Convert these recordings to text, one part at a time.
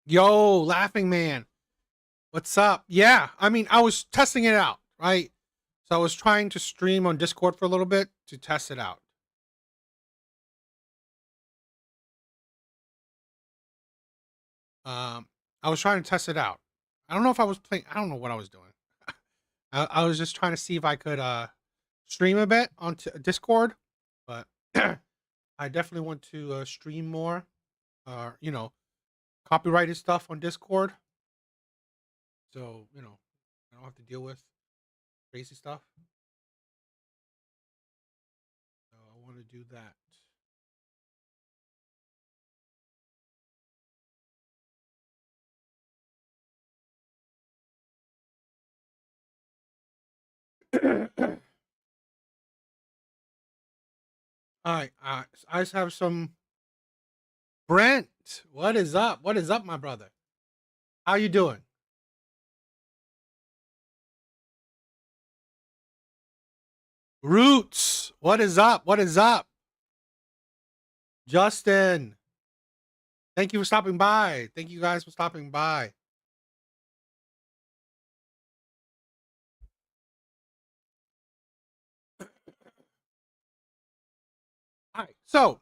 Yo, laughing man. What's up? Yeah, I mean, I was testing it out, right? So I was trying to stream on Discord for a little bit to test it out. I was trying to test it out. I don't know if I was playing. I don't know what I was doing. I was just trying to see if I could stream a bit on Discord, but I definitely want to stream more. You know, copyrighted stuff on Discord. So I don't have to deal with crazy stuff. So I want to do that. All right, I just have some. Brent, what is up? What is up, my brother? How you doing? Roots, what is up? What is up? Justin, thank you for stopping by. Thank you guys for stopping by. All right, so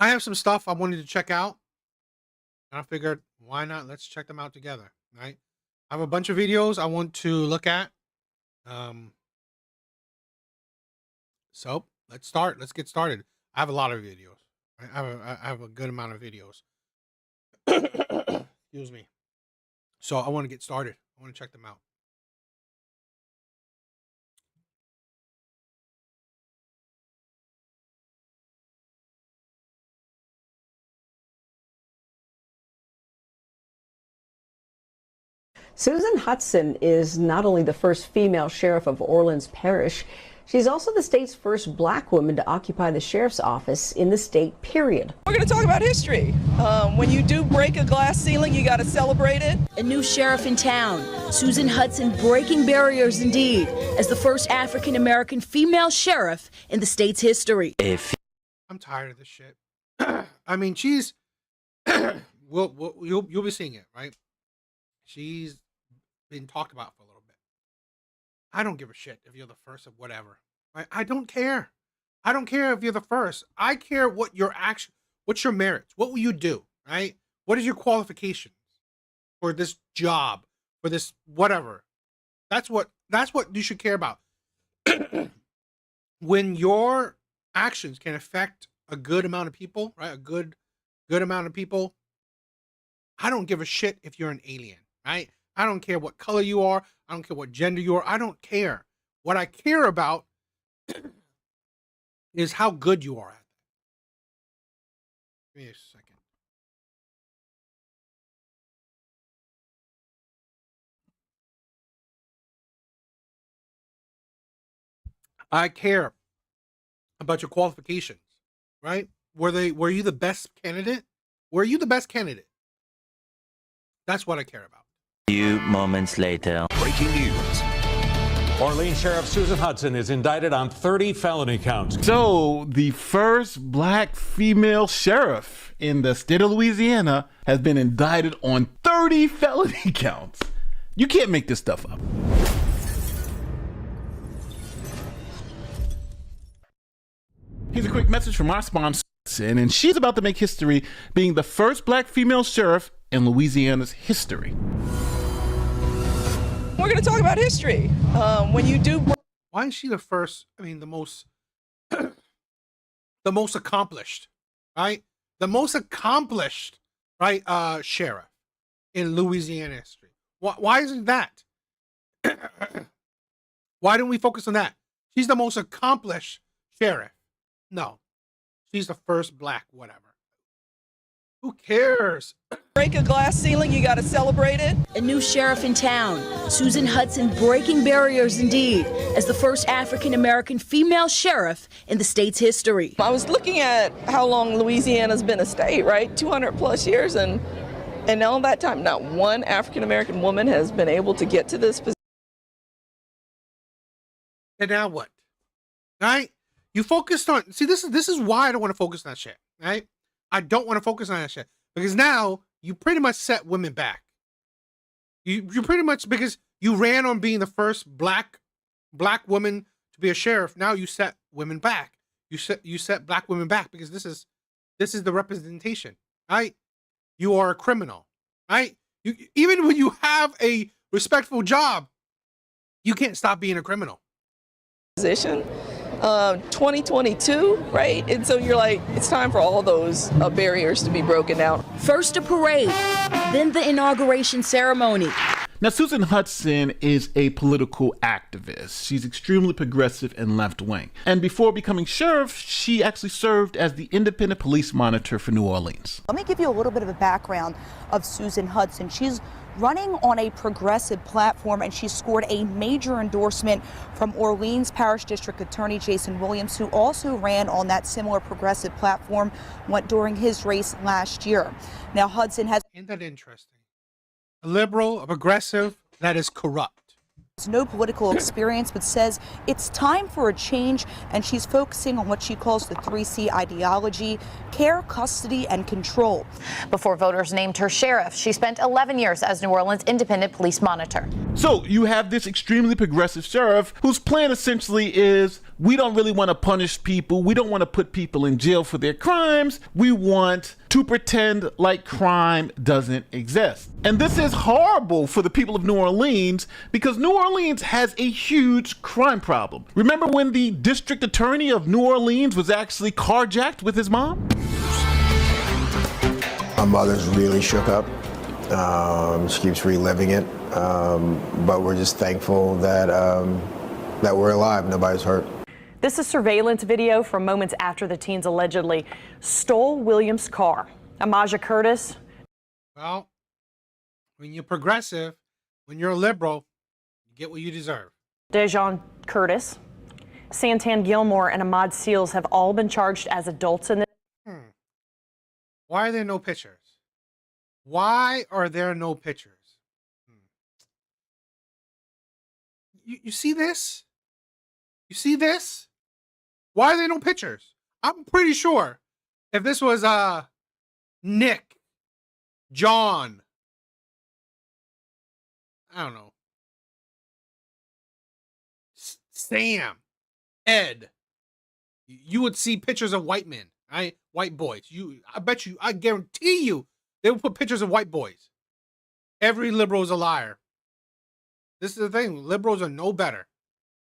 I have some stuff I wanted to check out. And I figured, why not? Let's check them out together, right? I have a bunch of videos I want to look at. So let's start. Let's get started. I have a lot of videos. I have a good amount of videos. Excuse me. So I want to get started. I want to check them out. Susan Hudson is not only the first female sheriff of Orleans Parish, she's also the state's first black woman to occupy the sheriff's office in the state, period. We're going to talk about history. When you do break a glass ceiling, you got to celebrate it. A new sheriff in town, Susan Hudson, breaking barriers indeed, as the first African-American female sheriff in the state's history. I'm tired of this shit. I mean, she's, you'll be seeing it, right? She's been talked about for a little bit. I don't give a shit if you're the first of whatever. Right? I don't care. I don't care if you're the first. I care what your action, what's your merits, what will you do, right? What is your qualifications for this job, for this whatever? That's what you should care about. When your actions can affect a good amount of people, right? A good amount of people. I don't give a shit if you're an alien, right? I don't care what color you are. I don't care what gender you are. I don't care. What I care about is how good you are at that. Give me a second. I care about your qualifications, right? Were you the best candidate? Were you the best candidate? That's what I care about. Few moments later. Breaking news. Orleans Sheriff Susan Hudson is indicted on 30 felony counts. So, the first black female sheriff in the state of Louisiana has been indicted on 30 felony counts. You can't make this stuff up. Here's a quick message from our sponsor, and she's about to make history being the first black female sheriff in Louisiana's history. We're going to talk about history. When you do. Why is she the first? I mean, the most, the most accomplished, right? The most accomplished, right? Sheriff in Louisiana history. Why isn't that? Why don't we focus on that? She's the most accomplished sheriff. No, she's the first black whatever. Who cares? Break a glass ceiling, you got to celebrate it. A new sheriff in town, Susan Hudson, breaking barriers indeed, as the first African-American female sheriff in the state's history. I was looking at how long Louisiana's been a state, right? 200 plus years, and all that time, not one African-American woman has been able to get to this position. And now what? Right? You focused on, see, this is why I don't want to focus on that shit, right? I don't want to focus on that shit because now you pretty much set women back. You pretty much, because you ran on being the first black woman to be a sheriff. Now you set women back. You set black women back because this is the representation, right? You are a criminal, right? You, even when you have a respectful job, you can't stop being a criminal. Position, 2022, right? And so you're like, it's time for all those barriers to be broken down. First a parade, then the inauguration ceremony. Now, Susan Hudson is a political activist. She's extremely progressive and left-wing. And before becoming sheriff, she actually served as the independent police monitor for New Orleans. Let me give you a little bit of a background of Susan Hudson. She's running on a progressive platform, and she scored a major endorsement from Orleans Parish District Attorney Jason Williams, who also ran on that similar progressive platform during his race last year. Now, Hudson has... Isn't that interesting? A liberal, a progressive that is corrupt. No political experience, but says it's time for a change, and she's focusing on what she calls the 3C ideology: care, custody, and control. Before voters named her sheriff, she spent 11 years as New Orleans independent police monitor. So you have this extremely progressive sheriff whose plan essentially is, we don't really want to punish people. We don't want to put people in jail for their crimes. We want to pretend like crime doesn't exist. And this is horrible for the people of New Orleans because New Orleans has a huge crime problem. Remember when the district attorney of New Orleans was actually carjacked with his mom? My mother's really shook up. She keeps reliving it. But we're just thankful that that we're alive. Nobody's hurt. This is surveillance video from moments after the teens allegedly stole Williams' car. Amaja Curtis. Well, when you're progressive, when you're a liberal, you get what you deserve. Dejon Curtis, Santan Gilmore, and Ahmad Seals have all been charged as adults in this. Why are there no pictures? Why are there no pictures? You see this? You see this? Why are there no pictures? I'm pretty sure if this was Nick, John, I don't know, Sam, Ed, you would see pictures of white men, right? White boys. I guarantee you, they would put pictures of white boys. Every liberal is a liar. This is the thing. Liberals are no better.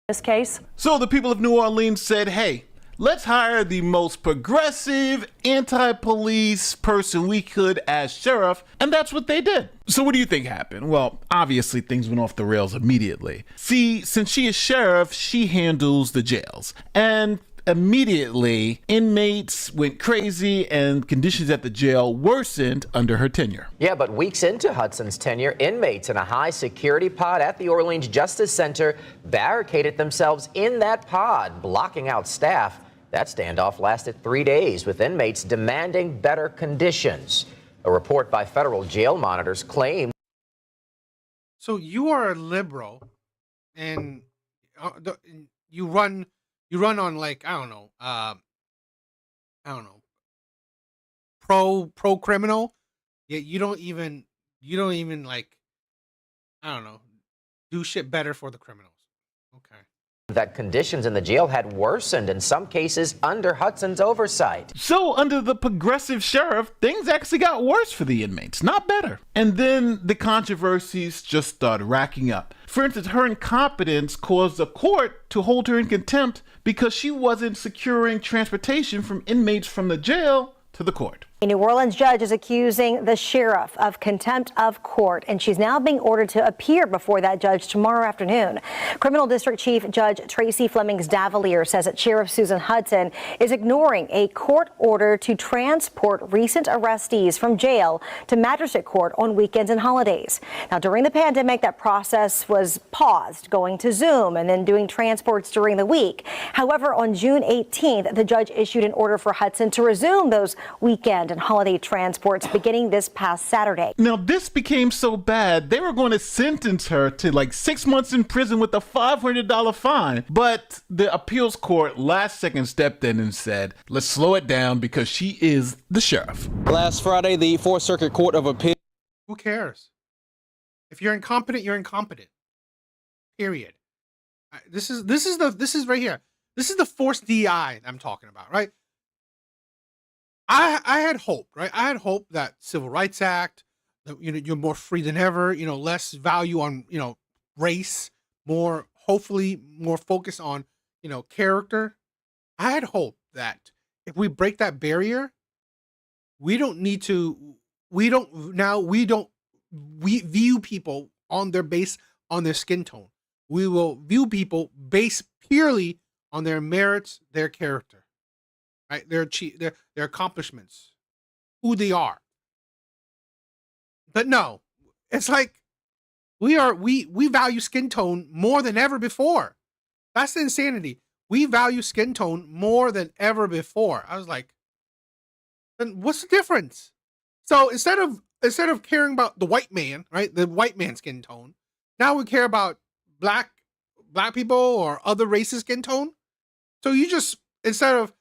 This case. So the people of New Orleans said, hey, let's hire the most progressive, anti-police person we could as sheriff, and that's what they did. So what do you think happened? Well, obviously things went off the rails immediately. See, since she is sheriff, she handles the jails. And immediately, inmates went crazy and conditions at the jail worsened under her tenure. Yeah, but weeks into Hudson's tenure, inmates in a high security pod at the Orleans Justice Center barricaded themselves in that pod, blocking out staff. That standoff lasted 3 days, with inmates demanding better conditions. A report by federal jail monitors claimed. So you are a liberal, and you run on, like, I don't know, pro criminal, yet you don't even like, I don't know, do shit better for the criminals. Okay. That conditions in the jail had worsened in some cases under Hudson's oversight. So under the progressive sheriff, things actually got worse for the inmates, not better. And then the controversies just started racking up. For instance, her incompetence caused the court to hold her in contempt because she wasn't securing transportation from inmates from the jail to the court. A New Orleans judge is accusing the sheriff of contempt of court, and she's now being ordered to appear before that judge tomorrow afternoon. Criminal District Chief Judge Tracy Flemings Davalier says that Sheriff Susan Hudson is ignoring a court order to transport recent arrestees from jail to magistrate court on weekends and holidays. Now, during the pandemic, that process was paused, going to Zoom and then doing transports during the week. However, on June 18th, the judge issued an order for Hudson to resume those weekend weekend and holiday transports beginning this past Saturday. Now, this became so bad, they were going to sentence her to like 6 months in prison with a $500 fine. But the appeals court last second stepped in and said, let's slow it down because she is the sheriff. Last Friday, the Fourth Circuit Court of Appeal. Who cares? If you're incompetent, you're incompetent. Period. This is right here. This is the forced DI I'm talking about, right? I had hope, right? I had hope that Civil Rights Act, that, you're more free than ever, less value on, race, hopefully more focus on, character. I had hope that if we break that barrier, we view people on their skin tone. We will view people based purely on their merits, their character, right? Their accomplishments, who they are. But no, it's like we value skin tone more than ever before. That's the insanity. We value skin tone more than ever before. I was like, then what's the difference? So instead of caring about the white man, right, the white man's skin tone, now we care about black people or other races' skin tone. So you just instead of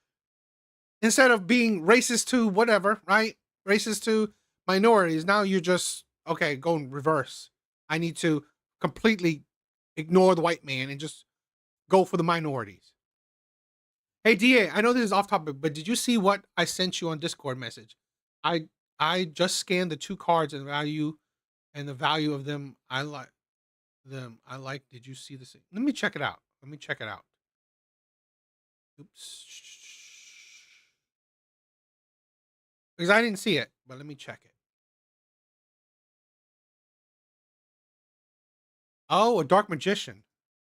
being racist to whatever, right, racist to minorities, now you're just go in reverse. I need to completely ignore the white man and just go for the minorities. Hey DA, I know this is off topic, but did you see what I sent you on Discord message? I just scanned the 2 cards and the value of them. I like them. Did you see this? Let me check it out. Oops. Because I didn't see it, but let me check it. Oh, a Dark Magician.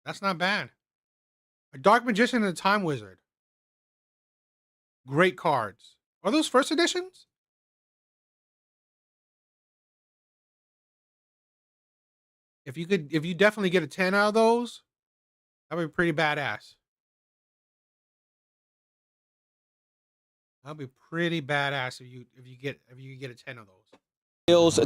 That's not bad. A Dark Magician and a Time Wizard. Great cards. Are those first editions? If you definitely get a 10 out of those, that would be pretty badass. That'd be pretty badass if you get a 10 of those.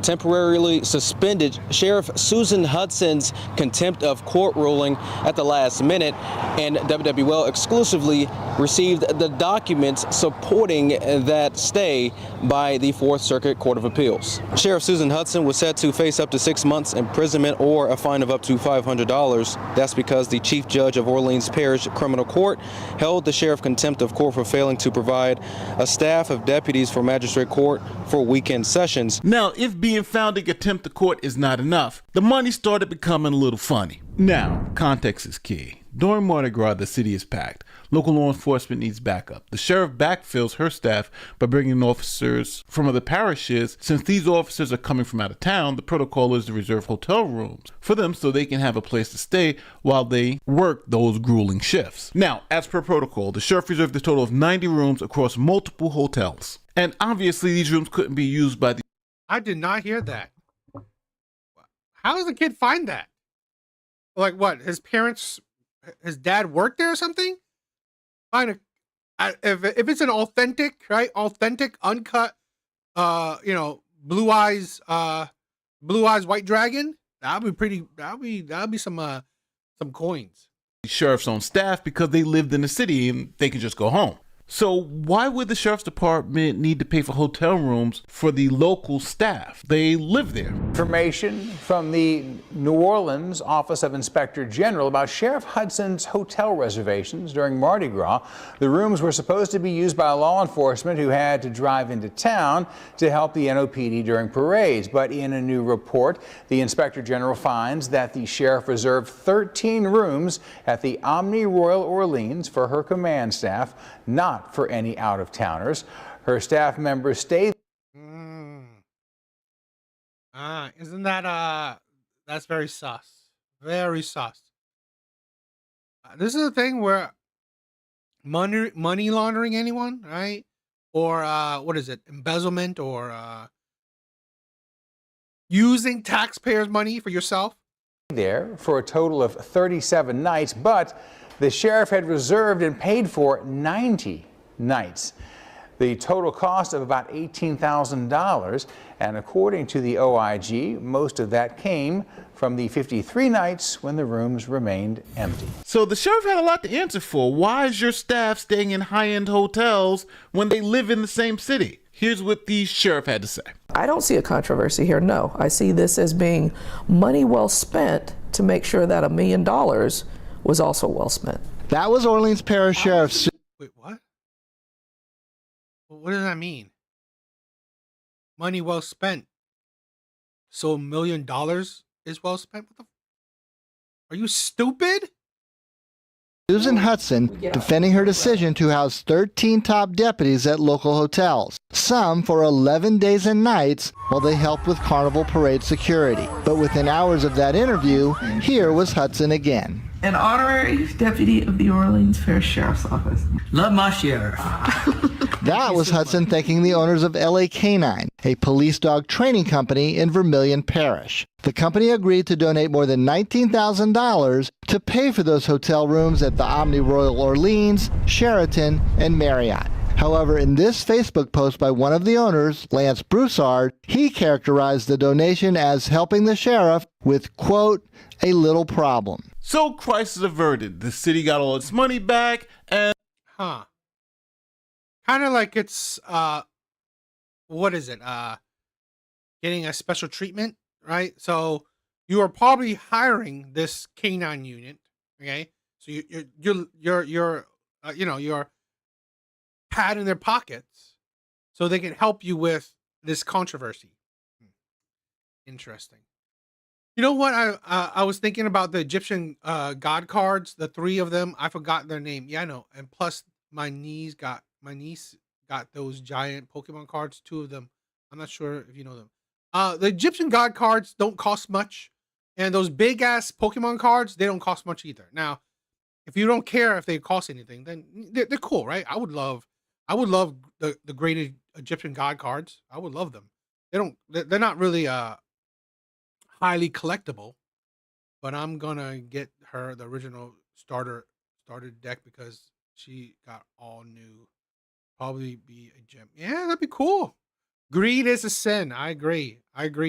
Temporarily suspended Sheriff Susan Hudson's contempt of court ruling at the last minute, and WWL exclusively received the documents supporting that stay by the Fourth Circuit Court of Appeals. Sheriff Susan Hudson was set to face up to 6 months imprisonment or a fine of up to $500. That's because the Chief Judge of Orleans Parish Criminal Court held the sheriff contempt of court for failing to provide a staff of deputies for magistrate court for weekend sessions. Now, if being found in contempt of court is not enough, the money started becoming a little funny. Now, context is key. During Mardi Gras, the city is packed. Local law enforcement needs backup. The sheriff backfills her staff by bringing in officers from other parishes. Since these officers are coming from out of town, the protocol is to reserve hotel rooms for them so they can have a place to stay while they work those grueling shifts. Now, as per protocol, the sheriff reserved a total of 90 rooms across multiple hotels. And obviously, these rooms couldn't be used by the... I did not hear that. How does the kid find that? Like what? His dad worked there or something? Find if it's an authentic, right? Authentic, uncut, blue eyes white dragon. That'd be some coins. Sheriff's on staff because they lived in the city and they can just go home. So why would the sheriff's department need to pay for hotel rooms for the local staff? They live there. Information from the New Orleans Office of Inspector General about Sheriff Hudson's hotel reservations during Mardi Gras. The rooms were supposed to be used by law enforcement who had to drive into town to help the NOPD during parades. But in a new report, the Inspector General finds that the sheriff reserved 13 rooms at the Omni Royal Orleans for her command staff, not for any out-of-towners. Her staff members stayed. Isn't that that's very sus. Very sus. This is a thing where money laundering anyone, right? Or what is it? Embezzlement or using taxpayers' money for yourself? There for a total of 37 nights, but the sheriff had reserved and paid for 90 nights. the total cost of about $18,000. And according to the OIG, most of that came from the 53 nights when the rooms remained empty. So the sheriff had a lot to answer for. Why is your staff staying in high-end hotels when they live in the same city? Here's what the sheriff had to say. I don't see a controversy here, no. I see this as being money well spent to make sure that $1 million was also well spent. That was Orleans Parish Sheriff. Wait, what? What does that mean? Money well spent. So $1 million is well spent? What the? Are you stupid? Susan Hudson defending her decision to house 13 top deputies at local hotels, some for 11 days and nights while they helped with Carnival Parade security. But within hours of that interview, here was Hudson again. An honorary deputy of the Orleans Parish Sheriff's Office. Love my sheriff. That was Hudson thanking the owners of LA Canine, a police dog training company in Vermilion Parish. The company agreed to donate more than $19,000 to pay for those hotel rooms at the Omni Royal Orleans, Sheraton, and Marriott. However, in this Facebook post by one of the owners, Lance Broussard, he characterized the donation as helping the sheriff with, quote, a little problem. So crisis averted. The city got all its money back and... Kind of like it's, what is it? Getting a special treatment, right? So you are probably hiring this canine unit, okay? So you're pat in their pockets so they can help you with this controversy. Interesting. You know what? I was thinking about the Egyptian god cards, the 3 of them. I forgot their name. Yeah, I know. And plus, my niece got those giant Pokemon cards, 2 of them. I'm not sure if you know them. The Egyptian god cards don't cost much, and those big ass Pokemon cards, they don't cost much either. Now, if you don't care if they cost anything, then they're cool, right? I would love the great Egyptian god cards. I would love them. They're not really highly collectible, but I'm gonna get her the original starter deck because she got all new. Probably be a gem. Yeah, that'd be cool. Greed is a sin. I agree,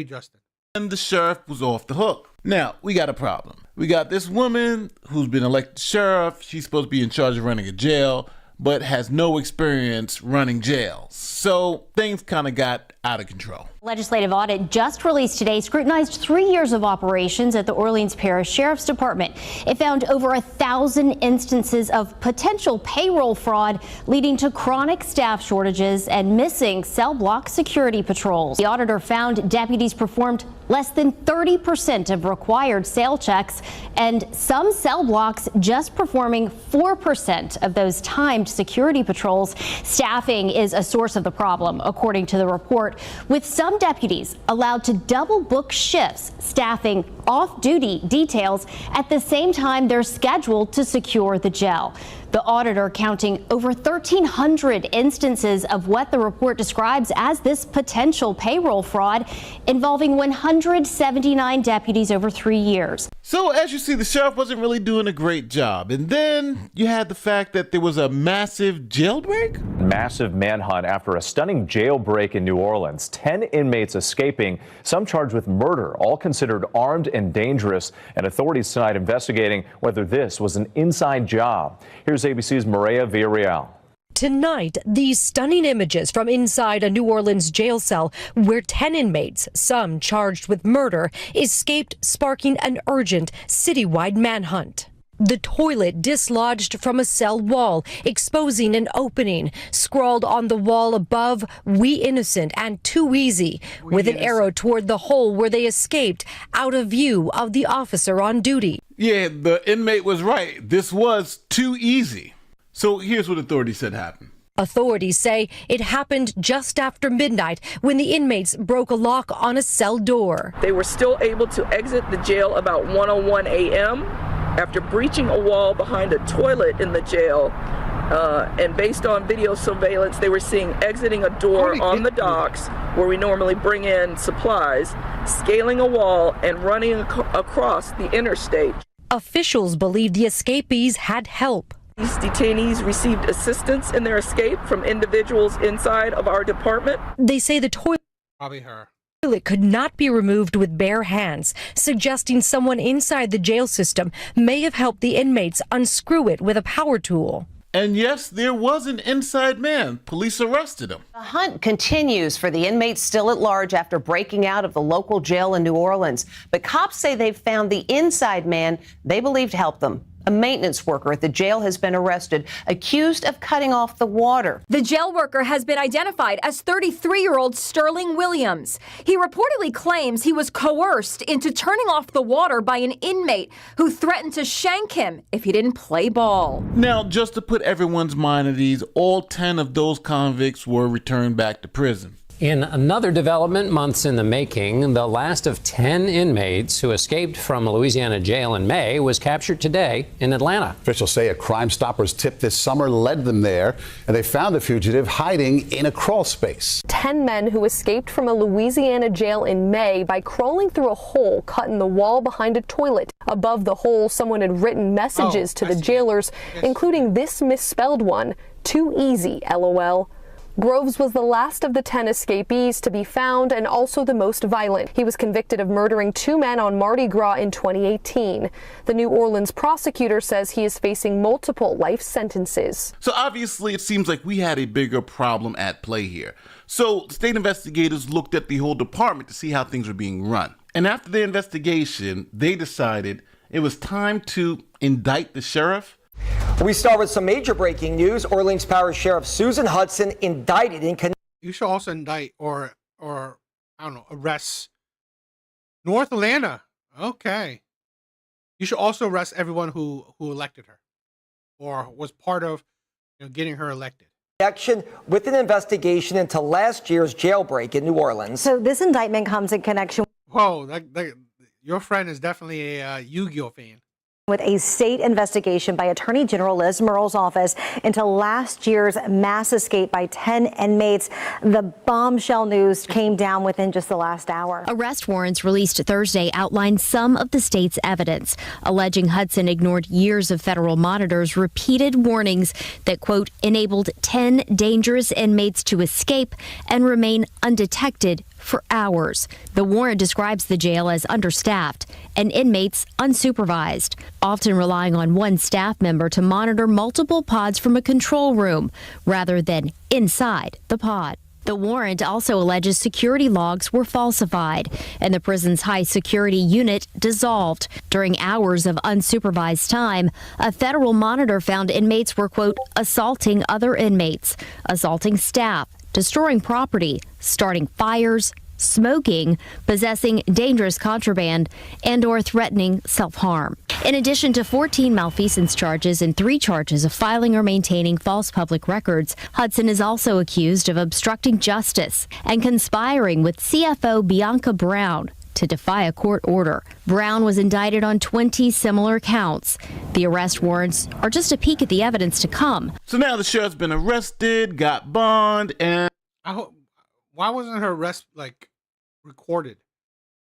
Justin. And the sheriff was off the hook. Now, we got a problem. We got this woman who's been elected sheriff. She's supposed to be in charge of running a jail, but has no experience running jails. So things kind of got out of control. Legislative audit just released today scrutinized 3 years of operations at the Orleans Parish Sheriff's Department. It found over 1,000 instances of potential payroll fraud, leading to chronic staff shortages and missing cell block security patrols. The auditor found deputies performed less than 30% of required sale checks, and some cell blocks just performing 4% of those timed security patrols. Staffing is a source of the problem, according to the report, with some deputies allowed to double book shifts, staffing off-duty details at the same time they're scheduled to secure the jail. The auditor counting over 1,300 instances of what the report describes as this potential payroll fraud involving 179 deputies over 3 years. So as you see, the sheriff wasn't really doing a great job. And then you had the fact that there was a massive jailbreak. Massive manhunt after a stunning jailbreak in New Orleans. 10 inmates escaping, some charged with murder, all considered armed and dangerous. And authorities tonight investigating whether this was an inside job. Here's ABC's Maria Villarreal. Tonight, these stunning images from inside a New Orleans jail cell where 10 inmates, some charged with murder, escaped, sparking an urgent citywide manhunt. The toilet dislodged from a cell wall, exposing an opening. Scrawled on the wall above, "We innocent and too easy," with an arrow toward the hole where they escaped, out of view of the officer on duty. Yeah, the inmate was right. This was too easy. So here's what authorities said happened. Authorities say it happened just after midnight when the inmates broke a lock on a cell door. They were still able to exit the jail about 1:01 a.m. after breaching a wall behind a toilet in the jail. And based on video surveillance, they were seen exiting a door on the docks where we normally bring in supplies, scaling a wall and running across the interstate. Officials believe the escapees had help. These detainees received assistance in their escape from individuals inside of our department. They say the toilet Probably her. could not be removed with bare hands, suggesting someone inside the jail system may have helped the inmates unscrew it with a power tool. And yes, there was an inside man. Police arrested him. The hunt continues for the inmates still at large after breaking out of the local jail in New Orleans. But cops say they've found the inside man they believed helped them. A maintenance worker at the jail has been arrested, accused of cutting off the water. The jail worker has been identified as 33-year-old Sterling Williams. He reportedly claims he was coerced into turning off the water by an inmate who threatened to shank him if he didn't play ball. Now, just to put everyone's mind at ease, all 10 of those convicts were returned back to prison. In another development months in the making, the last of 10 inmates who escaped from a Louisiana jail in May was captured today in Atlanta. Officials say a Crime Stoppers tip this summer led them there, and they found the fugitive hiding in a crawl space. 10 men who escaped from a Louisiana jail in May by crawling through a hole cut in the wall behind a toilet. Above the hole, someone had written messages to the jailers, including this misspelled one, "Too easy, LOL." Groves was the last of the 10 escapees to be found and also the most violent. He was convicted of murdering 2 men on Mardi Gras in 2018. The New Orleans prosecutor says he is facing multiple life sentences. So obviously it seems like we had a bigger problem at play here. So state investigators looked at the whole department to see how things were being run. And after their investigation, they decided it was time to indict the sheriff. We start with some major breaking news. Orleans Parish Sheriff Susan Hudson indicted in connection. You should also indict or I don't know, arrest North Atlanta. Okay. You should also arrest everyone who elected her or was part of getting her elected. Connection with an investigation into last year's jailbreak in New Orleans. So this indictment comes in connection. Whoa, your friend is definitely a Yu-Gi-Oh fan. With a state investigation by Attorney General Liz Murrell's office into last year's mass escape by 10 inmates. The bombshell news came down within just the last hour. Arrest warrants released Thursday outline some of the state's evidence, alleging Hudson ignored years of federal monitors' repeated warnings that, quote, enabled 10 dangerous inmates to escape and remain undetected for hours. The warrant describes the jail as understaffed and inmates unsupervised, often relying on one staff member to monitor multiple pods from a control room rather than inside the pod. The warrant also alleges security logs were falsified and the prison's high security unit dissolved. During hours of unsupervised time, a federal monitor found inmates were, quote, assaulting other inmates, assaulting staff, destroying property, starting fires, smoking, possessing dangerous contraband, and or threatening self-harm. In addition to 14 malfeasance charges and 3 charges of filing or maintaining false public records, Hudson is also accused of obstructing justice and conspiring with CFO Bianca Brown to defy a court order. Brown was indicted on 20 similar counts. The arrest warrants are just a peek at the evidence to come. So now the sheriff's been arrested, got bond, and why wasn't her arrest recorded?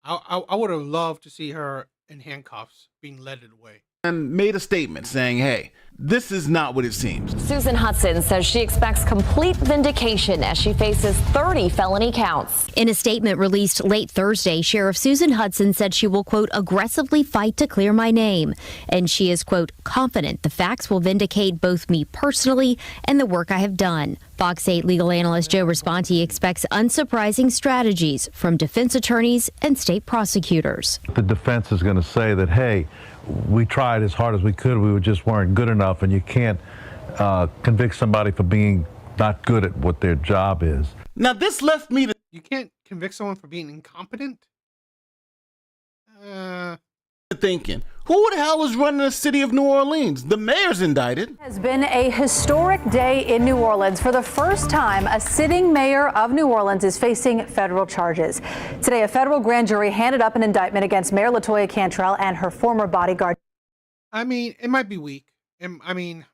I would have loved to see her in handcuffs being led away. And made a statement saying, hey, this is not what it seems. Susan Hudson says she expects complete vindication as she faces 30 felony counts. In a statement released late Thursday, Sheriff Susan Hudson said she will, quote, aggressively fight to clear my name. And she is, quote, confident the facts will vindicate both me personally and the work I have done. Fox 8 legal analyst Joe Responti expects unsurprising strategies from defense attorneys and state prosecutors. The defense is going to say that, hey, we tried as hard as we could, we just weren't good enough, and you can't convict somebody for being not good at what their job is. Now this left me to... You can't convict someone for being incompetent? Thinking, who the hell is running the city of New Orleans? The mayor's indicted. It has been a historic day in New Orleans. For the first time, a sitting mayor of New Orleans is facing federal charges. Today, a federal grand jury handed up an indictment against Mayor LaToya Cantrell and her former bodyguard. I mean, it might be weak. I mean,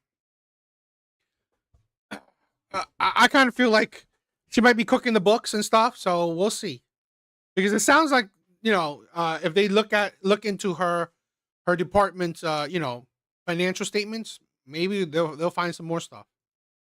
I kind of feel like she might be cooking the books and stuff, so we'll see. Because it sounds like, if they look into her department's, financial statements, maybe they'll find some more stuff.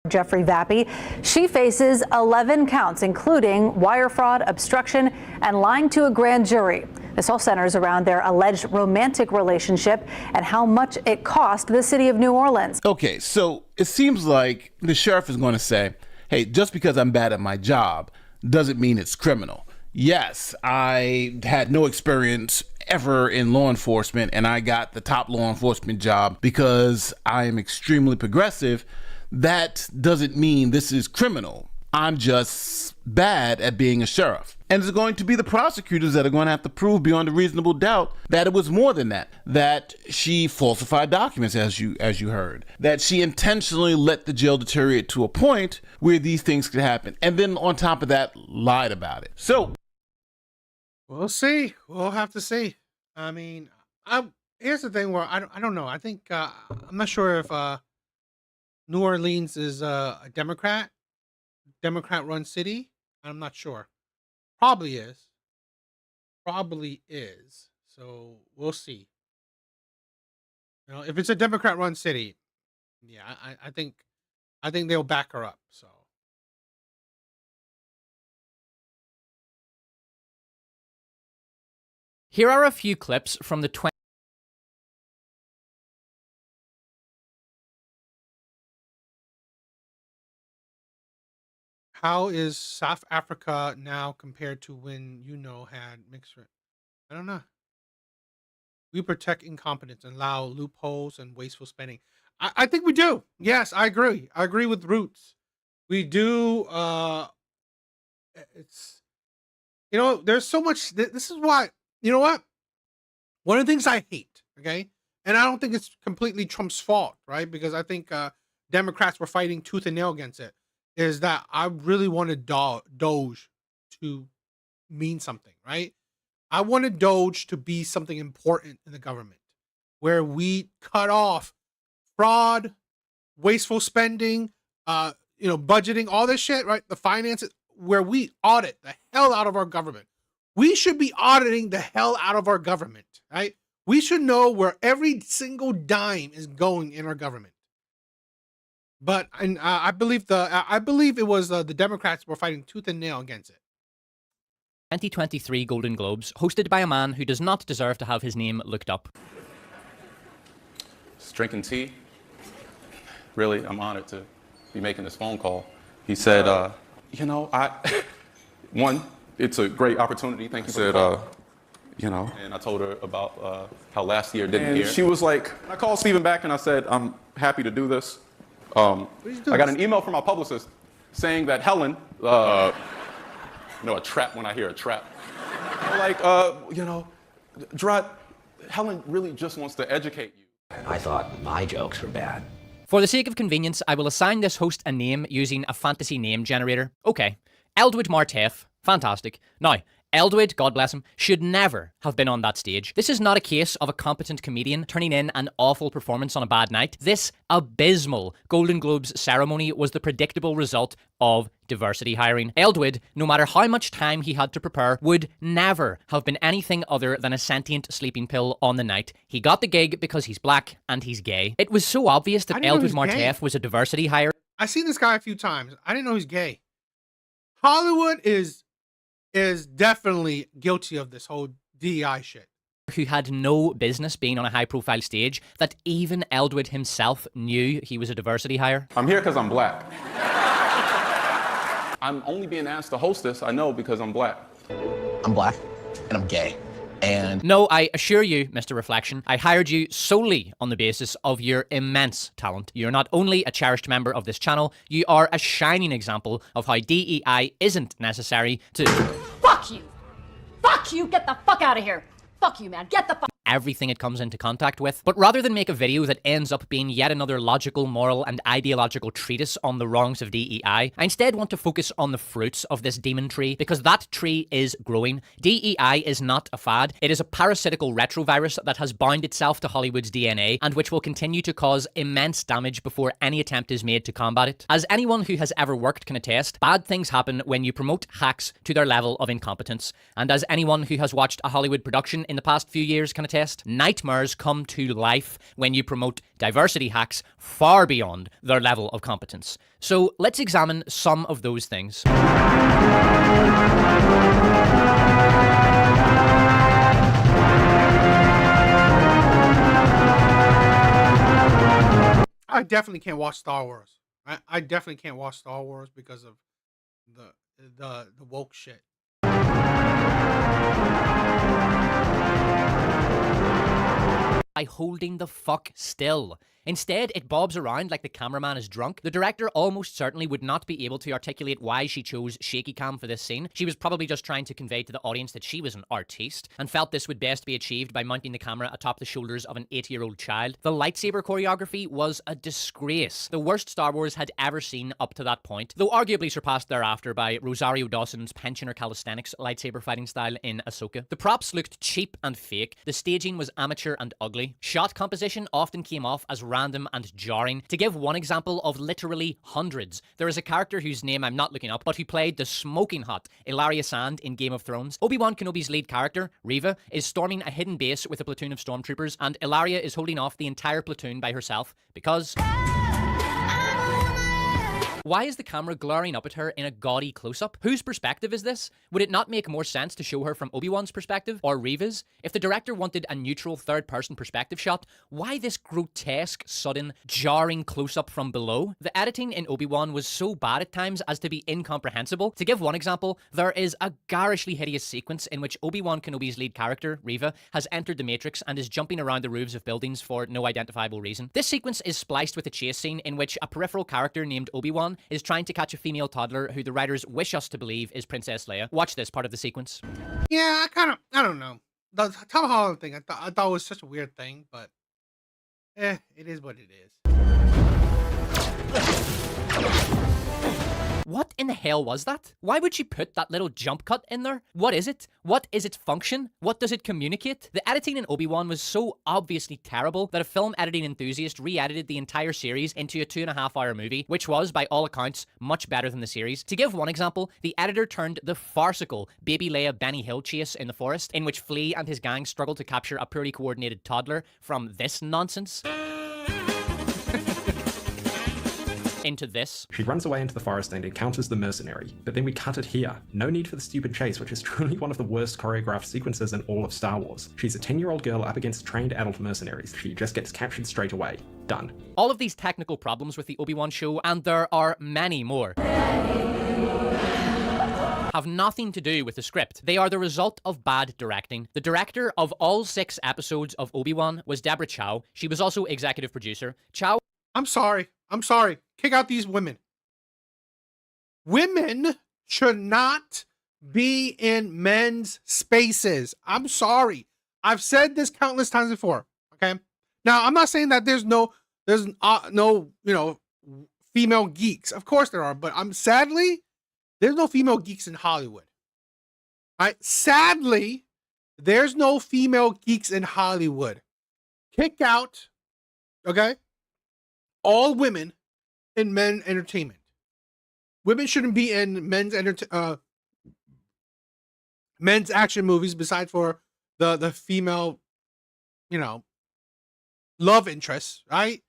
Jeffrey Vappy. She faces 11 counts, including wire fraud, obstruction, and lying to a grand jury. This all centers around their alleged romantic relationship and how much it cost the city of New Orleans. Okay, so it seems like the sheriff is going to say, hey, just because I'm bad at my job doesn't mean it's criminal. Yes, I had no experience ever in law enforcement, and I got the top law enforcement job because I am extremely progressive. That doesn't mean this is criminal. I'm just bad at being a sheriff. And it's going to be the prosecutors that are going to have to prove beyond a reasonable doubt that it was more than that she falsified documents, as you heard, that she intentionally let the jail deteriorate to a point where these things could happen. And then on top of that, lied about it. So we'll see. We'll have to see. I mean, here's the thing where I don't know. I think, I'm not sure if New Orleans is a Democrat-run city. I'm not sure. Probably is. So we'll see. You know, if it's a Democrat-run city, yeah, I think they'll back her up. So. Here are a few clips from the How is South Africa now compared to when had mixed race? I don't know. We protect incompetence and allow loopholes and wasteful spending. I think we do. Yes, I agree. I agree with Roots. We do. It's there's so much. This is why. You know what? One of the things I hate. Okay, and I don't think it's completely Trump's fault, right? Because I think Democrats were fighting tooth and nail against it. Is that I really wanted Doge to mean something, right? I wanted Doge to be something important in the government, where we cut off fraud, wasteful spending, budgeting, all this shit, right? The finances, where we audit the hell out of our government. We should be auditing the hell out of our government, right? We should know where every single dime is going in our government. But I believe it was the Democrats were fighting tooth and nail against it. 2023 Golden Globes, hosted by a man who does not deserve to have his name looked up. Just drinking tea. Really, I'm honored to be making this phone call. He said, one, it's a great opportunity. Thank you for the call. And I told her about how last year didn't hear. She was like, I called Steven back and I said, I'm happy to do this. I got an email from my publicist saying that Helen, a trap when I hear a trap. Gerard, Helen really just wants to educate you. I thought my jokes were bad. For the sake of convenience, I will assign this host a name using a fantasy name generator. Okay, Eldwood Martef. Fantastic. Now, Eldwood, God bless him, should never have been on that stage. This is not a case of a competent comedian turning in an awful performance on a bad night. This abysmal Golden Globes ceremony was the predictable result of diversity hiring. Eldwood, no matter how much time he had to prepare, would never have been anything other than a sentient sleeping pill on the night. He got the gig because he's black and he's gay. It was so obvious that Eldwood Martef was a diversity hire. I've seen this guy a few times. I didn't know he's gay. Hollywood is definitely guilty of this whole DEI shit. Who had no business being on a high-profile stage, that even Eldwood himself knew he was a diversity hire. I'm here because I'm black. I'm only being asked to host this, I know, because I'm black. I'm black and I'm gay. And no, I assure you, Mr. Reflection, I hired you solely on the basis of your immense talent. You're not only a cherished member of this channel, you are a shining example of how DEI isn't necessary to... Fuck you! Fuck you! Get the fuck out of here! Fuck you, man! Get the fuck... everything it comes into contact with. But rather than make a video that ends up being yet another logical, moral, and ideological treatise on the wrongs of DEI, I instead want to focus on the fruits of this demon tree, because that tree is growing. DEI is not a fad. It is a parasitical retrovirus that has bound itself to Hollywood's DNA, and which will continue to cause immense damage before any attempt is made to combat it. As anyone who has ever worked can attest, bad things happen when you promote hacks to their level of incompetence. And as anyone who has watched a Hollywood production in the past few years can attest, contest, nightmares come to life when you promote diversity hacks far beyond their level of competence. So let's examine some of those things. I definitely can't watch Star Wars. I definitely can't watch Star Wars because of the woke shit. By holding the fuck still. Instead, it bobs around like the cameraman is drunk. The director almost certainly would not be able to articulate why she chose shaky cam for this scene. She was probably just trying to convey to the audience that she was an artiste, and felt this would best be achieved by mounting the camera atop the shoulders of an 8-year-old child. The lightsaber choreography was a disgrace. The worst Star Wars had ever seen up to that point, though arguably surpassed thereafter by Rosario Dawson's pensioner calisthenics lightsaber fighting style in Ahsoka. The props looked cheap and fake. The staging was amateur and ugly. Shot composition often came off as random and jarring. To give one example of literally hundreds, there is a character whose name I'm not looking up, but who played the smoking hot Ilaria Sand in Game of Thrones. Obi-Wan Kenobi's lead character, Reva, is storming a hidden base with a platoon of stormtroopers, and Ilaria is holding off the entire platoon by herself because... Why is the camera glaring up at her in a gaudy close-up? Whose perspective is this? Would it not make more sense to show her from Obi-Wan's perspective, or Reva's? If the director wanted a neutral third-person perspective shot, why this grotesque, sudden, jarring close-up from below? The editing in Obi-Wan was so bad at times as to be incomprehensible. To give one example, there is a garishly hideous sequence in which Obi-Wan Kenobi's lead character, Reva, has entered the Matrix and is jumping around the roofs of buildings for no identifiable reason. This sequence is spliced with a chase scene in which a peripheral character named Obi-Wan is trying to catch a female toddler who the writers wish us to believe is Princess Leia. Watch this part of the sequence. Yeah, I don't know. The Tom Holland thing, I thought it was such a weird thing, but it is what it is. What in the hell was that? Why would she put that little jump cut in there? What is it? What is its function? What does it communicate? The editing in Obi-Wan was so obviously terrible that a film editing enthusiast re-edited the entire series into a 2.5-hour movie, which was, by all accounts, much better than the series. To give one example, the editor turned the farcical Baby Leia Benny Hill chase in the forest, in which Flea and his gang struggle to capture a poorly coordinated toddler, from this nonsense into this. She runs away into the forest and encounters the mercenary, but then we cut it here. No need for the stupid chase, which is truly one of the worst choreographed sequences in all of Star Wars. She's a 10-year-old girl up against trained adult mercenaries. She just gets captured straight away. Done. All of these technical problems with the Obi-Wan show, and there are many more, have nothing to do with the script. They are the result of bad directing. The director of all 6 episodes of Obi-Wan was Deborah Chow. She was also executive producer. Chow... I'm sorry. Kick out these women. Women should not be in men's spaces. I'm sorry. I've said this countless times before. Okay. Now, I'm not saying that there's no, female geeks. Of course there are, but sadly, there's no female geeks in Hollywood. All right. Sadly, there's no female geeks in Hollywood. Kick out, okay, all women in men's entertainment. Women shouldn't be in men's action movies besides for the female, love interests, right?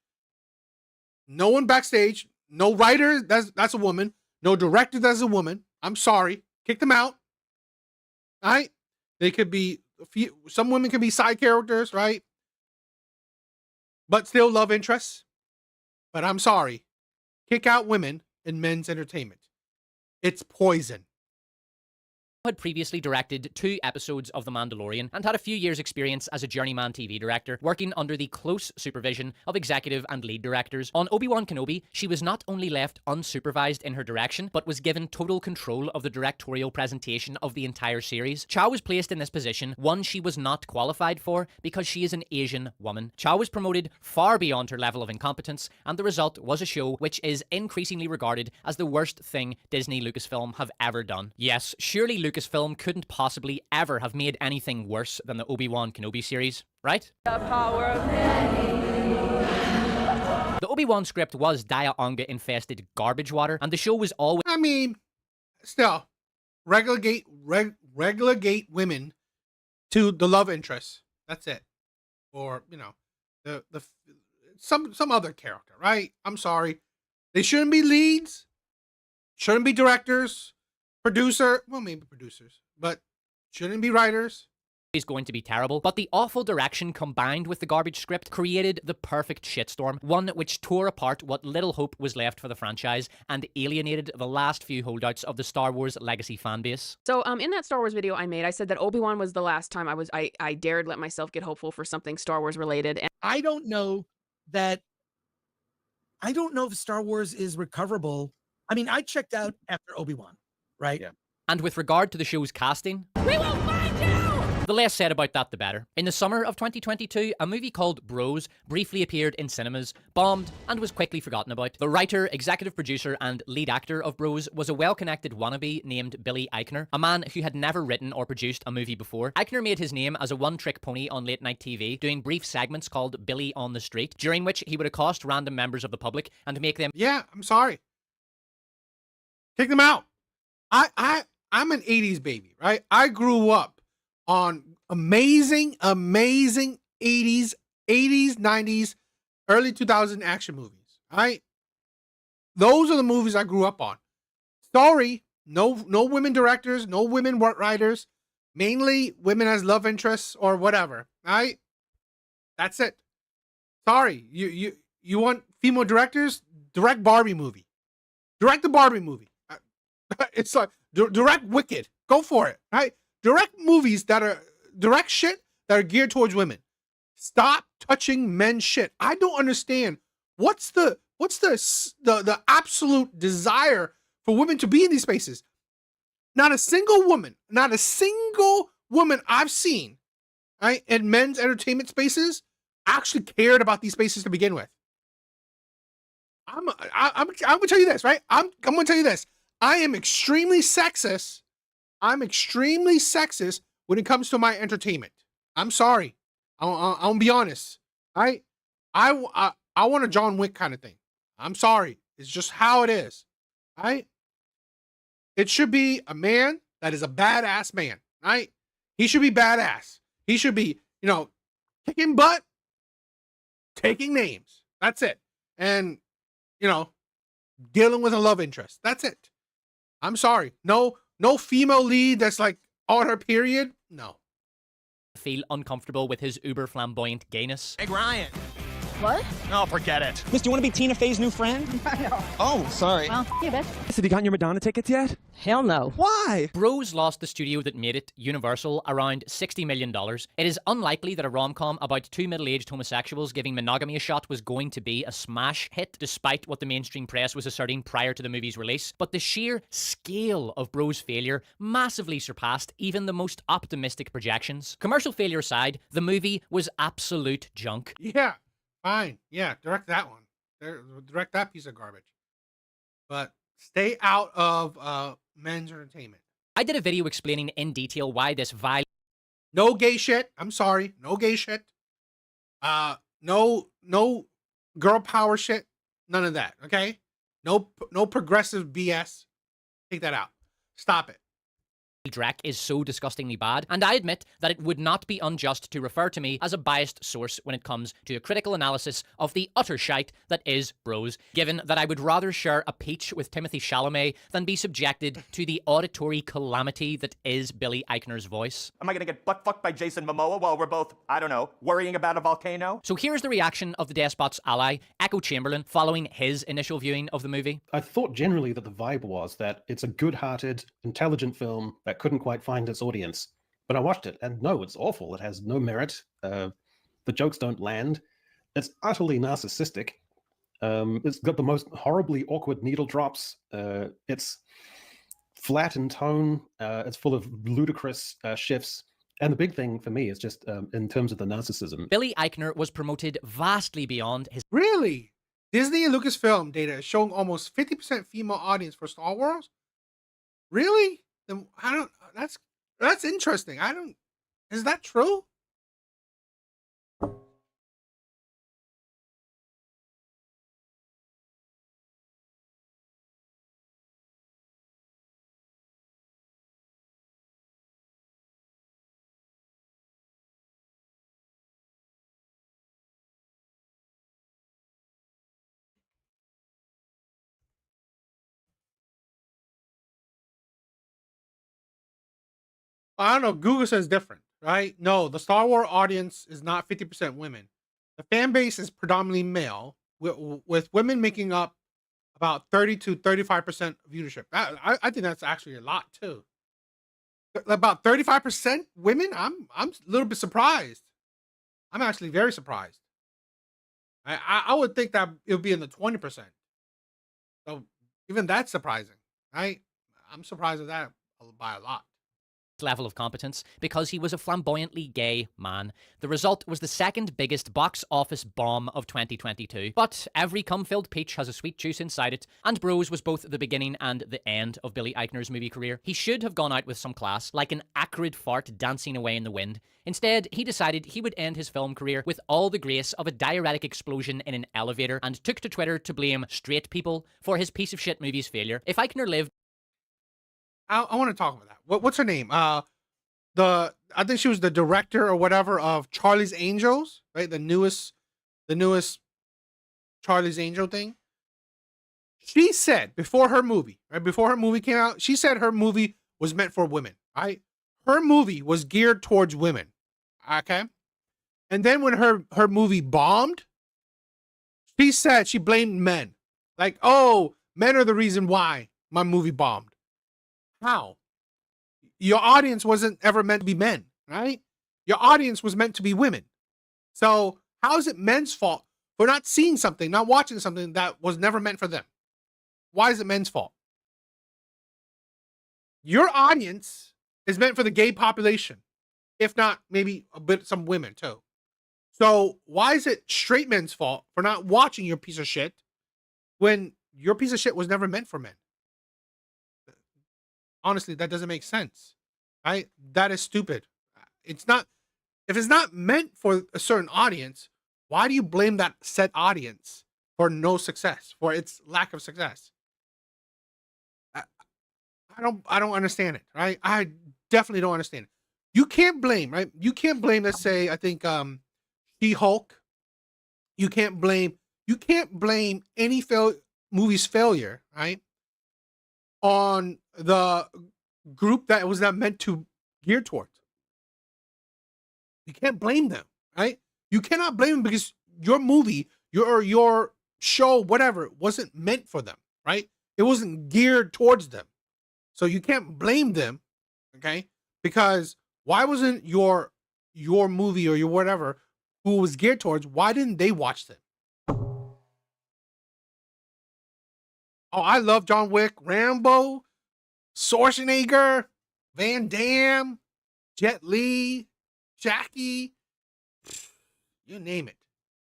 No one backstage, no writer that's a woman, no director that's a woman. I'm sorry. Kick them out. All right? They could be some women can be side characters, right? But still love interests. But I'm sorry. Kick out women in men's entertainment. It's poison. Had previously directed 2 episodes of The Mandalorian and had a few years' experience as a journeyman TV director, working under the close supervision of executive and lead directors. On Obi-Wan Kenobi, she was not only left unsupervised in her direction, but was given total control of the directorial presentation of the entire series. Chow was placed in this position, one she was not qualified for, because she is an Asian woman. Chow was promoted far beyond her level of incompetence, and the result was a show which is increasingly regarded as the worst thing Disney Lucasfilm have ever done. Yes, surely Lucasfilm couldn't possibly ever have made anything worse than the Obi-Wan Kenobi series, right? The Obi-Wan script was Diaonga-infested garbage water, and the show was always... Still, relegate women to the love interests. That's it. or some other character, right? I'm sorry. They shouldn't be leads, shouldn't be directors, producer, well, maybe producers, but shouldn't be writers. Is going to be terrible, but the awful direction combined with the garbage script created the perfect shitstorm, one which tore apart what little hope was left for the franchise and alienated the last few holdouts of the Star Wars legacy fanbase. So in that Star Wars video I made, I said that Obi-Wan was the last time I dared let myself get hopeful for something Star Wars related. And I don't know if Star Wars is recoverable. I mean, I checked out after Obi-Wan, right? Yeah. And with regard to the show's casting, we will find you! The less said about that, the better. In the summer of 2022, a movie called Bros briefly appeared in cinemas, bombed, and was quickly forgotten about. The writer, executive producer, and lead actor of Bros was a well-connected wannabe named Billy Eichner, a man who had never written or produced a movie before. Eichner made his name as a one-trick pony on late-night TV, doing brief segments called Billy on the Street, during which he would accost random members of the public and make them... Yeah, I'm sorry. Kick them out. I'm an 80s baby, right? I grew up on amazing 80s, 90s, early 2000 action movies, right? Those are the movies I grew up on. Sorry, no women directors, no women writers, mainly women as love interests or whatever, right? That's it. Sorry, you want female directors? Direct Barbie movie. Direct the Barbie movie. It's like direct Wicked. Go for it, right? Direct movies direct shit that are geared towards women. Stop touching men's shit. I don't understand. What's the absolute desire for women to be in these spaces? Not a single woman I've seen, right, in men's entertainment spaces actually cared about these spaces to begin with. I'm gonna tell you this, right? I'm gonna tell you this. I am extremely sexist. I'm extremely sexist when it comes to my entertainment. I'm sorry. I'll be honest. I want a John Wick kind of thing. I'm sorry. It's just how it is. Right? It should be a man that is a badass man. Right? He should be badass. He should be, kicking butt, taking names. That's it. And, dealing with a love interest. That's it. I'm sorry. No female lead that's like on her period. No. Feel uncomfortable with his uber flamboyant gayness. Hey, Ryan. What? No, forget it. Miss, do you want to be Tina Fey's new friend? No. Oh, sorry. Well, you bitch. Have you gotten your Madonna tickets yet? Hell no. Why? Bros lost the studio that made it, Universal, around $60 million. It is unlikely that a rom-com about two middle-aged homosexuals giving monogamy a shot was going to be a smash hit, despite what the mainstream press was asserting prior to the movie's release. But the sheer scale of Bros' failure massively surpassed even the most optimistic projections. Commercial failure aside, the movie was absolute junk. Yeah, fine. Yeah, direct that one. Direct that piece of garbage. But stay out of men's entertainment. I did a video explaining in detail why this vile... No gay shit. I'm sorry. No gay shit. No girl power shit. None of that. Okay? No progressive BS. Take that out. Stop it. Drek is so disgustingly bad, and I admit that it would not be unjust to refer to me as a biased source when it comes to a critical analysis of the utter shite that is Bros, given that I would rather share a peach with Timothy Chalamet than be subjected to the auditory calamity that is Billy Eichner's voice. Am I gonna get butt-fucked by Jason Momoa while we're both, I don't know, worrying about a volcano? So here's the reaction of the despot's ally, Echo Chamberlain, following his initial viewing of the movie. I thought generally that the vibe was that it's a good-hearted, intelligent film that couldn't quite find its audience. But I watched it, and no, it's awful. It has no merit. The jokes don't land. It's utterly narcissistic. It's got the most horribly awkward needle drops. It's flat in tone. It's full of ludicrous shifts. And the big thing for me is just in terms of the narcissism. Billy Eichner was promoted vastly beyond his... Really? Disney and Lucasfilm data is showing almost 50% female audience for Star Wars? Really? Then that's interesting. Is that true? I don't know. Google says different, right? No, the Star Wars audience is not 50% women. The fan base is predominantly male, with women making up about 30 to 35% viewership. I think that's actually a lot too. About 35% women. I'm a little bit surprised. I'm actually very surprised. I would think that it would be in the 20%. So even that's surprising, right? I'm surprised at that by a lot. Level of competence because he was a flamboyantly gay man. The result was the second biggest box office bomb of 2022. But every cum-filled peach has a sweet juice inside it, and Bros was both the beginning and the end of Billy Eichner's movie career. He should have gone out with some class, like an acrid fart dancing away in the wind. Instead, he decided he would end his film career with all the grace of a diuretic explosion in an elevator and took to Twitter to blame straight people for his piece of shit movie's failure. If Eichner lived... I want to talk about that. What's her name? I think she was the director or whatever of Charlie's Angels, right? The newest Charlie's Angel thing. She said before her movie came out, she said her movie was meant for women, right? Her movie was geared towards women, okay? And then when her movie bombed, she said she blamed men. Like, oh, men are the reason why my movie bombed. How? Your audience wasn't ever meant to be men, right? Your audience was meant to be women. So how is it men's fault for not seeing something, not watching something that was never meant for them? Why is it men's fault? Your audience is meant for the gay population, if not maybe a bit some women too. So why is it straight men's fault for not watching your piece of shit when your piece of shit was never meant for men? Honestly, that doesn't make sense, right? That is stupid. It's not, if it's not meant for a certain audience, why do you blame that said audience for no success, for its lack of success? I don't understand it, right? I definitely don't understand it. You can't blame, right? You can't blame, let's say, I think She-Hulk. You can't blame any movie's failure, right? On the group that it was not meant to gear towards. You can't blame them, right? You cannot blame them because your movie, your show, whatever, wasn't meant for them, right? It wasn't geared towards them. So you can't blame them, okay? Because why wasn't your movie or your whatever who was geared towards, why didn't they watch them? Oh, I love John Wick, Rambo, Schwarzenegger, Van Damme, Jet Li, Jackie, you name it.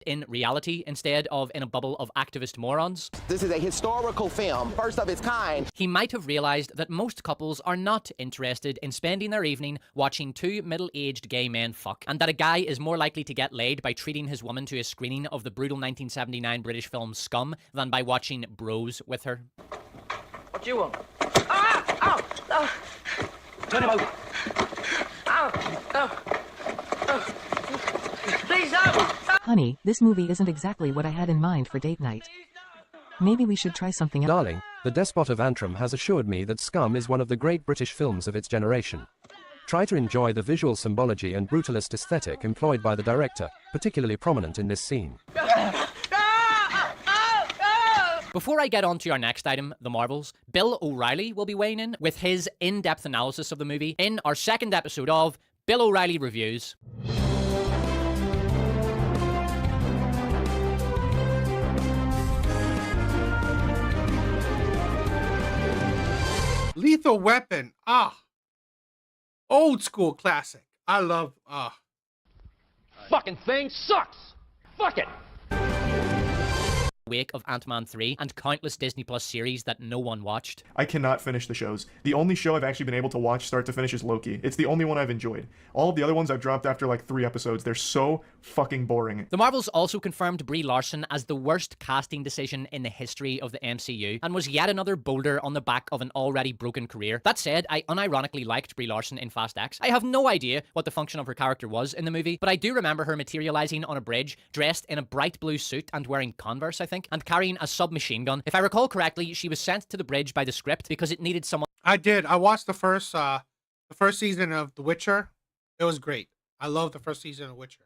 In reality instead of in a bubble of activist morons. This is a historical film, first of its kind. He might have realized that most couples are not interested in spending their evening watching two middle-aged gay men fuck, and that a guy is more likely to get laid by treating his woman to a screening of the brutal 1979 British film Scum than by watching Bros with her. What do you want? Ah! Ow! Oh. Turn him over. Ow! Oh. Oh. Please, no! Honey, this movie isn't exactly what I had in mind for date night. Maybe we should try something else. Darling, the despot of Antrim has assured me that Scum is one of the great British films of its generation. Try to enjoy the visual symbology and brutalist aesthetic employed by the director, particularly prominent in this scene. Before I get on to our next item, the Marvels, Bill O'Reilly will be weighing in with his in-depth analysis of the movie in our second episode of Bill O'Reilly Reviews. Lethal Weapon, old school classic. I love, Fucking thing sucks! Fuck it! Wake of Ant-Man 3 and countless Disney Plus series that no one watched. I cannot finish the shows. The only show I've actually been able to watch start to finish is Loki. It's the only one I've enjoyed. All of the other ones I've dropped after like 3 episodes. They're so fucking boring. The Marvels also confirmed Brie Larson as the worst casting decision in the history of the MCU and was yet another boulder on the back of an already broken career. That said, I unironically liked Brie Larson in Fast X. I have no idea what the function of her character was in the movie, but I do remember her materializing on a bridge, dressed in a bright blue suit and wearing Converse, I think, and carrying a submachine gun. If I recall correctly, she was sent to the bridge by the script because it needed someone. I did. I watched the first The first season of The Witcher, it was great. I love the first season of Witcher.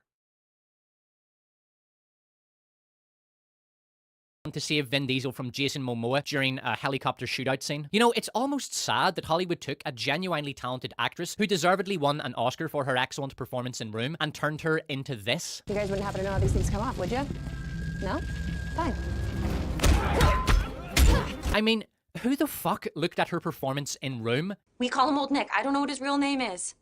To save Vin Diesel from Jason Momoa during a helicopter shootout scene. You know, it's almost sad that Hollywood took a genuinely talented actress who deservedly won an Oscar for her excellent performance in Room and turned her into this. You guys wouldn't happen to know how these things come off, would you? No? Fine. I mean, who the fuck looked at her performance in Room? We call him Old Nick. I don't know what his real name is.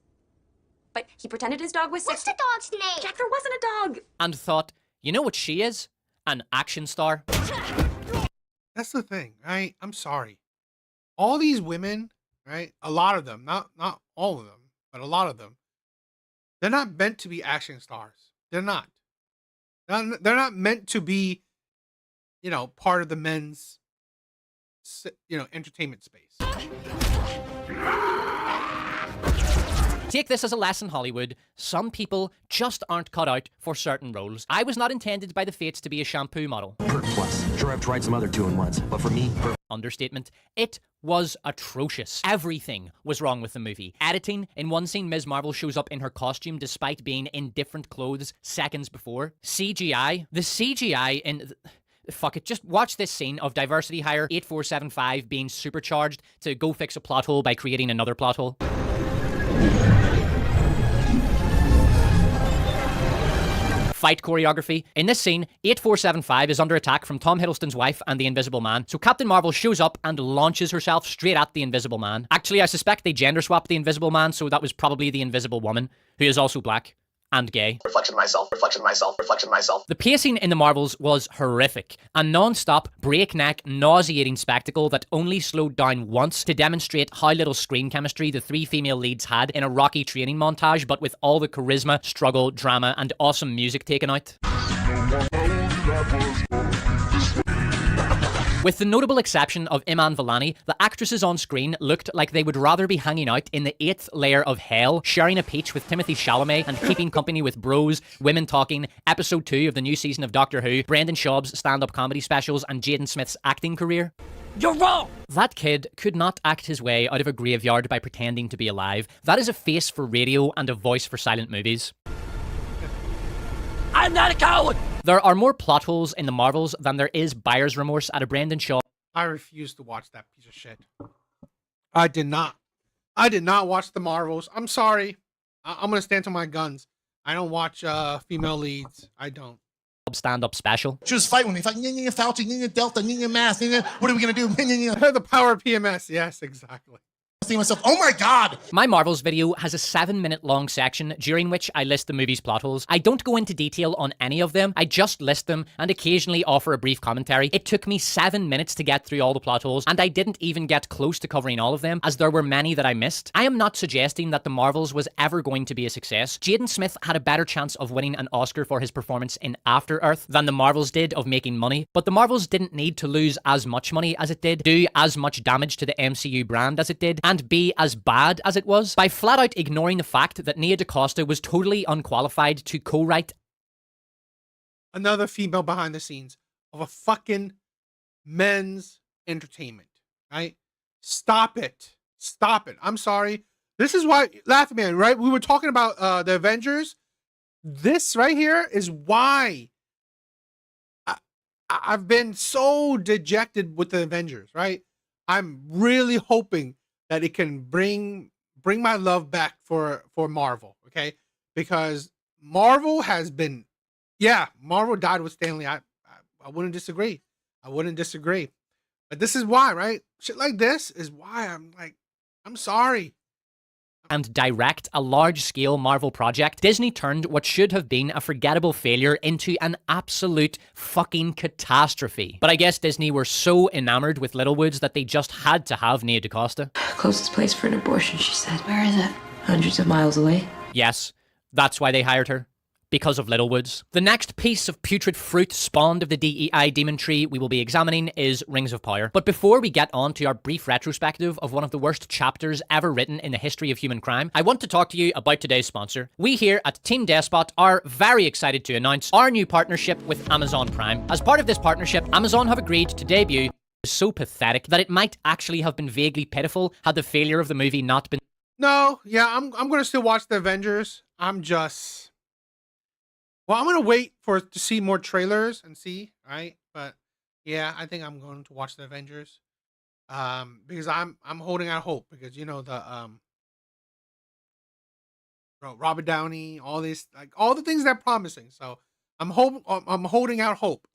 But he pretended his dog was... What's the dog's name? Jack, there wasn't a dog. And thought, you know what she is? An action star. That's the thing, right? I'm sorry. All these women, right? A lot of them, not all of them, but a lot of them, they're not meant to be action stars. They're not. They're not meant to be, you know, part of the men's, you know, entertainment space. Take this as a lesson, Hollywood. Some people just aren't cut out for certain roles. I was not intended by the fates to be a shampoo model. Plus. Sure, I've tried some other 2-in-1s, but for me... Understatement. It was atrocious. Everything was wrong with the movie. Editing. In one scene, Ms. Marvel shows up in her costume despite being in different clothes seconds before. CGI. The CGI in... Fuck it, just watch this scene of Diversity Hire 8475 being supercharged to go fix a plot hole by creating another plot hole. Fight choreography. In this scene, 8475 is under attack from Tom Hiddleston's wife and the Invisible Man, so Captain Marvel shows up and launches herself straight at the Invisible Man. Actually, I suspect they gender swapped the Invisible Man, so that was probably the Invisible Woman, who is also black and gay. Reflection of myself, reflection of myself, reflection of myself. The pacing in the Marvels was horrific. A non-stop, breakneck, nauseating spectacle that only slowed down once to demonstrate how little screen chemistry the three female leads had in a rocky training montage, but with all the charisma, struggle, drama, and awesome music taken out. With the notable exception of Iman Vellani, the actresses on screen looked like they would rather be hanging out in the 8th layer of hell, sharing a peach with Timothée Chalamet and keeping company with Bros, Women Talking, episode 2 of the new season of Doctor Who, Brendan Schaub's stand-up comedy specials, and Jaden Smith's acting career. You're wrong! That kid could not act his way out of a graveyard by pretending to be alive. That is a face for radio and a voice for silent movies. I'm not a coward! There are more plot holes in the Marvels than there is buyer's remorse at a Brendan Schaub. I refuse to watch that piece of shit. I did not. I did not watch the Marvels. I'm sorry. I'm going to stand to my guns. I don't watch female leads. I don't. Stand-up special. She was fighting with me. Fauci, Delta, Mass. What are we going to do? The power of PMS. Yes, exactly. See myself, oh my god! My Marvels video has a 7-minute long section during which I list the movie's plot holes. I don't go into detail on any of them, I just list them and occasionally offer a brief commentary. It took me 7 minutes to get through all the plot holes, and I didn't even get close to covering all of them, as there were many that I missed. I am not suggesting that the Marvels was ever going to be a success. Jaden Smith had a better chance of winning an Oscar for his performance in After Earth than the Marvels did of making money, but the Marvels didn't need to lose as much money as it did, do as much damage to the MCU brand as it did, and be as bad as it was, by flat out ignoring the fact that Nia DaCosta was totally unqualified to co-write another female behind the scenes of a fucking men's entertainment, right? Stop it. Stop it. I'm sorry. This is why, Laughing Man, right? We were talking about the Avengers. This right here is why I've been so dejected with the Avengers, right? I'm really hoping that it can bring my love back for Marvel, okay? Because Marvel has been, yeah, Marvel died with Stan Lee. I wouldn't disagree. I wouldn't disagree. But this is why, right? Shit like this is why I'm like, I'm sorry. And direct a large-scale Marvel project, Disney turned what should have been a forgettable failure into an absolute fucking catastrophe. But I guess Disney were so enamored with Littlewoods that they just had to have Nia DaCosta. Closest place for an abortion, she said. Where is it? Hundreds of miles away. Yes, that's why they hired her. Because of Littlewoods. The next piece of putrid fruit spawned of the DEI demon tree we will be examining is Rings of Power. But before we get on to our brief retrospective of one of the worst chapters ever written in the history of human crime, I want to talk to you about today's sponsor. We here at Team Despot are very excited to announce our new partnership with Amazon Prime. As part of this partnership, Amazon have agreed to debut so pathetic that it might actually have been vaguely pitiful had the failure of the movie not been No, yeah, I'm gonna still watch the Avengers. I'm gonna wait to see more trailers and see, right? But yeah, I think I'm going to watch the Avengers. Because I'm holding out hope because the Robert Downey, all these all the things they're promising. So I'm holding out hope.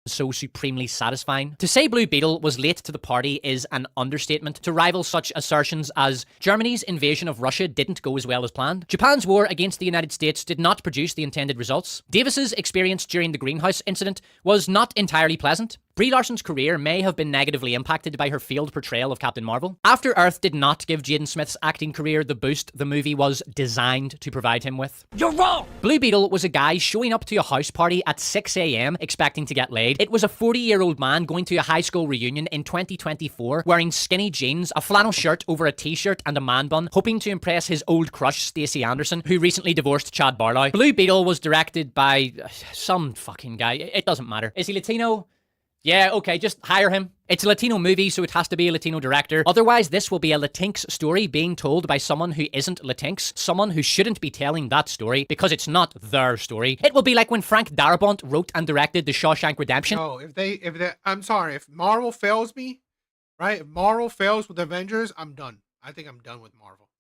So supremely satisfying. To say Blue Beetle was late to the party is an understatement to rival such assertions as Germany's invasion of Russia didn't go as well as planned. Japan's war against the United States did not produce the intended results. Davis's experience during the greenhouse incident was not entirely pleasant. Brie Larson's career may have been negatively impacted by her failed portrayal of Captain Marvel. After Earth did not give Jaden Smith's acting career the boost the movie was designed to provide him with. You're wrong! Blue Beetle was a guy showing up to a house party at 6 a.m. expecting to get laid. It was a 40-year-old man going to a high school reunion in 2024 wearing skinny jeans, a flannel shirt over a t-shirt and a man bun, hoping to impress his old crush Stacey Anderson, who recently divorced Chad Barlow. Blue Beetle was directed by some fucking guy. It doesn't matter. Is he Latino? Yeah, okay, just hire him. It's a Latino movie, so it has to be a Latino director. Otherwise, this will be a Latinx story being told by someone who isn't Latinx, someone who shouldn't be telling that story because it's not their story. It will be like when Frank Darabont wrote and directed The Shawshank Redemption. Oh, I'm sorry, if Marvel fails me, right? If Marvel fails with Avengers, I'm done. I think I'm done with Marvel.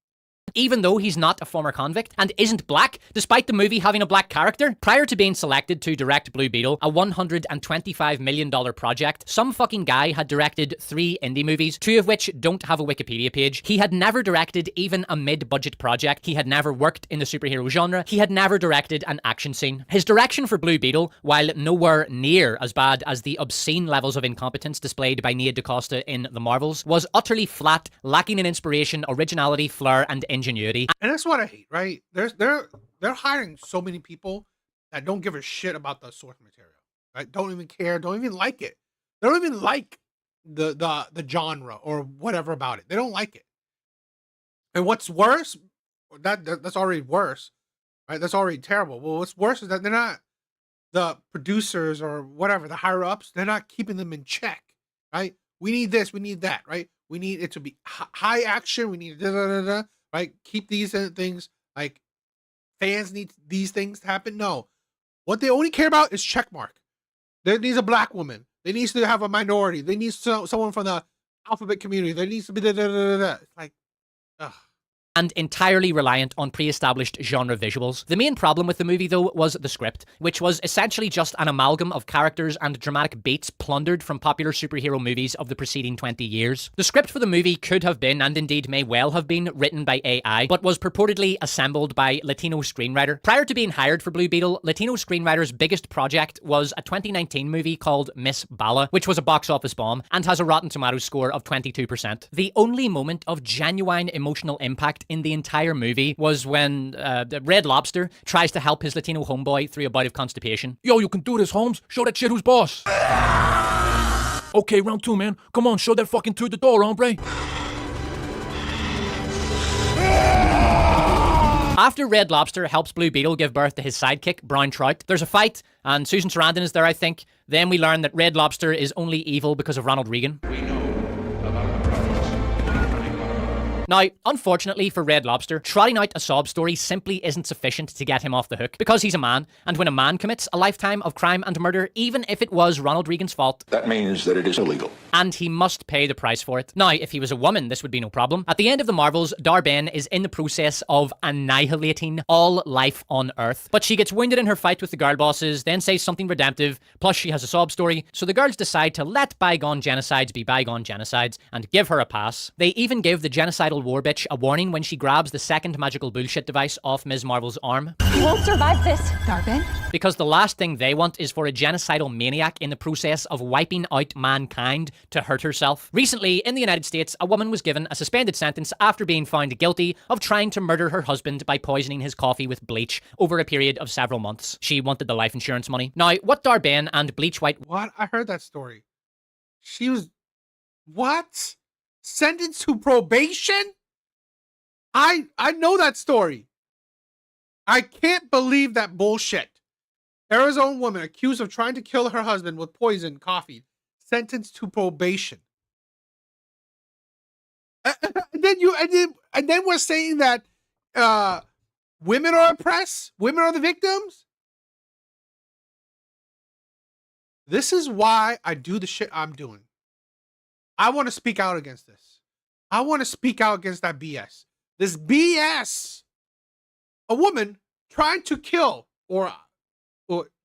Even though he's not a former convict and isn't black, despite the movie having a black character. Prior to being selected to direct Blue Beetle, a $125 million project, some fucking guy had directed 3 indie movies, 2 of which don't have a Wikipedia page. He had never directed even a mid-budget project. He had never worked in the superhero genre. He had never directed an action scene. His direction for Blue Beetle, while nowhere near as bad as the obscene levels of incompetence displayed by Nia DaCosta in The Marvels, was utterly flat, lacking in inspiration, originality, flair, and ingenuity. And that's what I hate, right? They're hiring so many people that don't give a shit about the source material, right? Don't even care, don't even like it. They don't even like the genre or whatever about it. They don't like it. And what's worse, that's already worse, right? That's already terrible. Well, what's worse is that they're not, the producers or whatever, the higher ups, they're not keeping them in check, right? We need this, we need that, right? We need it to be high action. We need right? Keep these things, like fans need these things to happen. No, what they only care about is checkmark. There needs a black woman. They needs to have a minority. They need someone from the alphabet community. There needs to be It's like, ugh. And entirely reliant on pre-established genre visuals. The main problem with the movie, though, was the script, which was essentially just an amalgam of characters and dramatic beats plundered from popular superhero movies of the preceding 20 years. The script for the movie could have been, and indeed may well have been, written by AI, but was purportedly assembled by Latino screenwriter. Prior to being hired for Blue Beetle, Latino screenwriter's biggest project was a 2019 movie called Miss Bala, which was a box office bomb, and has a Rotten Tomatoes score of 22%. The only moment of genuine emotional impact in the entire movie was when Red Lobster tries to help his Latino homeboy through a bout of constipation. Yo, you can do this, Holmes. Show that shit who's boss. Okay, round 2, man. Come on, show that fucking through the door, hombre. After Red Lobster helps Blue Beetle give birth to his sidekick, Brown Trout, there's a fight, and Susan Sarandon is there, I think. Then we learn that Red Lobster is only evil because of Ronald Reagan. Now, unfortunately for Red Lobster, trotting out a sob story simply isn't sufficient to get him off the hook, because he's a man, and when a man commits a lifetime of crime and murder, even if it was Ronald Reagan's fault, that means that it is illegal. And he must pay the price for it. Now, if he was a woman, this would be no problem. At the end of the Marvels, Dar-Ben is in the process of annihilating all life on Earth, but she gets wounded in her fight with the girl bosses, then says something redemptive, plus she has a sob story, so the girls decide to let bygone genocides be bygone genocides, and give her a pass. They even give the genocidal war bitch a warning when she grabs the second magical bullshit device off Ms. Marvel's arm. You won't survive this, Dar-Ben. Because the last thing they want is for a genocidal maniac in the process of wiping out mankind to hurt herself. Recently, in the United States, a woman was given a suspended sentence after being found guilty of trying to murder her husband by poisoning his coffee with bleach over a period of several months. She wanted the life insurance money. Now, what Dar-Ben and Bleach White... What? I heard that story. She was... What? Sentenced to probation? I know that story. I can't believe that bullshit. Arizona woman accused of trying to kill her husband with poison coffee, sentenced to probation. and then we're saying that women are oppressed, women are the victims. This is why I do the shit I'm doing. I want to speak out against this. I want to speak out against that BS. This BS. A woman trying to kill or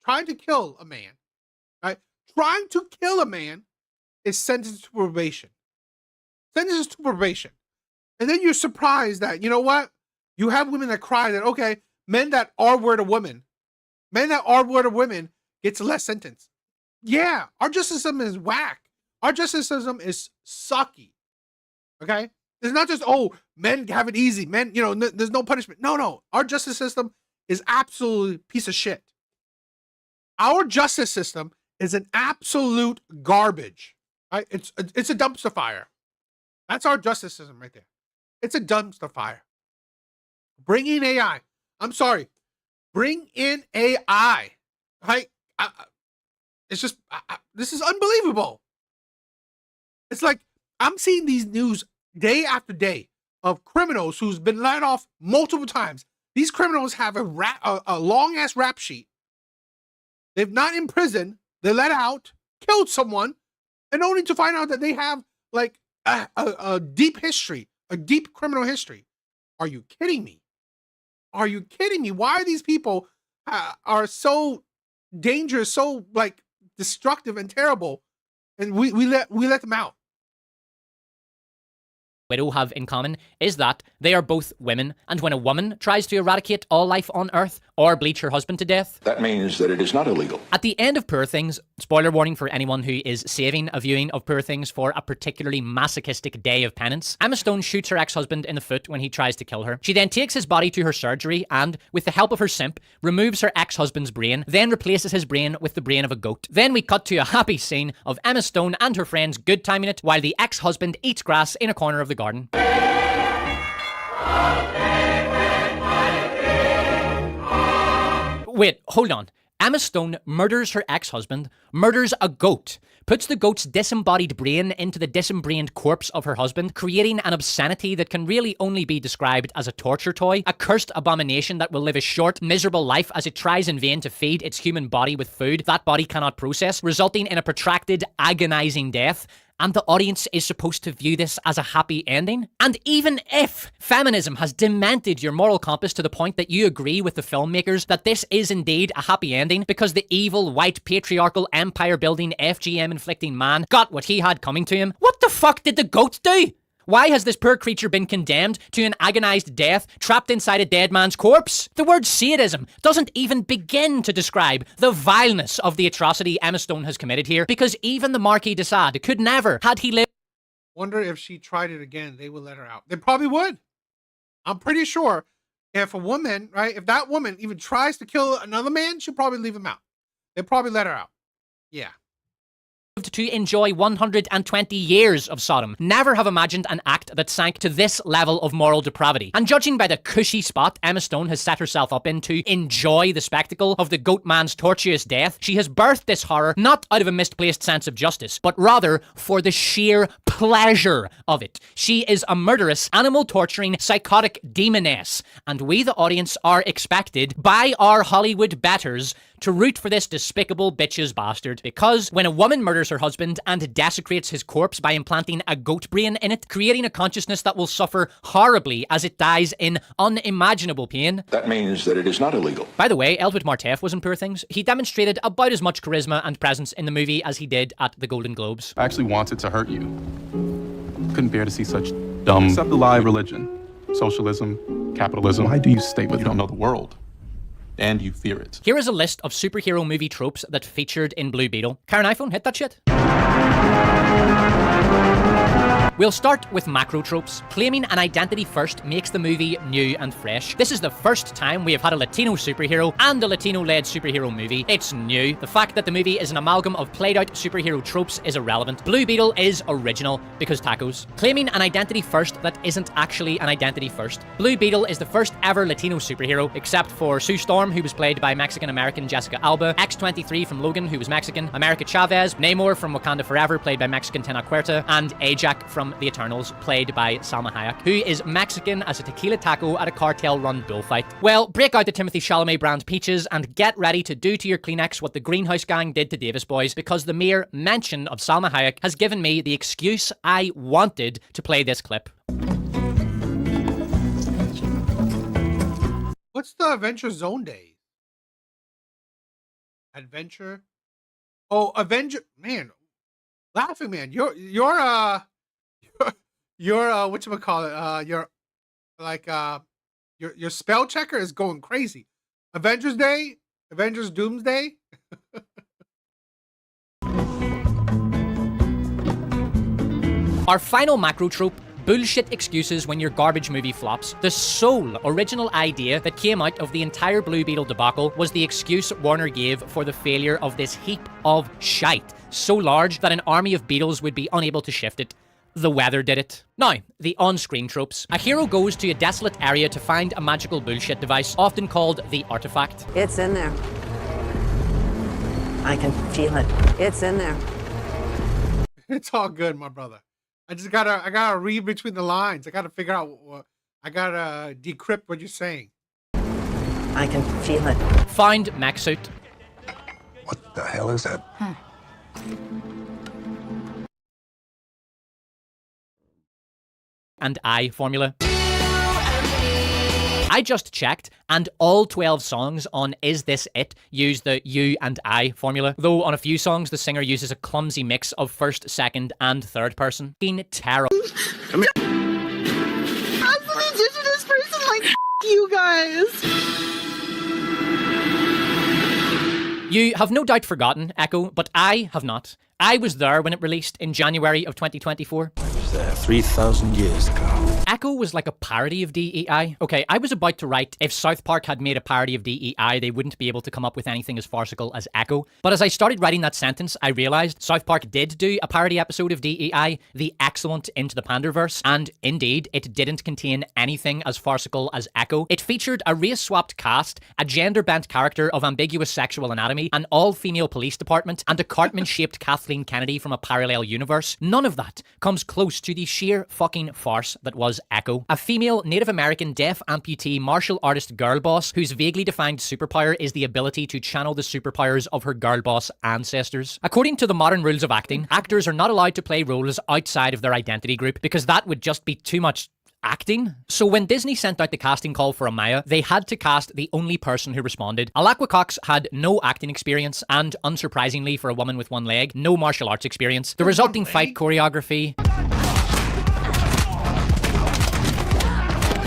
trying to kill a man, right? Trying to kill a man is sentenced to probation. Sentenced to probation. And then you're surprised that, you know what? You have women that cry that, okay, men that R-word a woman, gets less sentence. Yeah, our justice system is whack. Our justice system is sucky. Okay? It's not just, oh, men have it easy. Men, there's no punishment. No. Our justice system is absolutely piece of shit. Our justice system is an absolute garbage. Right? It's a dumpster fire. That's our justice system right there. It's a dumpster fire. Bring in AI. I'm sorry. Bring in AI. Right? It's just, this is unbelievable. It's like, I'm seeing these news day after day of criminals who's been let off multiple times. These criminals have a long-ass rap sheet. They've not in prison. They're let out, killed someone, and only to find out that they have, like, a deep history, a deep criminal history. Are you kidding me? Are you kidding me? Why are these people are so dangerous, so, like, destructive and terrible, and we let them out? Widow have in common is that they are both women, and when a woman tries to eradicate all life on Earth or bleach her husband to death, that means that it is not illegal. At the end of Poor Things, spoiler warning for anyone who is saving a viewing of Poor Things for a particularly masochistic day of penance, Emma Stone shoots her ex-husband in the foot when he tries to kill her. She then takes his body to her surgery and, with the help of her simp, removes her ex-husband's brain, then replaces his brain with the brain of a goat. Then we cut to a happy scene of Emma Stone and her friends good timing it while the ex-husband eats grass in a corner of the garden. Wait, hold on. Emma Stone murders her ex-husband, murders a goat, puts the goat's disembodied brain into the disembodied corpse of her husband, creating an obscenity that can really only be described as a torture toy, a cursed abomination that will live a short, miserable life as it tries in vain to feed its human body with food that body cannot process, resulting in a protracted, agonizing death. And the audience is supposed to view this as a happy ending? And even if feminism has demented your moral compass to the point that you agree with the filmmakers that this is indeed a happy ending because the evil, white, patriarchal, empire-building, FGM-inflicting man got what he had coming to him, what the fuck did the goat do? Why has this poor creature been condemned to an agonized death trapped inside a dead man's corpse? The word sadism doesn't even begin to describe the vileness of the atrocity Emma Stone has committed here, because even the Marquis de Sade could never, had he lived... Wonder if she tried it again, they would let her out. They probably would. I'm pretty sure if a woman, right, if that woman even tries to kill another man, she'll probably leave him out. They'd probably let her out. Yeah. To enjoy 120 years of Sodom, never have imagined an act that sank to this level of moral depravity. And judging by the cushy spot Emma Stone has set herself up in to enjoy the spectacle of the goat man's tortuous death, she has birthed this horror not out of a misplaced sense of justice, but rather for the sheer pleasure of it. She is a murderous, animal-torturing, psychotic demoness, and we, the audience, are expected, by our Hollywood betters, to root for this despicable bitch's bastard. Because when a woman murders her husband and desecrates his corpse by implanting a goat brain in it, creating a consciousness that will suffer horribly as it dies in unimaginable pain, that means that it is not illegal. By the way, Eldred Martef was in Poor Things. He demonstrated about as much charisma and presence in the movie as he did at the Golden Globes. I actually wanted to hurt you. Couldn't bear to see such dumb, accept the lie of religion, socialism, capitalism. Why do you stay with you don't know the world? And you fear it. Here is a list of superhero movie tropes that featured in Blue Beetle. Karen iPhone, hit that shit. We'll start with macro tropes. Claiming an identity first makes the movie new and fresh. This is the first time we have had a Latino superhero and a Latino-led superhero movie. It's new. The fact that the movie is an amalgam of played-out superhero tropes is irrelevant. Blue Beetle is original because tacos. Claiming an identity first that isn't actually an identity first. Blue Beetle is the first ever Latino superhero, except for Sue Storm, who was played by Mexican-American Jessica Alba, X-23 from Logan, who was Mexican, America Chavez, Namor from Wakanda Forever, played by Mexican Tena Huerta, and Ajak from from The Eternals, played by Salma Hayek, who is Mexican as a tequila taco at a cartel-run bullfight. Well, break out the Timothy Chalamet brand peaches and get ready to do to your Kleenex what the Greenhouse Gang did to Davis Boys, because the mere mention of Salma Hayek has given me the excuse I wanted to play this clip. What's the Adventure Zone days? Adventure. Oh, Avenger. Man, Laughing Man. You're whatchamacallit, you're like your spell checker is going crazy. Avengers Day, Avengers Doomsday. Our final macro trope: bullshit excuses when your garbage movie flops. The sole original idea that came out of the entire Blue Beetle debacle was the excuse Warner gave for the failure of this heap of shite, so large that an army of beetles would be unable to shift it. The weather did it. Now, the on-screen tropes. A hero goes to a desolate area to find a magical bullshit device, often called the artifact. It's in there. I can feel it. It's in there. It's all good, my brother. I gotta read between the lines. I gotta figure out I gotta decrypt what you're saying. I can feel it. Found mech suit. What the hell is that? And I formula. I just checked, and all 12 songs on Is This It use the you and I formula, though on a few songs the singer uses a clumsy mix of first, second, and third person. Fucking terrible. As an indigenous person, like, you guys. You have no doubt forgotten Echo, but I have not. I was there when it released in January of 2024. I was there 3,000 years ago. Echo was like a parody of DEI. Okay, I was about to write, if South Park had made a parody of DEI, they wouldn't be able to come up with anything as farcical as Echo. But as I started writing that sentence, I realized South Park did do a parody episode of DEI, the excellent Into the Panderverse, and indeed, it didn't contain anything as farcical as Echo. It featured a race-swapped cast, a gender-bent character of ambiguous sexual anatomy, an all-female police department, and a Cartman-shaped Kathleen Kennedy from a parallel universe. None of that comes close to the sheer fucking farce that was Echo. A female Native American deaf amputee martial artist girl boss whose vaguely defined superpower is the ability to channel the superpowers of her girl boss ancestors. According to the modern rules of acting, actors are not allowed to play roles outside of their identity group because that would just be too much acting. So when Disney sent out the casting call for Amaya, they had to cast the only person who responded. Alakwa Cox had no acting experience and, unsurprisingly for a woman with one leg, no martial arts experience. The resulting fight choreography...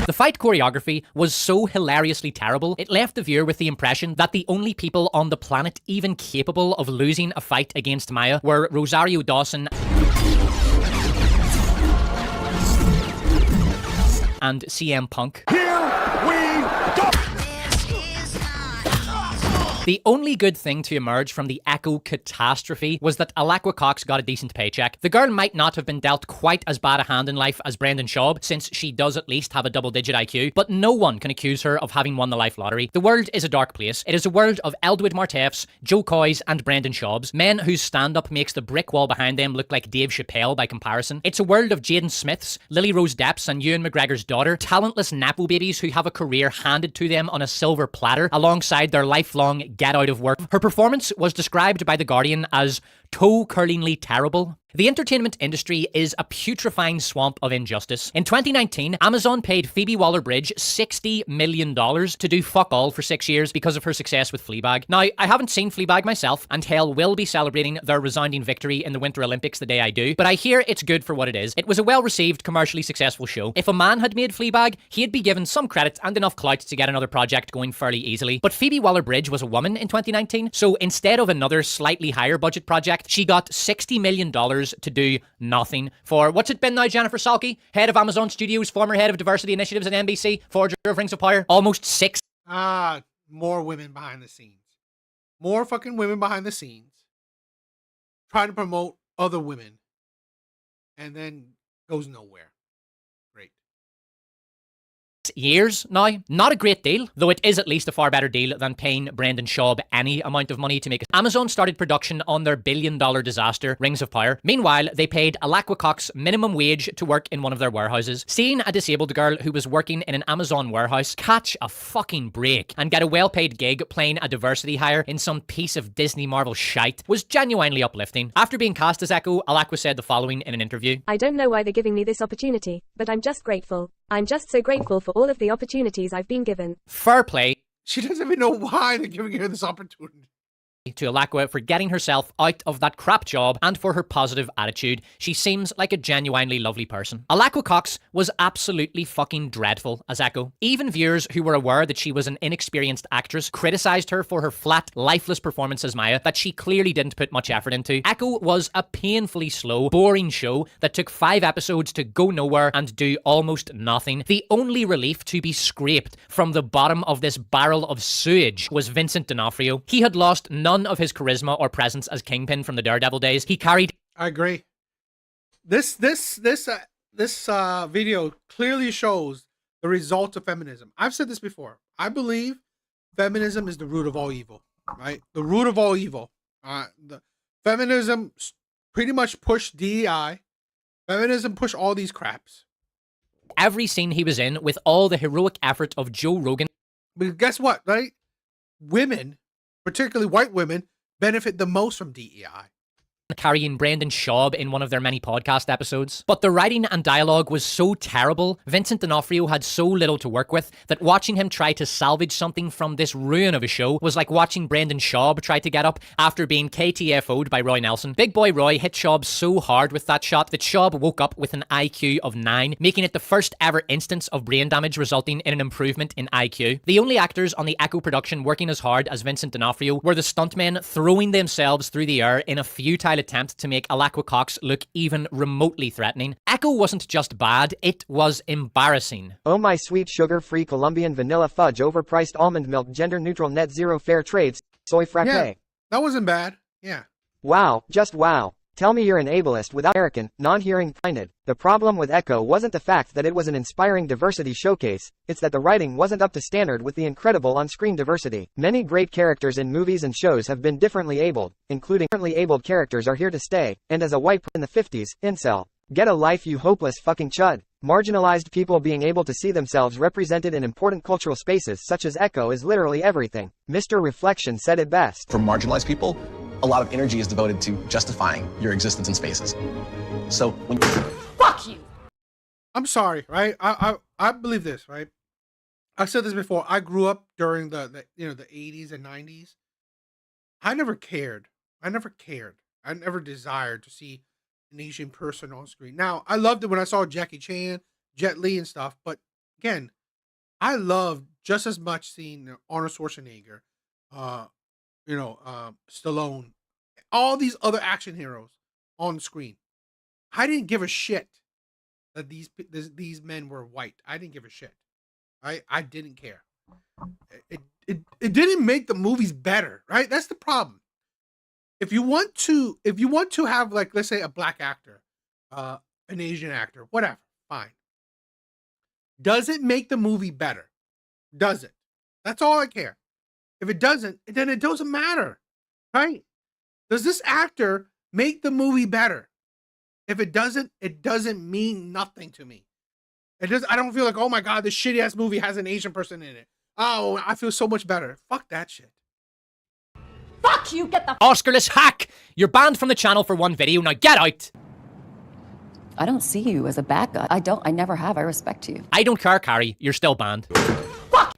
The fight choreography was so hilariously terrible, it left the viewer with the impression that the only people on the planet even capable of losing a fight against Maya were Rosario Dawson and CM Punk. Here we go! The only good thing to emerge from the Echo catastrophe was that Alakwa Cox got a decent paycheck. The girl might not have been dealt quite as bad a hand in life as Brendan Schaub, since she does at least have a double-digit IQ, but no one can accuse her of having won the life lottery. The world is a dark place. It is a world of Eldwood Marteffs, Joe Coys, and Brendan Schaubs, men whose stand-up makes the brick wall behind them look like Dave Chappelle by comparison. It's a world of Jaden Smiths, Lily Rose Depps, and Ewan McGregor's daughter, talentless Napo babies who have a career handed to them on a silver platter alongside their lifelong get out of work. Her performance was described by The Guardian as toe-curlingly terrible. The entertainment industry is a putrefying swamp of injustice. In 2019, Amazon paid Phoebe Waller-Bridge $60 million to do fuck all for 6 years because of her success with Fleabag. Now, I haven't seen Fleabag myself, and hell will be celebrating their resounding victory in the Winter Olympics the day I do, but I hear it's good for what it is. It was a well-received, commercially successful show. If a man had made Fleabag, he'd be given some credit and enough clout to get another project going fairly easily. But Phoebe Waller-Bridge was a woman in 2019, so instead of another slightly higher budget project, she got $60 million to do nothing for, what's it been now, Jennifer Salke? Head of Amazon Studios, former head of diversity initiatives at NBC, forger of Rings of Power, almost 6. More women behind the scenes. More fucking women behind the scenes. Trying to promote other women. And then goes nowhere. years now. Not a great deal, though it is at least a far better deal than paying Brendan Schaub any amount of money to make it. Amazon started production on their billion-dollar disaster, Rings of Power. Meanwhile, they paid Alakwa Cox minimum wage to work in one of their warehouses. Seeing a disabled girl who was working in an Amazon warehouse catch a fucking break and get a well-paid gig playing a diversity hire in some piece of Disney Marvel shite was genuinely uplifting. After being cast as Echo, Alakwa said the following in an interview. I don't know why they're giving me this opportunity, but I'm just grateful. I'm just so grateful for all of the opportunities I've been given. Fair play. She doesn't even know why they're giving her this opportunity. To Alakwa for getting herself out of that crap job and for her positive attitude. She seems like a genuinely lovely person. Alakwa Cox was absolutely fucking dreadful as Echo. Even viewers who were aware that she was an inexperienced actress criticized her for her flat, lifeless performance as Maya that she clearly didn't put much effort into. Echo was a painfully slow, boring show that took 5 episodes to go nowhere and do almost nothing. The only relief to be scraped from the bottom of this barrel of sewage was Vincent D'Onofrio. He had lost none of his charisma or presence as Kingpin from the Daredevil days. He carried... I agree. This video clearly shows the result of feminism. I've said this before. I believe feminism is the root of all evil, right? The root of all evil. The feminism pretty much pushed DEI. Feminism pushed all these craps. Every scene he was in with all the heroic effort of Joe Rogan. But guess what, right? Women, particularly white women, benefit the most from DEI. Carrying Brendan Schaub in one of their many podcast episodes. But the writing and dialogue was so terrible, Vincent D'Onofrio had so little to work with, that watching him try to salvage something from this ruin of a show was like watching Brendan Schaub try to get up after being KTFO'd by Roy Nelson. Big Boy Roy hit Schaub so hard with that shot that Schaub woke up with an IQ of 9, making it the first ever instance of brain damage resulting in an improvement in IQ. The only actors on the Echo production working as hard as Vincent D'Onofrio were the stuntmen throwing themselves through the air in a futile attempt to make Alakwa Cox look even remotely threatening. Echo wasn't just bad, it was embarrassing. Oh my sweet sugar-free Colombian vanilla fudge overpriced almond milk gender-neutral net zero fair trades, soy frappe. Yeah, that wasn't bad. Yeah. Wow, just wow. Tell me you're an ableist without American, non-hearing blinded. The problem with Echo wasn't the fact that it was an inspiring diversity showcase, it's that the writing wasn't up to standard with the incredible on-screen diversity. Many great characters in movies and shows have been differently abled, including differently abled characters are here to stay, and as a white person in the 50s, incel. Get a life you hopeless fucking chud. Marginalized people being able to see themselves represented in important cultural spaces such as Echo is literally everything. Mr. Reflection said it best. For marginalized people, a lot of energy is devoted to justifying your existence in spaces. So when Fuck you! I'm sorry, right? I believe this, right? I've said this before. I grew up during the 80s and 90s. I never cared. I never desired to see an Asian person on screen. Now, I loved it when I saw Jackie Chan, Jet Li and stuff, but again, I loved just as much seeing Arnold Schwarzenegger, Stallone, all these other action heroes on screen. I didn't give a shit that these men were white. I didn't give a shit. I didn't care. It didn't make the movies better, right? That's the problem. If you want to have, like, let's say a black actor, an Asian actor, whatever, fine. Does it make the movie better? Does it? That's all I care. If it doesn't, then it doesn't matter, right? Does this actor make the movie better? If it doesn't mean nothing to me. I don't feel like, oh my God, this shitty ass movie has an Asian person in it. Oh, I feel so much better. Fuck that shit. Fuck you, get the Oscarless hack! You're banned from the channel for one video, now get out! I don't see you as a bad guy. I never have. I respect you. I don't care, Carrie. You're still banned.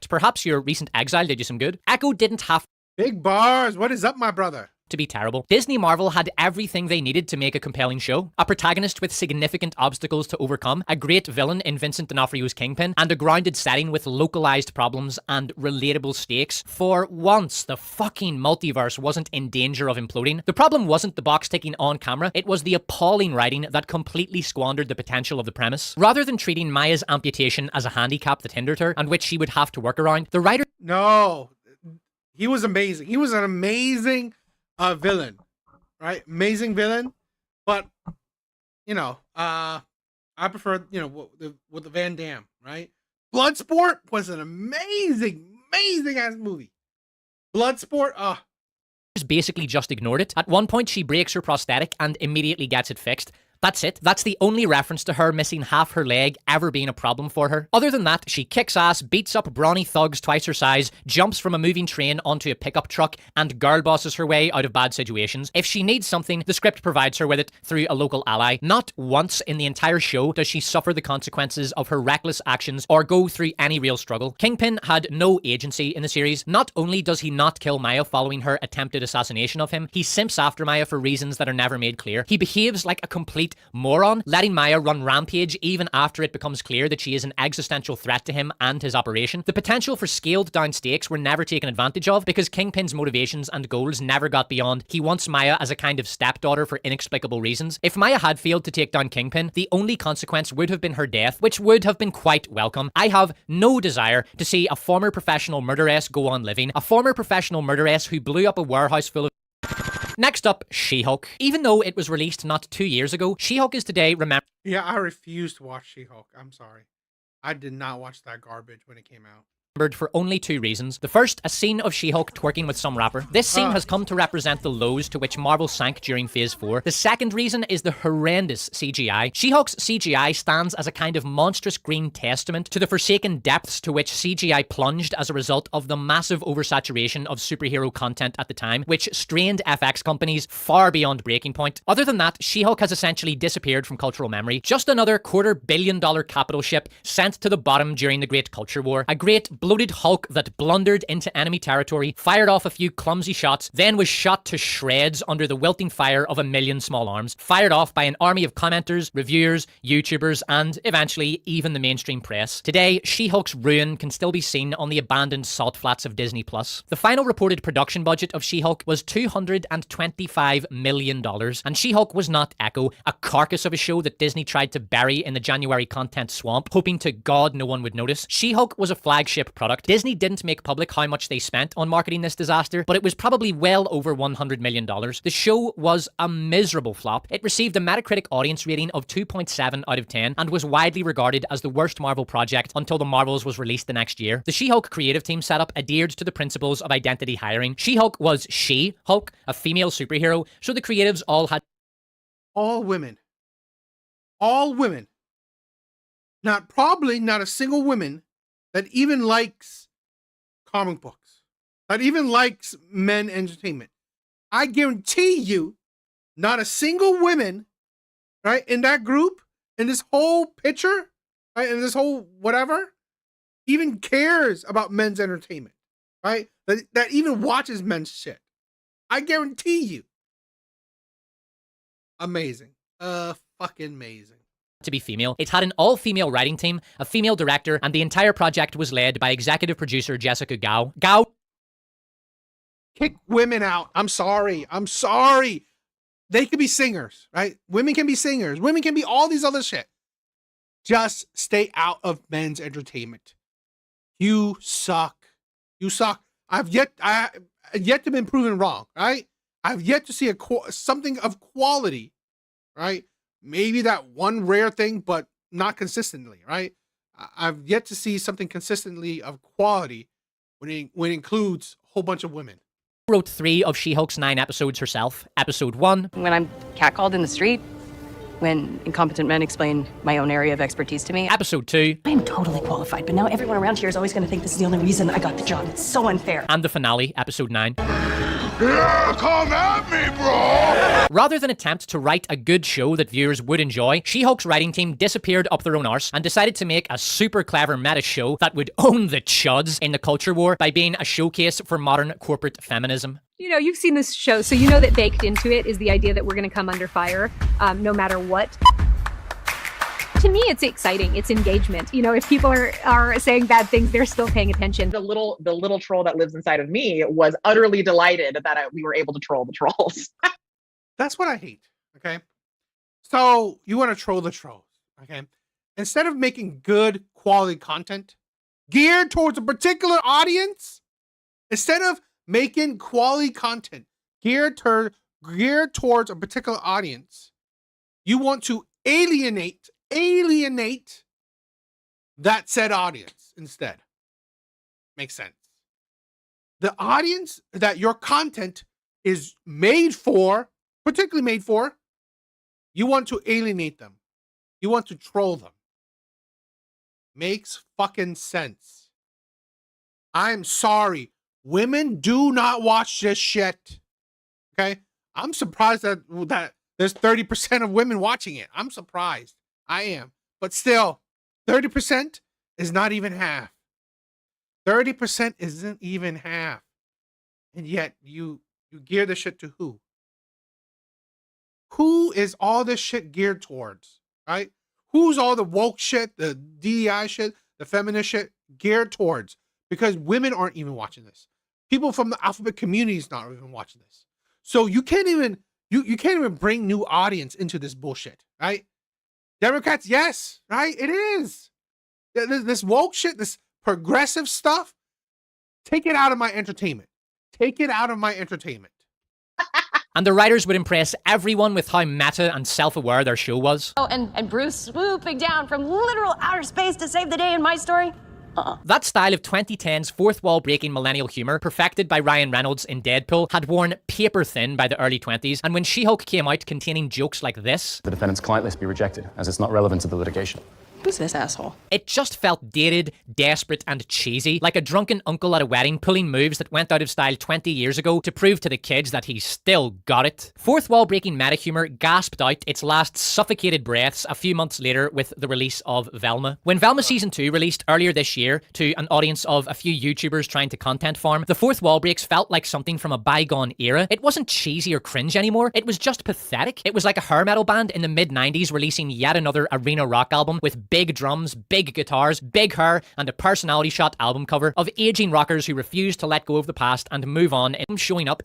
Perhaps your recent exile did you some good. Echo didn't have big bars. What is up, my brother? To be terrible. Disney Marvel had everything they needed to make a compelling show. A protagonist with significant obstacles to overcome, a great villain in Vincent D'Onofrio's Kingpin, and a grounded setting with localized problems and relatable stakes. For once, the fucking multiverse wasn't in danger of imploding. The problem wasn't the box ticking on camera, it was the appalling writing that completely squandered the potential of the premise. Rather than treating Maya's amputation as a handicap that hindered her, and which she would have to work around, the writer... No. He was amazing. He was an amazing villain, right? Amazing villain, but I prefer with the Van Damme, right? Bloodsport was an amazing ass movie. Bloodsport, basically just ignored it. At one point, she breaks her prosthetic and immediately gets it fixed. That's it. That's the only reference to her missing half her leg ever being a problem for her. Other than that, she kicks ass, beats up brawny thugs twice her size, jumps from a moving train onto a pickup truck, and girl bosses her way out of bad situations. If she needs something, the script provides her with it through a local ally. Not once in the entire show does she suffer the consequences of her reckless actions or go through any real struggle. Kingpin had no agency in the series. Not only does he not kill Maya following her attempted assassination of him, he simps after Maya for reasons that are never made clear. He behaves like a complete moron, letting Maya run rampage even after it becomes clear that she is an existential threat to him and his operation. The potential for scaled down stakes were never taken advantage of because Kingpin's motivations and goals never got beyond he wants Maya as a kind of stepdaughter for inexplicable reasons. If Maya had failed to take down Kingpin, the only consequence would have been her death, which would have been quite welcome. I have no desire to see a former professional murderess go on living, a former professional murderess who blew up a warehouse full of... Next up, She-Hulk. Even though it was released not 2 years ago, She-Hulk is today remembered... yeah, I refuse to watch She-Hulk. I'm sorry. I did not watch that garbage when it came out. For only two reasons. The first, a scene of She-Hulk twerking with some rapper. This scene has come to represent the lows to which Marvel sank during Phase 4. The second reason is the horrendous CGI. She-Hulk's CGI stands as a kind of monstrous green testament to the forsaken depths to which CGI plunged as a result of the massive oversaturation of superhero content at the time, which strained FX companies far beyond breaking point. Other than that, She-Hulk has essentially disappeared from cultural memory. Just another $250 million capital ship sent to the bottom during the Great Culture War. A great bloated Hulk that blundered into enemy territory, fired off a few clumsy shots, then was shot to shreds under the wilting fire of a million small arms, fired off by an army of commenters, reviewers, YouTubers, and eventually even the mainstream press. Today, She-Hulk's ruin can still be seen on the abandoned salt flats of Disney+. The final reported production budget of She-Hulk was $225 million, and She-Hulk was not Echo, a carcass of a show that Disney tried to bury in the January content swamp, hoping to God no one would notice. She-Hulk was a flagship product. Disney didn't make public how much they spent on marketing this disaster, but it was probably well over $100 million. The show was a miserable flop. It received a Metacritic audience rating of 2.7 out of 10 and was widely regarded as the worst Marvel project until The Marvels was released the next year. The She-Hulk creative team setup adhered to the principles of identity hiring. She-Hulk was She-Hulk, a female superhero, so the creatives all had... all women. All women. Probably not a single woman that even likes comic books, that even likes men entertainment. I guarantee you, not a single woman, right, in that group, in this whole picture, right, in this whole whatever, even cares about men's entertainment, right? That even watches men's shit. I guarantee you. Amazing. Fucking amazing. To be female. It had an all-female writing team, a female director, and the entire project was led by executive producer Jessica Gao. Kick women out. I'm sorry. They could be singers, right? Women can be singers. Women can be all these other shit. Just stay out of men's entertainment. You suck. You suck. I have yet to be proven wrong, right? I've yet to see something of quality, right? Maybe that one rare thing, but not consistently, right? I've yet to see something consistently of quality when it includes a whole bunch of women. Wrote 3 of She-Hulk's 9 episodes herself. Episode 1. When I'm catcalled in the street, when incompetent men explain my own area of expertise to me. Episode 2. I am totally qualified, but now everyone around here is always going to think this is the only reason I got the job. It's so unfair. And the finale, episode 9. Yeah, come at me, bro! Rather than attempt to write a good show that viewers would enjoy, She-Hulk's writing team disappeared up their own arse and decided to make a super clever meta show that would own the chuds in the culture war by being a showcase for modern corporate feminism. You know, you've seen this show, so you know that baked into it is the idea that we're going to come under fire, no matter what. To me, it's exciting. It's engagement. You know, if people are saying bad things, they're still paying attention. The little troll that lives inside of me was utterly delighted that we were able to troll the trolls. That's what I hate. Okay. So you want to troll the trolls. Okay. Instead of making good quality content geared towards a particular audience, instead of making quality content geared towards a particular audience, you want to alienate that said audience. instead. Makes sense. The audience that your content is made for, particularly made for, you want to alienate them. You want to troll them. Makes fucking sense. I'm sorry. Women do not watch this shit. Okay? I'm surprised that there's 30% of women watching it. I'm surprised. I am. But still, 30% is not even half. 30% isn't even half. And yet you gear this shit to who? Who is all this shit geared towards? Right? Who's all the woke shit, the DEI shit, the feminist shit geared towards? Because women aren't even watching this. People from the alphabet community is not even watching this. So you can't even you can't even bring new audience into this bullshit, right? Democrats, yes, right? It is. This woke shit, this progressive stuff, take it out of my entertainment. Take it out of my entertainment. And the writers would impress everyone with how meta and self-aware their show was. Oh, and Bruce swooping down from literal outer space to save the day in my story? That style of 2010's fourth wall breaking millennial humor, perfected by Ryan Reynolds in Deadpool, had worn paper thin by the early 20s, and when She-Hulk came out containing jokes like this, The defendant's client list be rejected, as it's not relevant to the litigation. Who's this asshole? it just felt dated, desperate, and cheesy, like a drunken uncle at a wedding pulling moves that went out of style 20 years ago to prove to the kids that he's still got it. Fourth wall breaking meta humor gasped out its last suffocated breaths a few months later with the release of Velma. When Velma Season 2 released earlier this year to an audience of a few YouTubers trying to content farm, the fourth wall breaks felt like something from a bygone era. It wasn't cheesy or cringe anymore, it was just pathetic. It was like a hair metal band in the mid-90s releasing yet another arena rock album with big drums, big guitars, big hair, and a personality shot album cover of aging rockers who refuse to let go of the past and move on, and showing up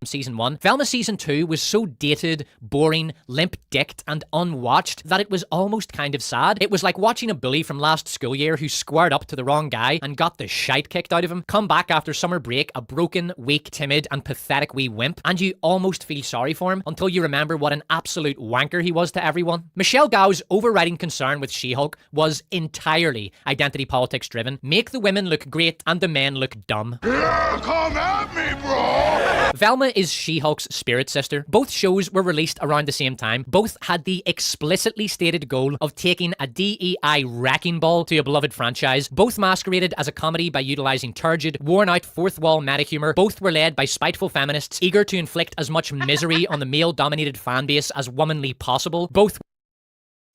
Season 1. Velma Season 2 was so dated, boring, limp-dicked, and unwatched that it was almost kind of sad. It was like watching a bully from last school year who squared up to the wrong guy and got the shite kicked out of him, come back after summer break a broken, weak, timid, and pathetic wee wimp, and you almost feel sorry for him until you remember what an absolute wanker he was to everyone. Michelle Gao's overriding concern with She-Hulk was entirely identity politics driven. Make the women look great and the men look dumb. Yeah, come at me, bro! Velma is She-Hulk's spirit sister. Both shows were released around the same time. Both had the explicitly stated goal of taking a DEI wrecking ball to a beloved franchise. Both masqueraded as a comedy by utilizing turgid, worn-out fourth-wall meta-humor. Both were led by spiteful feminists, eager to inflict as much misery on the male-dominated fan base as womanly possible. Both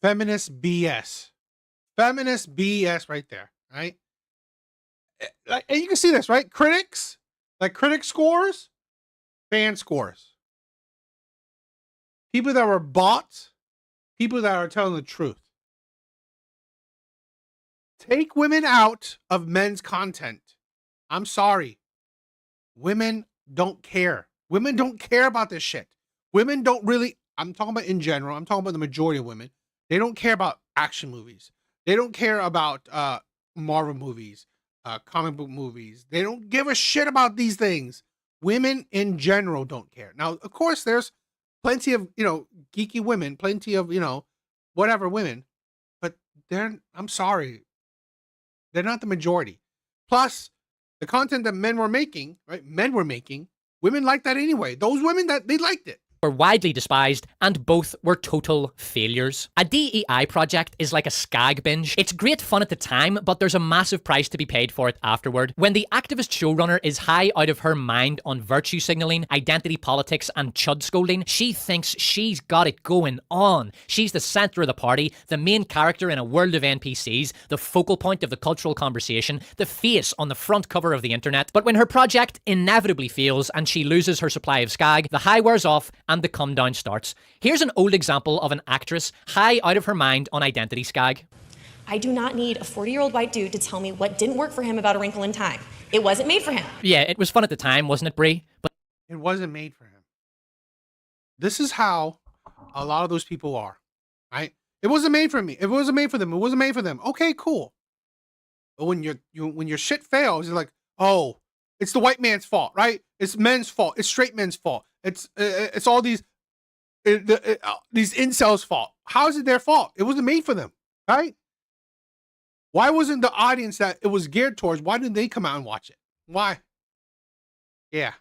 Feminist BS. Feminist BS right there, right? Like, and you can see this, right? Critics, like critic scores, fan scores. People that were bots, people that are telling the truth. Take women out of men's content. I'm sorry. Women don't care. Women don't care about this shit. Women don't really, I'm talking about in general, I'm talking about the majority of women. They don't care about action movies. They don't care about Marvel movies, comic book movies. They don't give a shit about these things. Women in general don't care. Now, of course, there's plenty of, geeky women, plenty of, whatever women, but I'm sorry, they're not the majority. Plus, the content that men were making, women liked that anyway. Those women, they liked it. were widely despised, and both were total failures. A DEI project is like a skag binge. It's great fun at the time, but there's a massive price to be paid for it afterward. When the activist showrunner is high out of her mind on virtue signaling, identity politics, and chud scolding, she thinks she's got it going on. She's the center of the party, the main character in a world of NPCs, the focal point of the cultural conversation, the face on the front cover of the internet. But when her project inevitably fails and she loses her supply of skag, the high wears off and the come down starts. Here's an old example of an actress high out of her mind on identity skag. I do not need a 40-year-old white dude to tell me what didn't work for him about A Wrinkle in Time. It wasn't made for him. Yeah, it was fun at the time, wasn't it, Brie? But it wasn't made for him. This is how a lot of those people are, right? It wasn't made for me. It wasn't made for them. It wasn't made for them. Okay, cool. But when your shit fails, you're like, oh, it's the white man's fault, right? It's men's fault. It's straight men's fault. It's all these incels' fault. How is it their fault? It wasn't made for them, right? Why wasn't the audience that it was geared towards, why didn't they come out and watch it? Why? Yeah.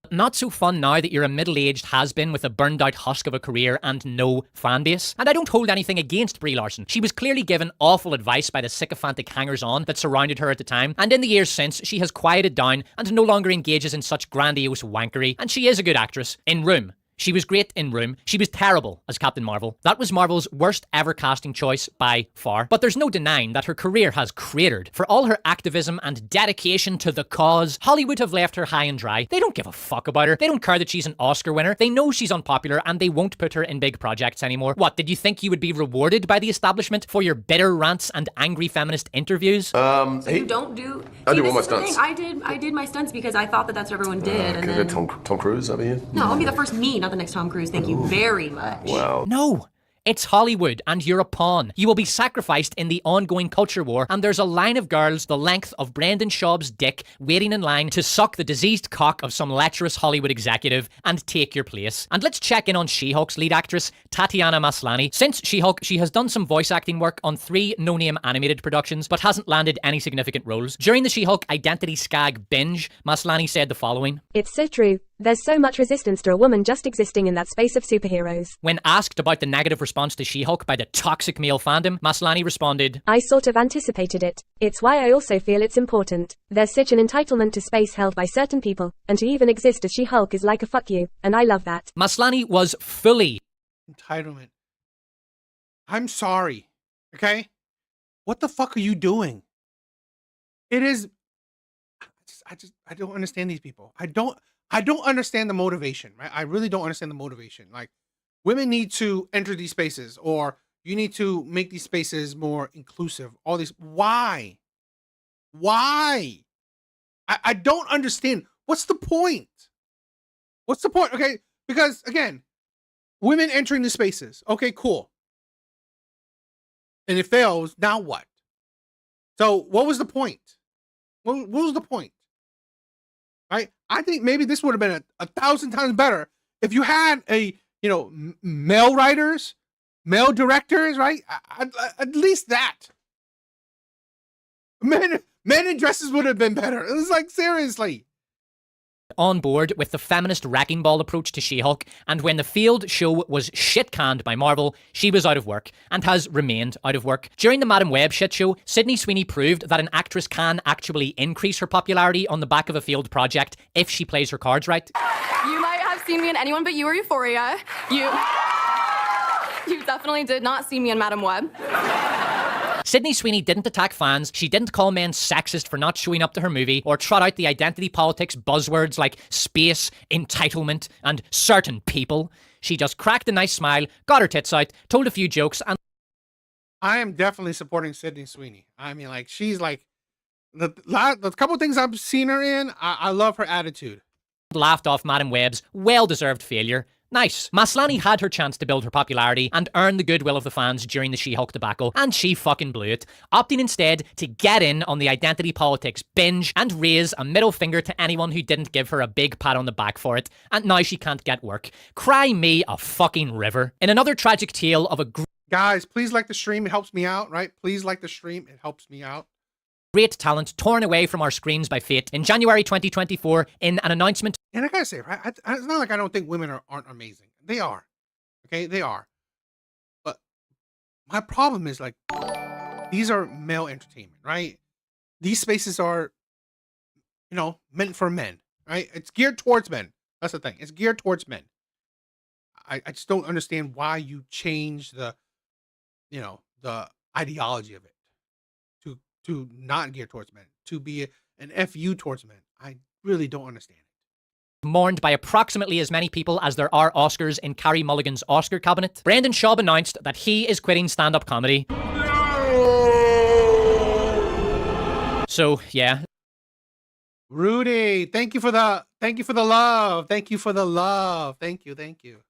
Not so fun now that you're a middle-aged has-been with a burned-out husk of a career and no fan base. And I don't hold anything against Brie Larson. She was clearly given awful advice by the sycophantic hangers-on that surrounded her at the time, and in the years since, she has quieted down and no longer engages in such grandiose wankery, and she is a good actress. In Room. She was great in Room. She was terrible as Captain Marvel. That was Marvel's worst ever casting choice by far. But there's no denying that her career has cratered. For all her activism and dedication to the cause, Hollywood have left her high and dry. They don't give a fuck about her. They don't care that she's an Oscar winner. They know she's unpopular and they won't put her in big projects anymore. What, did you think you would be rewarded by the establishment for your bitter rants and angry feminist interviews? You don't do... I do all my stunts. I did my stunts because I thought that that's what everyone did. And then... Tom Cruise over here? No, I'll be the first me, not the next Tom Cruise. Thank you very much. Wow. No. It's Hollywood, and you're a pawn. You will be sacrificed in the ongoing culture war, and there's a line of girls the length of Brendan Schaub's dick waiting in line to suck the diseased cock of some lecherous Hollywood executive and take your place. And let's check in on She-Hulk's lead actress, Tatiana Maslany. Since She-Hulk, she has done some voice acting work on 3 no-name animated productions, but hasn't landed any significant roles. During the She-Hulk Identity Skag binge, Maslany said the following. It's so true. There's so much resistance to a woman just existing in that space of superheroes. When asked about the negative response to She-Hulk by the toxic male fandom, Maslany responded, I sort of anticipated it. It's why I also feel it's important. There's such an entitlement to space held by certain people, and to even exist as She-Hulk is like a fuck you, and I love that. Maslany was fully... Entitlement. I'm sorry, okay? What the fuck are you doing? It is... I don't understand these people. I don't understand the motivation, right? I really don't understand the motivation. Like, women need to enter these spaces, or you need to make these spaces more inclusive. All these, why? Why? I don't understand. What's the point? What's the point? Okay, because again, women entering the spaces. Okay, cool. And it fails, now what? So what was the point? What was the point? Right? I think maybe this would have been a 1,000 times better if you had male writers, male directors, right? At least that. Men in dresses would have been better. It was like, seriously. On board with the feminist wrecking ball approach to She-Hulk, and when the failed show was shit-canned by Marvel, she was out of work, and has remained out of work. During the Madam Web shit show, Sydney Sweeney proved that an actress can actually increase her popularity on the back of a failed project if she plays her cards right. You might have seen me in Anyone But You or Euphoria. You definitely did not see me in Madam Web. Sydney Sweeney didn't attack fans, she didn't call men sexist for not showing up to her movie, or trot out the identity politics buzzwords like space, entitlement, and certain people. She just cracked a nice smile, got her tits out, told a few jokes, and... I am definitely supporting Sydney Sweeney. I mean, like, she's like, the couple things I've seen her in, I love her attitude. Laughed off Madam Web's well-deserved failure. Nice. Maslany had her chance to build her popularity and earn the goodwill of the fans during the She-Hulk debacle, and she fucking blew it, opting instead to get in on the identity politics binge and raise a middle finger to anyone who didn't give her a big pat on the back for it, and now she can't get work. Cry me a fucking river. In another tragic tale of a... Guys, please like the stream, it helps me out, right? Please like the stream, it helps me out. Great talent torn away from our screens by fate in January 2024 in an announcement. And I gotta say, right, it's not like I don't think women aren't amazing. They are. Okay, they are. But my problem is, like, these are male entertainment, right? These spaces are, meant for men, right? It's geared towards men. That's the thing. It's geared towards men. I just don't understand why you change the ideology of it to not gear towards men, to be an FU towards men. I really don't understand it. Mourned by approximately as many people as there are Oscars in Carey Mulligan's Oscar cabinet, Brendan Schaub announced that he is quitting stand-up comedy. So, yeah. Rudy, thank you for the love. Thank you for the love. Thank you.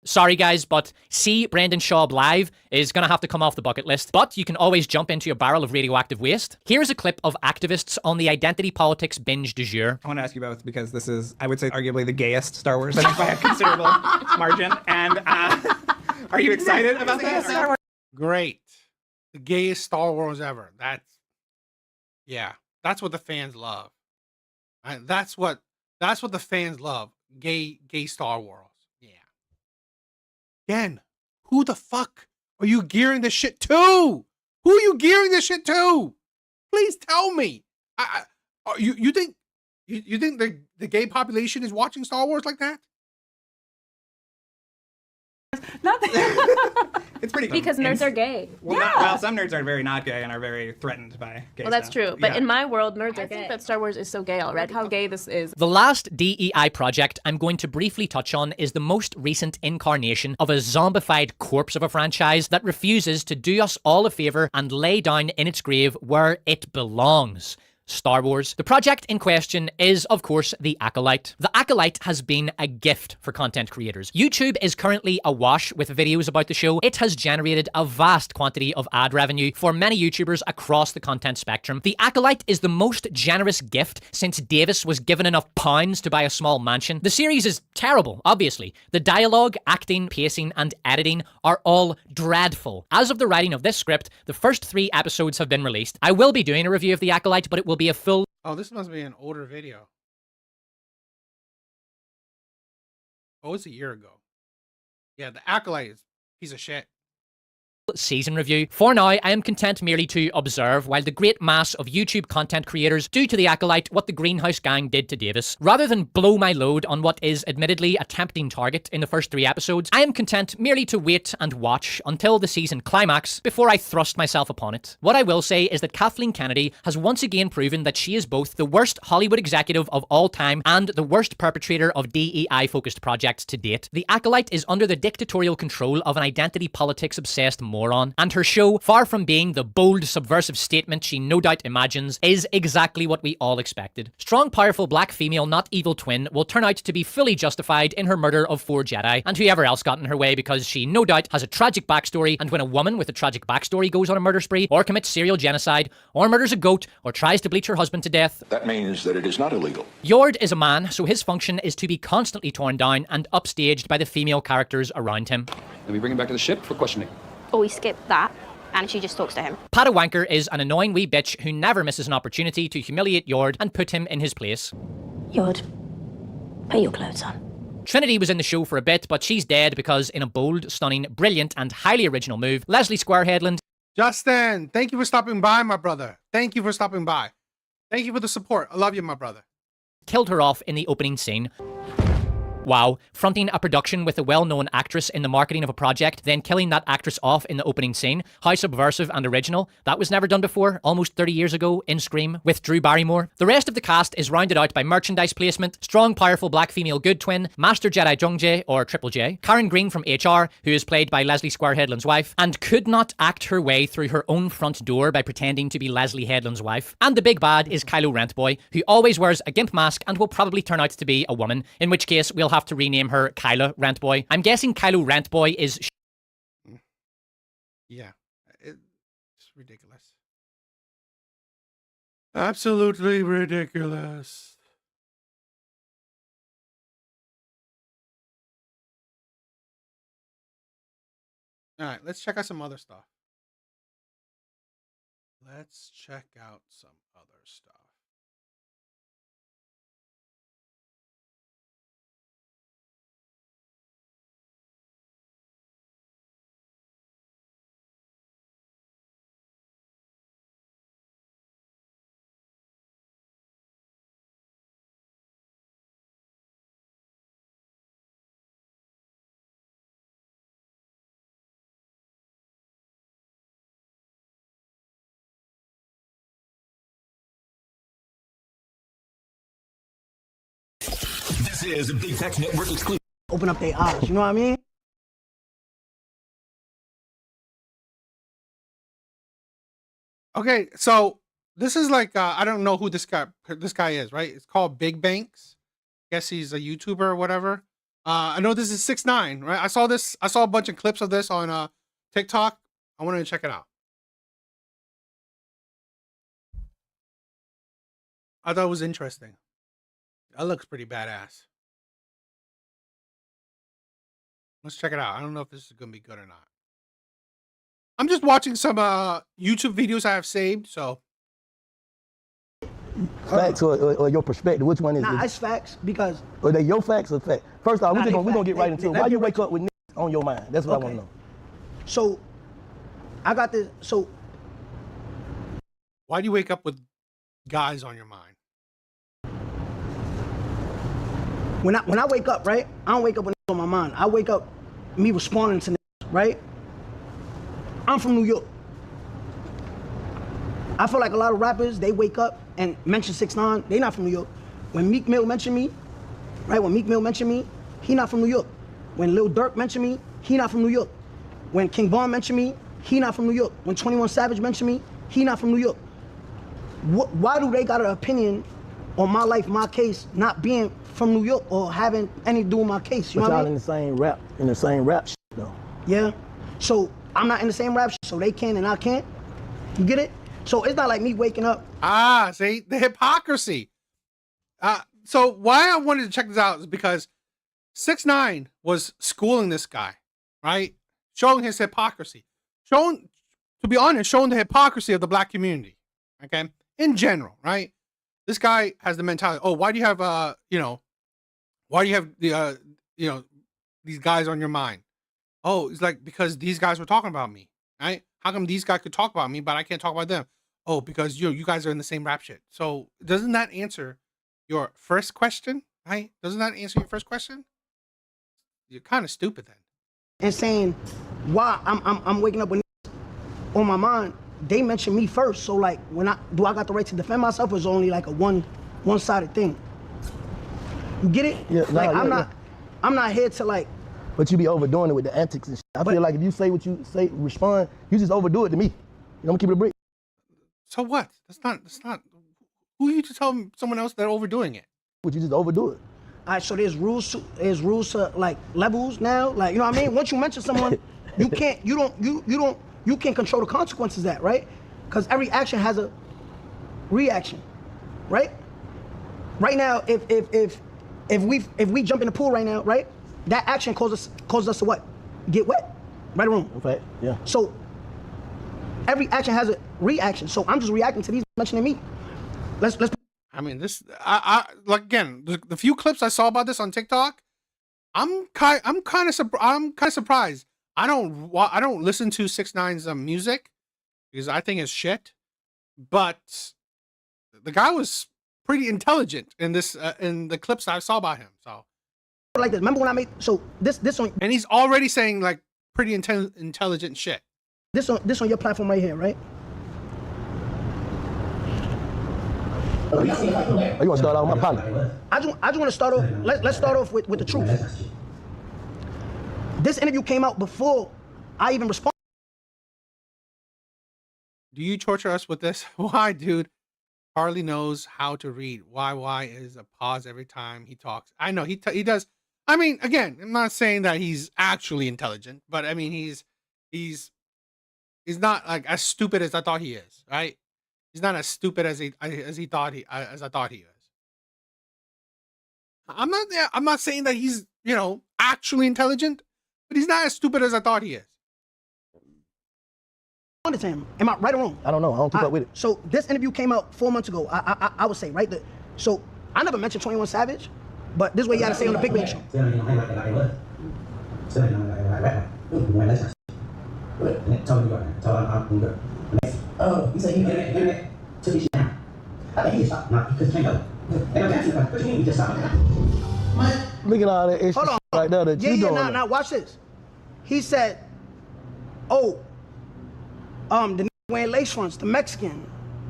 Sorry guys, but see Brendan Schaub live is gonna have to come off the bucket list, but you can always jump into a barrel of radioactive waste. Here's a clip of activists on the identity politics binge du jour. I want to ask you both because this is, I would say, arguably the gayest Star Wars, I think, by a considerable margin. And are you excited about that? Great. the gayest Star Wars ever. Yeah, that's what the fans love. That's what the fans love. Gay Star Wars. Yeah. Again, who the fuck are you gearing this shit to? Who are you gearing this shit to? Please tell me. You think you think the gay population is watching Star Wars like that? It's pretty Because nerds are gay. Well, well, some nerds are very not gay and are very threatened by gay Well, that's stuff. true. But Yeah. in my world, nerds are I gay. think that Star Wars is so gay already. How gay this is. The last DEI project I'm going to briefly touch on is the most recent incarnation of a zombified corpse of a franchise that refuses to do us all a favor and lay down in its grave where it belongs. Star Wars. The project in question is, of course, The Acolyte. The Acolyte has been a gift for content creators. YouTube is currently awash with videos about the show. It has generated a vast quantity of ad revenue for many YouTubers across the content spectrum. The Acolyte is the most generous gift since Davis was given enough pounds to buy a small mansion. The series is terrible, obviously. The dialogue, acting, pacing, and editing are all dreadful. As of the writing of this script, the first 3 episodes have been released. I will be doing a review of The Acolyte, but it will be a full... Oh, this must be an older video. Oh, it's a year ago. Yeah, The Acolyte is a piece of shit. Season review. For now, I am content merely to observe while the great mass of YouTube content creators do to The Acolyte what the Greenhouse Gang did to Davis. Rather than blow my load on what is admittedly a tempting target in the first 3 episodes, I am content merely to wait and watch until the season climax before I thrust myself upon it. What I will say is that Kathleen Kennedy has once again proven that she is both the worst Hollywood executive of all time and the worst perpetrator of DEI-focused projects to date. The Acolyte is under the dictatorial control of an identity politics-obsessed moron, and her show, far from being the bold, subversive statement she no doubt imagines, is exactly what we all expected. Strong, powerful black female not evil twin will turn out to be fully justified in her murder of 4 Jedi, and whoever else got in her way because she no doubt has a tragic backstory, and when a woman with a tragic backstory goes on a murder spree, or commits serial genocide, or murders a goat, or tries to bleach her husband to death... That means that it is not illegal. Yord is a man, so his function is to be constantly torn down and upstaged by the female characters around him. Then we bring him back to the ship for questioning. Or we skip that, and she just talks to him. Padawanker is an annoying wee bitch who never misses an opportunity to humiliate Yord and put him in his place. Yord, put your clothes on. Trinity was in the show for a bit, but she's dead because in a bold, stunning, brilliant, and highly original move, Leslie Squareheadland... Justin, thank you for stopping by, my brother. Thank you for stopping by. Thank you for the support. I love you, my brother. ...killed her off in the opening scene. Wow, fronting a production with a well-known actress in the marketing of a project, then killing that actress off in the opening scene. How subversive and original. That was never done before, almost 30 years ago, in Scream, with Drew Barrymore. The rest of the cast is rounded out by merchandise placement, strong, powerful black female good twin, Master Jedi Jungjae, or Triple J, Karen Green from HR, who is played by Leslie Squareheadland's wife, and could not act her way through her own front door by pretending to be Leslie Headland's wife. And the big bad is Kylo Rentboy, who always wears a gimp mask and will probably turn out to be a woman, in which case we'll have to rename her Kyla Rentboy. I'm guessing Kylo Rentboy is... Yeah, it's ridiculous. Absolutely ridiculous. All right, let's check out some other stuff. Let's check out some other stuff. This is a Big Facts Network exclusive. Open up their eyes, you know what I mean? Okay, so this is like I don't know who this guy is, right? It's called Big Banks. Guess he's a YouTuber or whatever. I know this is 6ix9ine, right? I saw a bunch of clips of this on TikTok. I wanted to check it out. I thought it was interesting. That looks pretty badass. Let's check it out. I don't know if this is gonna be good or not. I'm just watching some YouTube videos I have saved, so. Facts or your perspective? Which one is it? Nah, it's facts because. Or they your facts or facts? First off, Nah, we're gonna get right into it. Why you wake up with niggas on your mind? That's what I want to know. So, I got this. So, why do you wake up with guys on your mind? When I wake up, right? I don't wake up with niggas on my mind. I wake up me responding to niggas, right? I'm from New York. I feel like a lot of rappers, they wake up and mention 6ix9ine, they not from New York. When Meek Mill mentioned me, right? When Meek Mill mentioned me, he not from New York. When Lil Durk mentioned me, he not from New York. When King Von mentioned me, he not from New York. When 21 Savage mentioned me, he not from New York. Why do they got an opinion on my life, my case, not being from New York or having anything to do with my case? You know what I mean? In the same rap shit though. Yeah. So I'm not in the same rap shit, so they can and I can't. You get it? So it's not like me waking up. Ah, see, the hypocrisy. So why I wanted to check this out is because 6ix9ine was schooling this guy, right? Showing his hypocrisy. Showing the hypocrisy of the black community, okay? In general, right? This guy has the mentality, oh, why do you have, why do you have the, these guys on your mind? Oh, it's like, because these guys were talking about me, right? How come these guys could talk about me, but I can't talk about them? Oh, because you guys are in the same rap shit. So doesn't that answer your first question, right? Doesn't that answer your first question? You're kind of stupid then. And saying why I'm waking up with on my mind, they mention me first. So like, I got the right to defend myself, or is it only like a one-sided thing? You get it? Yeah, I'm not here to like. But you be overdoing it with the antics and shit. I feel like if you say what you say, respond, you just overdo it to me. You don't keep it a break. So what? That's not. Who are you to tell someone else they're overdoing it? Would you just overdo it? All right, so there's rules to like levels now. Like, you know what I mean? Once you mention someone, you can't control the consequences of that, right? Because every action has a reaction, right? Right now, if we jump in the pool right now, right? That action causes us to what? Get wet, right or wrong? Okay, yeah. So every action has a reaction. So I'm just reacting to these mentioning me. Let's. I mean, I like, again, the few clips I saw about this on TikTok, I'm kind of surprised. I don't listen to 6ix9ine's music because I think it's shit. But the guy was pretty intelligent in the clips I saw about him. So. Like this. Remember when I made this on, and he's already saying like pretty intelligent shit. This on your platform right here, right? You want to start off with my partner? I just want to start off. Let's start off with the truth. This interview came out before I even responded. Do you torture us with this? Why, dude? Harley knows how to read. Why is a pause every time he talks? I know he does. I mean, again, I'm not saying that he's actually intelligent, but I mean he's not like as stupid as I thought he is, right? He's not as stupid as I thought he is. I'm not saying that he's, actually intelligent, but he's not as stupid as I thought he is. Am I right or wrong? I don't know. I don't keep up with it. So this interview came out 4 months ago. I would say, right? So I never mentioned 21 Savage, but this is what you gotta say on the Big Bang Show. You say you get it to this now. I think he stopped. No, because you can't go. What you mean you just stopped? Look at all that extra right there that you doing. Now watch this. He said, the nigga wearing lace fronts, the Mexican,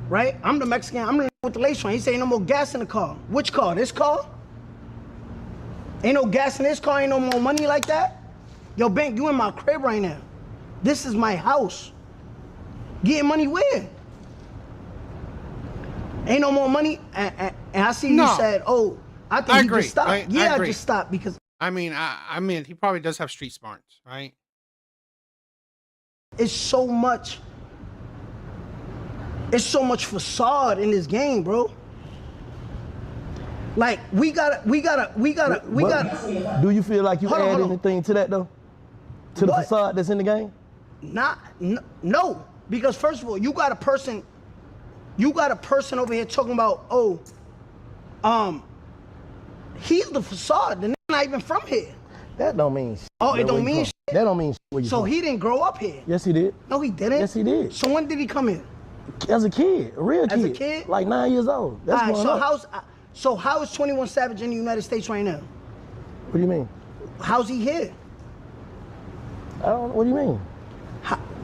right? I'm the Mexican, I'm the nigga with the lace front. He said ain't no more gas in the car. Which car? This car? Ain't no gas in this car, ain't no more money like that? Yo, Bank, you in my crib right now. This is my house. Getting money where? Ain't no more money, and I see you said, I think he just stopped. I just stopped because I mean, he probably does have street smarts, right? It's so much facade in this game, bro. Like we gotta. Do you feel like you add anything to that though? To the facade that's in the game? No, because first of all, you got a person over here talking about, he's the facade. The nigga not even from here. That don't mean shit. Oh, it don't mean shit? That don't mean shit where you So from. he didn't grow up here? Yes, he did. No, he didn't? Yes, he did. So when did he come here? As a kid, a real kid. As a kid? Like 9 years old. That's All right, growing up. so how is 21 Savage in the United States right now? What do you mean? How's he here? I don't know. What do you mean?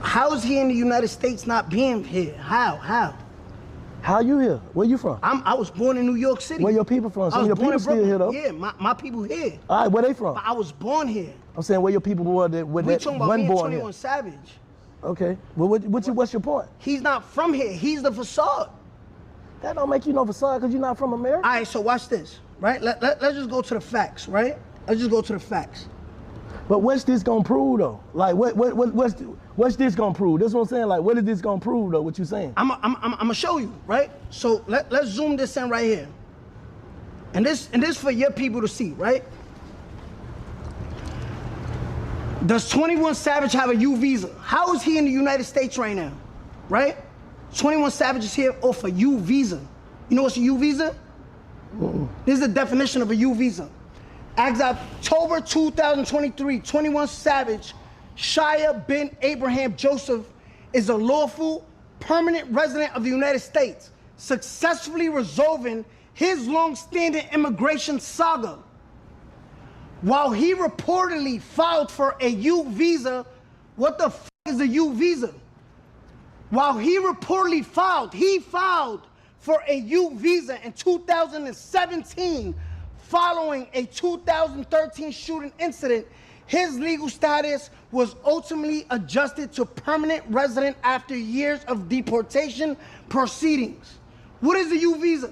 How is he in the United States not being here? How? How you here? Where you from? I was born in New York City. Where your people from? Some of your people still here though. Yeah, my people here. All right, where they from? But I was born here. I'm saying where your people were that We talking about one me and born 21 here. Savage. Okay. Well, what's your point? He's not from here. He's the facade. That don't make you no facade because you're not from America. All right, so watch this, right? Let's just go to the facts, right? Let's just go to the facts. But what's this gonna prove though? Like what's this gonna prove? That's what I'm saying. Like what is this gonna prove though? What you saying? I'm gonna show you, right? So let's zoom this in right here. And this for your people to see, right? Does 21 Savage have a U visa? How is he in the United States right now? Right? 21 Savage is here off a U visa. You know what's a U visa? This is the definition of a U visa. As of October 2023, 21 Savage, Shia bin Abraham Joseph, is a lawful permanent resident of the United States, successfully resolving his long-standing immigration saga. While he reportedly filed for a U visa, what the f is a U visa? While he reportedly filed for a U visa in 2017 following a 2013 shooting incident. His legal status was ultimately adjusted to permanent resident after years of deportation proceedings. What is a U visa?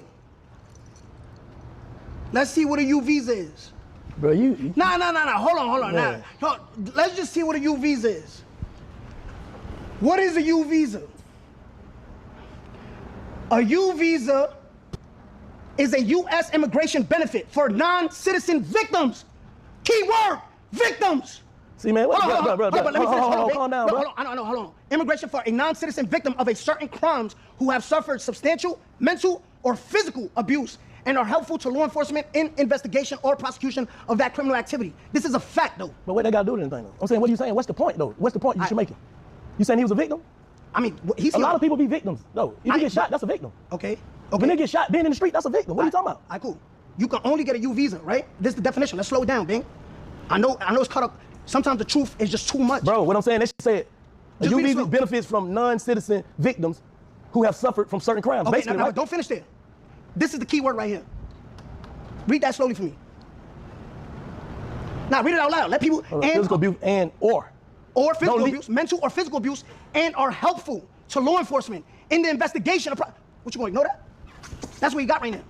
Let's see what a U visa is. Bro, you... No. Hold on. Nah. Let's just see what a U visa is. What is a U visa? A U visa is a U.S. immigration benefit for non-citizen victims. Keyword, victims. See, man, bro, Hold on, calm down, bro. Hold on. Immigration for a non-citizen victim of a certain crimes who have suffered substantial mental or physical abuse and are helpful to law enforcement in investigation or prosecution of that criminal activity. This is a fact, though. But what they got to do with anything, though? I'm saying, what are you saying? What's the point, though? What's the point you should make? You saying he was a victim? I mean, a lot of people be victims, though. If you get shot, that's a victim. Okay. When they get shot, being in the street, that's a victim. What are you talking about? All right, cool. You can only get a U visa, right? This is the definition. Let's slow it down, Bing. I know it's caught up. Sometimes the truth is just too much. Bro, what I'm saying, they should say it. A U visa benefits from non-citizen victims who have suffered from certain crimes. Okay, basically, now, right? don't finish there. This is the key word right here. Read that slowly for me. Now, read it out loud. Let people... physical abuse or physical abuse, mental or physical abuse, and are helpful to law enforcement in the investigation of... What, you gonna ignore that? That's what you got right now.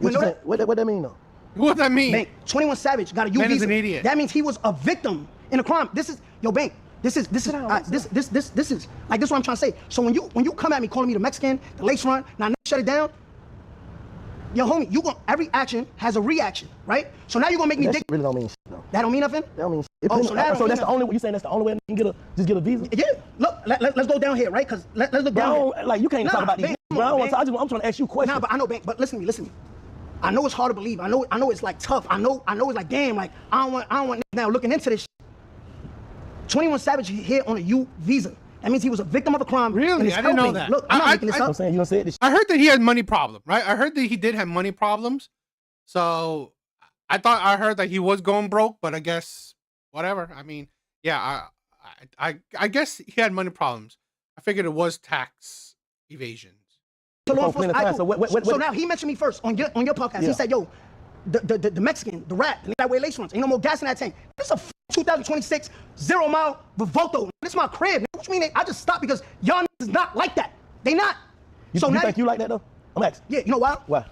You know that? What that mean, though? What that mean? Bank, 21 Savage got a U Man visa. is an idiot. That means he was a victim in a crime. This is... Yo, Bank, this is like, this is what I'm trying to say. So when you come at me calling me the Mexican, the lace front, now shut it down, yo, homie, every action has a reaction, right? So now you're gonna make me that dick. Really don't mean shit, though. That don't mean nothing? That don't mean shit. So that's the only way. You saying that's the only way you can get a visa? Yeah. Look, let's go down here, right? Cause let's look down here. Like you can't talk about these. Bro, I'm trying to ask you questions. Nah, but I know, Bank. But listen to me. I know it's hard to believe. I know it's like tough. I know it's like damn. Like I don't want now looking into this. 21 Savage here on a U visa. That means he was a victim of a crime. Really? I didn't know that. Look, I'm not making this up. I'm saying you don't say it. I heard that he had money problem, right? I heard that he did have money problems. So I heard that he was going broke, but I guess whatever. I mean, yeah, I guess he had money problems. I figured it was tax evasions. So now he mentioned me first on your podcast. Yeah. He said, yo, the Mexican, the rat, the guy wear lace fronts. Ain't no more gas in that tank. This is a 2026 0-mile Revolto. This is my crib. What you mean? I just stopped because y'all is not like that. They not. You think you like that though? I'm asking. Yeah, you know why? Why?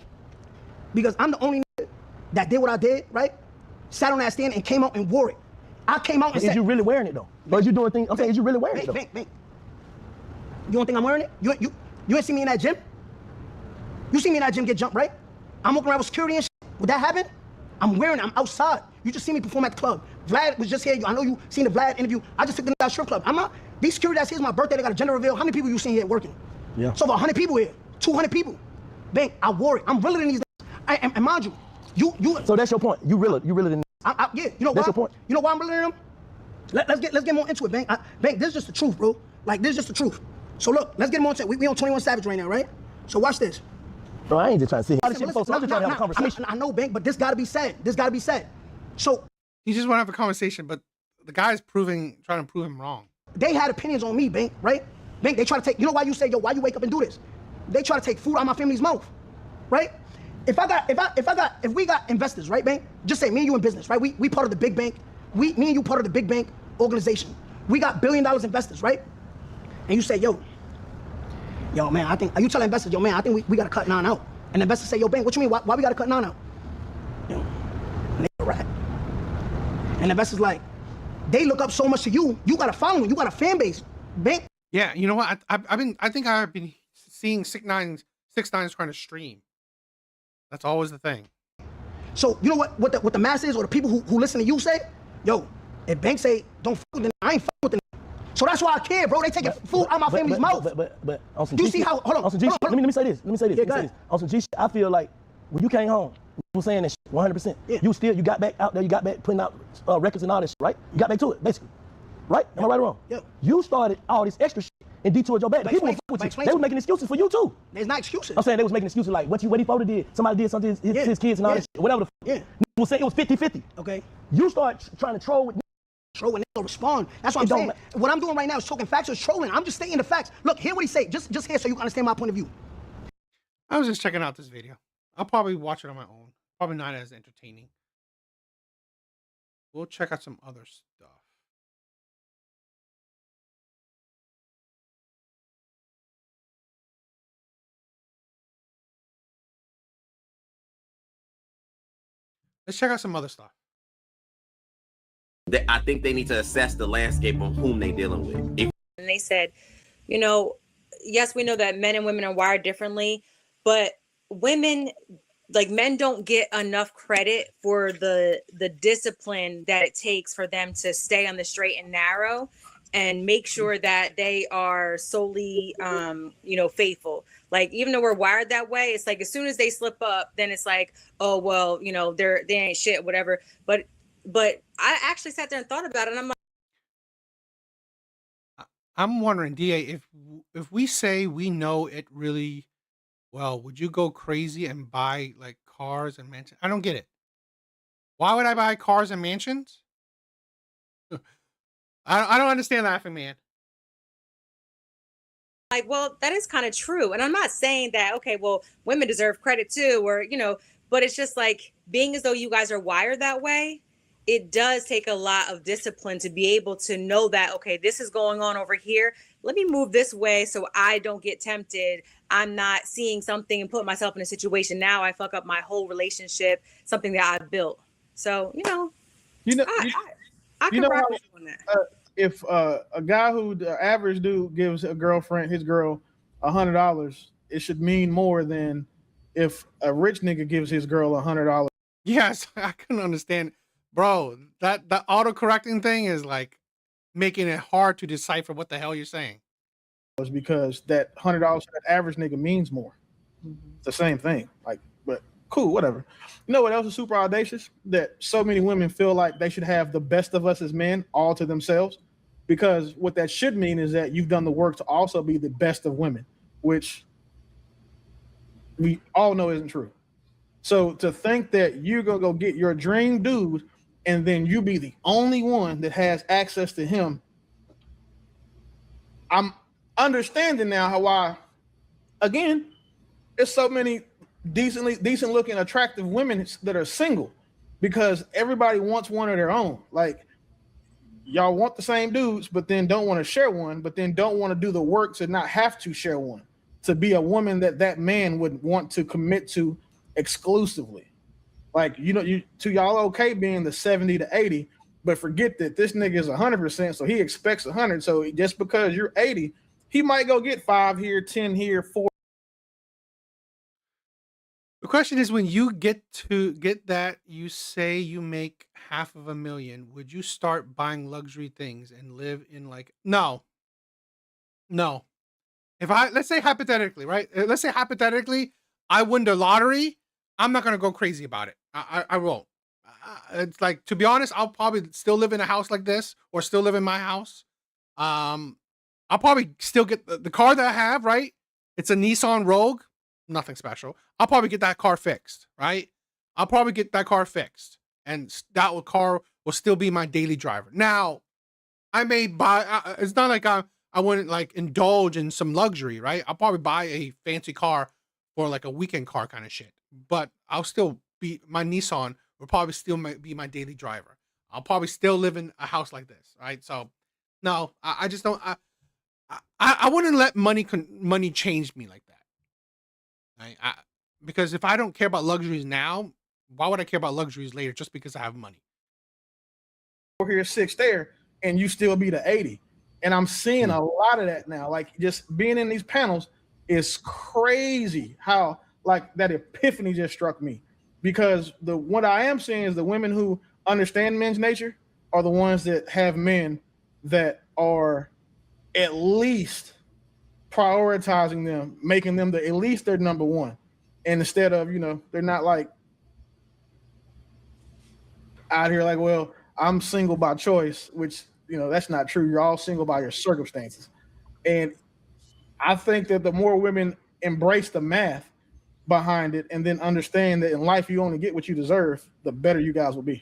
Because I'm the only nigga that did what I did, right? Sat on that stand and came out and wore it. I came out and said... Is you really wearing it though? Or is you doing things... I'm saying, is you really wearing it though? Bank. You don't think I'm wearing it? You ain't see me in that gym? You see me in that gym get jumped, right? I'm walking around with security and shit. Would that happen? I'm wearing it. I'm outside. You just see me perform at the club. Vlad was just here. I know you seen the Vlad interview. I just took the guy strip club. I'm not... These security guys, here's my birthday, they got a gender reveal. How many people you seen here working? Yeah. So over 100 people here, 200 people. Bang, I wore it. I'm realer than these days. And mind you, you. So that's your point. You realer than. Yeah, you know why? That's your point. You know why I'm realer than them? Let's get more into it, Bang. Bang, this is just the truth, bro. Like, this is just the truth. So look, let's get more into it. We on 21 Savage right now, right? So watch this. Bro, I ain't just trying to see. I'm Listen, just trying to have a conversation. I know, Bang, but this gotta be said. This gotta be said. So you just want to have a conversation, but the guy's trying to prove him wrong. They had opinions on me, Bang, right? Bang, they try to take, you know why you say, yo, why you wake up and do this? They try to take food out of my family's mouth, right? If we got investors, right, Bang? Just say me and you in business, right? We part of the big bank. Me and you part of the big bank organization. We got $1 billion investors, right? And you say, yo, man, are you telling investors, yo, man, I think we gotta cut 9 out. And the investors say, yo, Bang, what you mean? Why we gotta cut 9 out? Yo, nigga, right? And the investors like, they look up so much to you. You got a following. You got a fan base, Bang. Yeah, you know what? I think I've been seeing 6ix9ine trying to stream. That's always the thing. So you know what the mass is, or the people who listen to you say, yo, if Bank say don't fuck with them, I ain't fuck with them. So that's why I care, bro. They taking food out my family's mouth. But on some you G see shit, how? Hold on. Let me say this. Yeah, go ahead. On some G shit, I feel like when you came home, you were saying that shit 100%. Yeah. You got back out there. You got back putting out records and all that shit, right? You got back to it, basically. Right? Am I right or wrong? Yeah. You started all this extra shit and detoured your back. The people were with you. They were making excuses for you too. There's not excuses. I'm saying they was making excuses like what he did. Somebody did something to his kids and all that shit. Whatever the fuck. Yeah. People say it was 50-50. Okay. You start trying to troll with Troll and they don't respond. That's what I'm saying. What I'm doing right now is talking facts or trolling. I'm just stating the facts. Look, hear what he say. Just hear so you can understand my point of view. I was just checking out this video. I'll probably watch it on my own. Probably not as entertaining. We'll check out some other stuff. Let's check out some other stuff. I think they need to assess the landscape on whom they're dealing with. And they said, you know, yes, we know that men and women are wired differently, but women, like men, don't get enough credit for the discipline that it takes for them to stay on the straight and narrow and make sure that they are solely, faithful. Like, even though we're wired that way, it's like as soon as they slip up, then it's like, oh, well, you know, they ain't shit, whatever. But I actually sat there and thought about it, and I'm like, I'm wondering, DA, if we say we know it really well, would you go crazy and buy like cars and mansions? I don't get it. Why would I buy cars and mansions? I don't understand that, man. like, well, that is kind of true. And I'm not saying that, okay, well, women deserve credit too, or, you know, but it's just like being as though you guys are wired that way. It does take a lot of discipline to be able to know that, okay, this is going on over here. Let me move this way so I don't get tempted. I'm not seeing something and put myself in a situation. Now I fuck up my whole relationship, something that I built. So, I can rock with you on that. If a guy who the average dude gives his girl $100, it should mean more than if a rich nigga gives his girl $100. Yes, I couldn't understand. Bro, the auto-correcting thing is like making it hard to decipher what the hell you're saying. It's because that $100 to that average nigga means more. It's the same thing. Like, but cool, whatever. You know what else is super audacious? That so many women feel like they should have the best of us as men all to themselves. Because what that should mean is that you've done the work to also be the best of women, which we all know isn't true. So to think that you're going to go get your dream dude and then you be the only one that has access to him, I'm understanding now why, again, there's so many decent looking, attractive women that are single, because everybody wants one of their own. Like, y'all want the same dudes, but then don't want to share one, but then don't want to do the work to not have to share one, to be a woman that man would want to commit to exclusively. Like, y'all okay being the 70 to 80, but forget that this nigga is 100%, so he expects 100. So just because you're 80, he might go get 5 here, 10 here, 4. The question is, when you get that, you say you make $500,000, would you start buying luxury things and live in like, no, No. If let's say hypothetically, right? Let's say hypothetically, I win the lottery. I'm not gonna go crazy about it. I won't. It's like, to be honest, I'll probably still live in a house like this, or still live in my house. I'll probably still get the car that I have, right? It's a Nissan Rogue, nothing special. I'll probably get that car fixed, right? I'll probably get that car fixed, and that car will still be my daily driver. Now, I may buy. It's not like I wouldn't like indulge in some luxury, right? I'll probably buy a fancy car for like a weekend car kind of shit, but I'll still be my Nissan will probably still be my daily driver. I'll probably still live in a house like this, right? So, no, I just don't. I wouldn't let money change me like that, right? Because if I don't care about luxuries now, why would I care about luxuries later just because I have money? 4 here, 6 there, and you still be the 80. And I'm seeing a lot of that now. Like, just being in these panels is crazy how like that epiphany just struck me. Because what I am seeing is the women who understand men's nature are the ones that have men that are at least prioritizing them, making them at least their number one. And instead of, they're not like out here like, well, I'm single by choice, which, that's not true. You're all single by your circumstances. And I think that the more women embrace the math behind it and then understand that in life you only get what you deserve, the better you guys will be.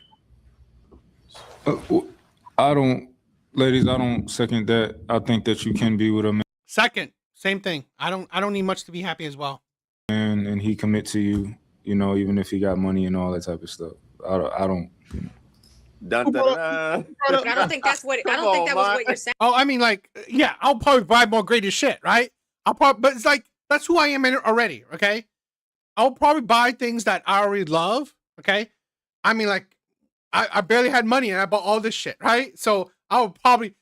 Ladies, I don't second that. I think that you can be with a man. Second, same thing. I don't need much to be happy as well. And he commit to you, even if he got money and all that type of stuff. I don't. Dun, dun, dun. But I don't think that's what. I don't think that was what you're saying. Oh, I mean, like, yeah, I'll probably buy more greatest shit, right? But it's like that's who I am already. Okay, I'll probably buy things that I already love. Okay, I mean, like, I barely had money and I bought all this shit, right? So I'll probably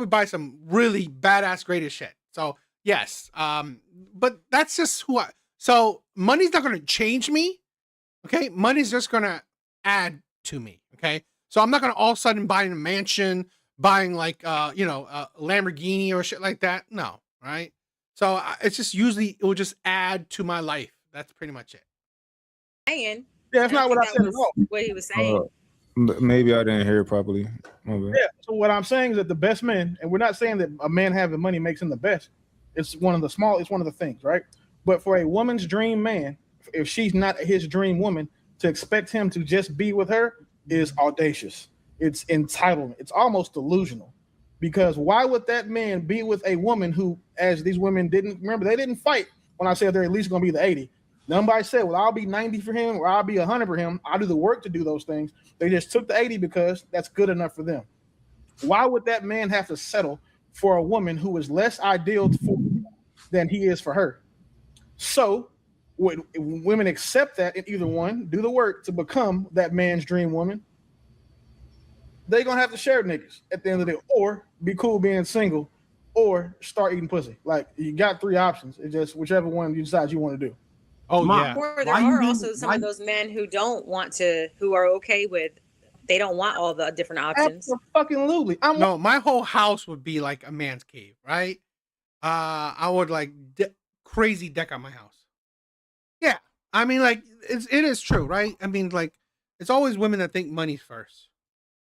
buy some really badass greatest shit. So yes, but that's just who I. So money's not gonna change me. Okay, money's just gonna add to me. Okay, so I'm not gonna all of a sudden buy a mansion, buying like a Lamborghini or shit like that. No, right? So it's just usually it will just add to my life. That's pretty much it. Yeah, that's not what I said at all. What he was saying. Maybe I didn't hear it properly. Yeah. So what I'm saying is that the best men, and we're not saying that a man having money makes him the best. It's one of the things, right? But for a woman's dream man, if she's not his dream woman, to expect him to just be with her is audacious. It's entitlement. It's almost delusional. Because why would that man be with a woman who, as these women they didn't fight when I said they're at least going to be the 80. Nobody said, well, I'll be 90 for him or I'll be 100 for him. I'll do the work to do those things. They just took the 80 because that's good enough for them. Why would that man have to settle for a woman who is less ideal for him than he is for her? So when women accept that and either one, do the work to become that man's dream woman, they're going to have to share niggas at the end of the day, or be cool being single, or start eating pussy. Like, you got 3 options. It's just whichever one you decide you want to do. Oh, yeah. Or there are also some of those men who are okay with, they don't want all the different options. Absolutely. No, my whole house would be like a man's cave, right? I would like crazy deck on my house. Yeah. I mean, like, it is true, right? I mean, like, it's always women that think money's first.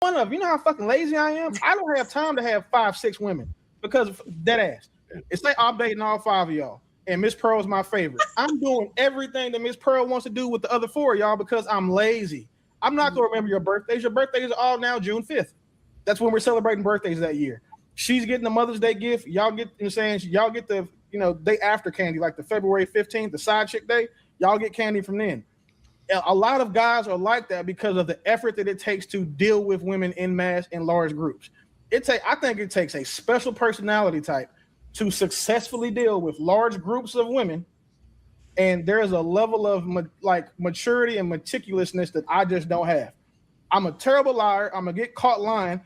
You know how fucking lazy I am? I don't have time to have 5, 6 women because of dead ass. It's like I'm dating all 5 of y'all. And Miss Pearl is my favorite. I'm doing everything that Miss Pearl wants to do with the other 4 of y'all because I'm lazy. I'm not going to remember your birthdays. Your birthdays are all now June 5th. That's when we're celebrating birthdays that year. She's getting the Mother's Day gift. Y'all get, y'all get the, day after candy, like the February 15th, the side chick day. Y'all get candy from then. A lot of guys are like that because of the effort that it takes to deal with women in mass in large groups. I think it takes a special personality type to successfully deal with large groups of women, and there's a level of maturity and meticulousness that I just don't have. I'm a terrible liar. I'm gonna get caught lying.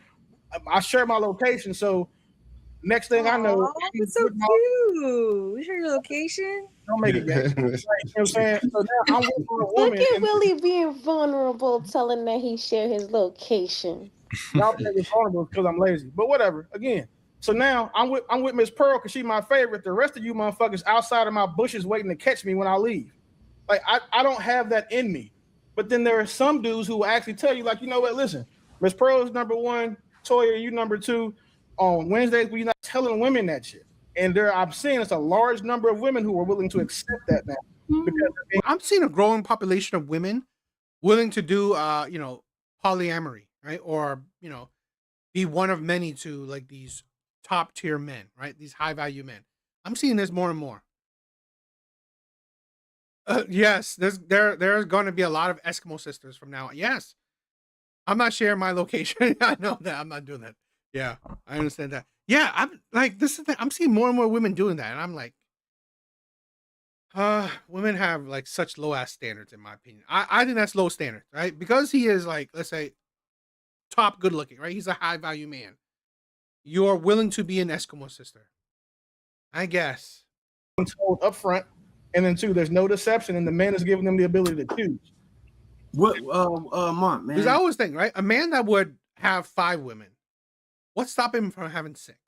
I share my location, so next thing I know, it's so cute. Share your location. Don't make it gay. You know what I'm saying? So now I'm with a woman. Look at Willie being vulnerable, telling that he shared his location. Y'all think it's vulnerable because I'm lazy, but whatever. Again, So now I'm with Miss Pearl because she's my favorite. The rest of you motherfuckers outside of my bushes waiting to catch me when I leave. Like I don't have that in me. But then there are some dudes who will actually tell you, like, you know what, listen, Miss Pearl is number one, Toya, you number two. On Wednesdays, we're not telling women that shit. And I'm seeing it's a large number of women who are willing to accept that now. Because I'm seeing a growing population of women willing to do polyamory, right? Or, be one of many to like these top tier men, right? These high value men. I'm seeing this more and more. Yes, there's going to be a lot of Eskimo sisters from now on. Yes. I'm not sharing my location. I know that. I'm not doing that. Yeah, I understand that. Yeah, I'm like, this is the, I'm seeing more and more women doing that. And I'm like, women have like such low ass standards, in my opinion. I think that's low standard, right? Because he is like, let's say, top good looking, right? He's a high value man. You're willing to be an Eskimo sister, I guess. Told up front, and then two, there's no deception, and the man is giving them the ability to choose. What Mark, man? Because I always think, right, a man that would have 5 women, what's stopping him from having 6?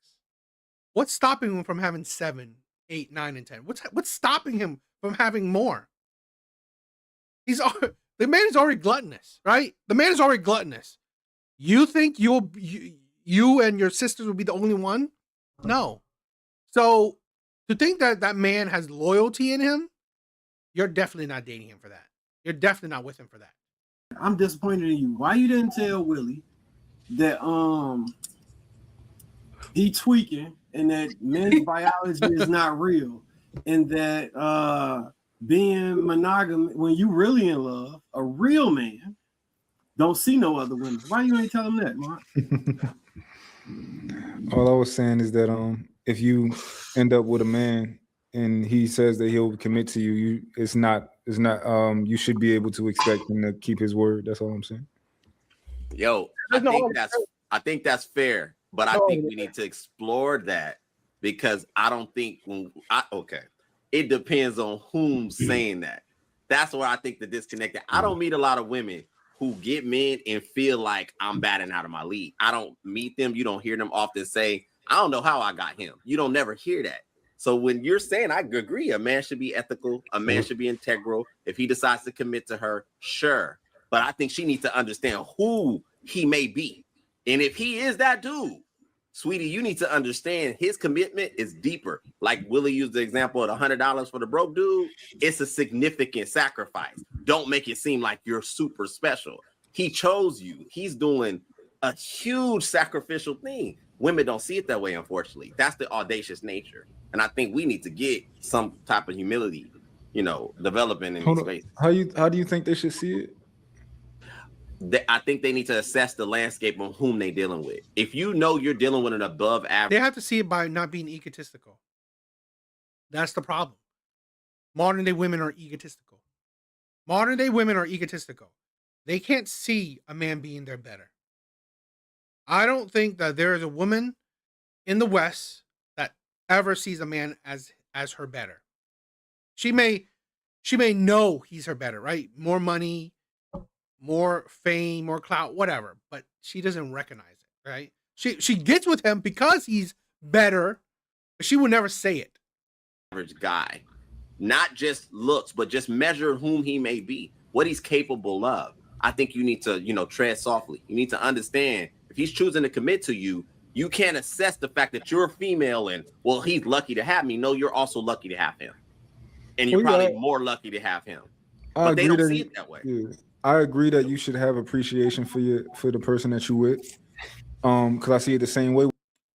What's stopping him from having 7, 8, 9, and 10? What's stopping him from having more? The man is already gluttonous, right? The man is already gluttonous. You think you and your sisters will be the only one? No. So to think that that man has loyalty in him, you're definitely not dating him for that. You're definitely not with him for that. I'm disappointed in you. Why you didn't tell Willie that he tweaking and that men's biology is not real, and that being monogamous, when you really in love, a real man don't see no other women. Why you ain't tell him that, Mark? All I was saying is that if you end up with a man and he says that he'll commit to you, it's not you should be able to expect him to keep his word. That's all I'm saying. Yo, I think that's fair, but I think we need to explore that, because I don't think it depends on who's saying that. That's where I think the disconnect. I don't meet a lot of women who get men and feel like I'm batting out of my league. I don't meet them. You don't hear them often say, I don't know how I got him. You don't never hear that. So when you're saying, I agree, a man should be ethical, a man should be integral. If he decides to commit to her, sure. But I think she needs to understand who he may be. And if he is that dude, sweetie, you need to understand his commitment is deeper. Like Willie used the example of the $100 for the broke dude. It's a significant sacrifice. Don't make it seem like you're super special. He chose you. He's doing a huge sacrificial thing. Women don't see it that way, unfortunately. That's the audacious nature. And I think we need to get some type of humility, developing in this space. How do you think they should see it? I think they need to assess the landscape on whom they're dealing with. If you know you're dealing with an above average, they have to see it by not being egotistical. That's the problem. Modern day women are egotistical. Modern day women are egotistical. They can't see a man being their better. I don't think that there is a woman in the West that ever sees a man as her better. She may know he's her better, right? More money, more fame, more clout, whatever, but she doesn't recognize it, right? She gets with him because he's better, but she would never say it. Average guy, not just looks, but just measure whom he may be, what he's capable of. I think you need to, tread softly. You need to understand if he's choosing to commit to you, you can't assess the fact that you're female and, well, he's lucky to have me. No, you're also lucky to have him. And you're probably more lucky to have him. But they don't see it that way. Yeah. I agree that you should have appreciation for the person that you with. Because I see it the same way.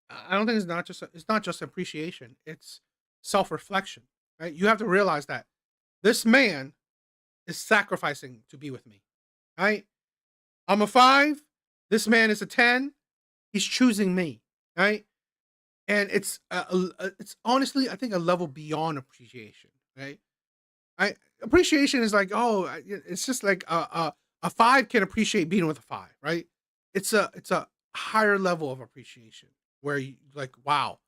I don't think it's not just appreciation. It's self-reflection, right? You have to realize that this man is sacrificing to be with me, right? I'm a 5. This man is a 10. He's choosing me, right? And it's honestly, I think, a level beyond appreciation, right? Appreciation is like, it's just like a 5 can appreciate being with a 5, right? It's a higher level of appreciation where you like, wow,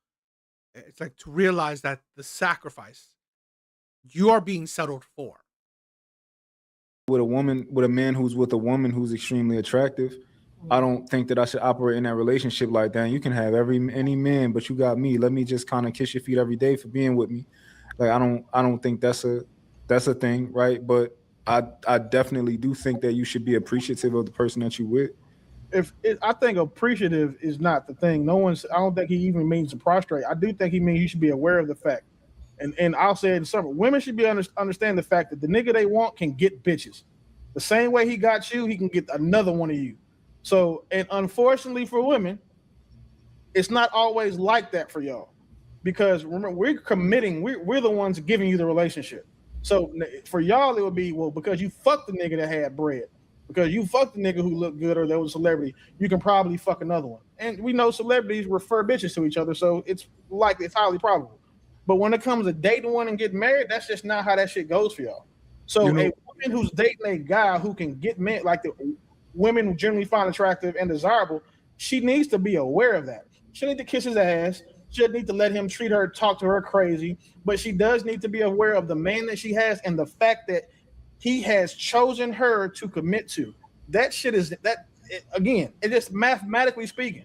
it's like to realize that the sacrifice you are being settled for. With a man who's with a woman who's extremely attractive, I don't think that I should operate in that relationship like that. You can have any man, but you got me. Let me just kind of kiss your feet every day for being with me. Like I don't think that's a thing, right? But I definitely do think that you should be appreciative of the person that you with. I think appreciative is not the thing. I don't think he even means to prostrate. I do think he means you should be aware of the fact. And I'll say it in summer, women should be understand the fact that the nigga they want can get bitches. The same way he got you, he can get another one of you. So, and unfortunately for women, it's not always like that for y'all. Because remember, we're committing, we're the ones giving you the relationship. So for y'all, it would be, well, because you fucked the nigga that had bread. Because you fucked the nigga who looked good or that was a celebrity, you can probably fuck another one. And we know celebrities refer bitches to each other, so it's highly probable. But when it comes to dating one and getting married, that's just not how that shit goes for y'all. So a woman who's dating a guy who can get men, like the women who generally find attractive and desirable, she needs to be aware of that. She needs to kiss his ass. She doesn't need to let him treat her, talk to her crazy. But she does need to be aware of the man that she has and the fact that he has chosen her to commit to. That shit is again, it just mathematically speaking.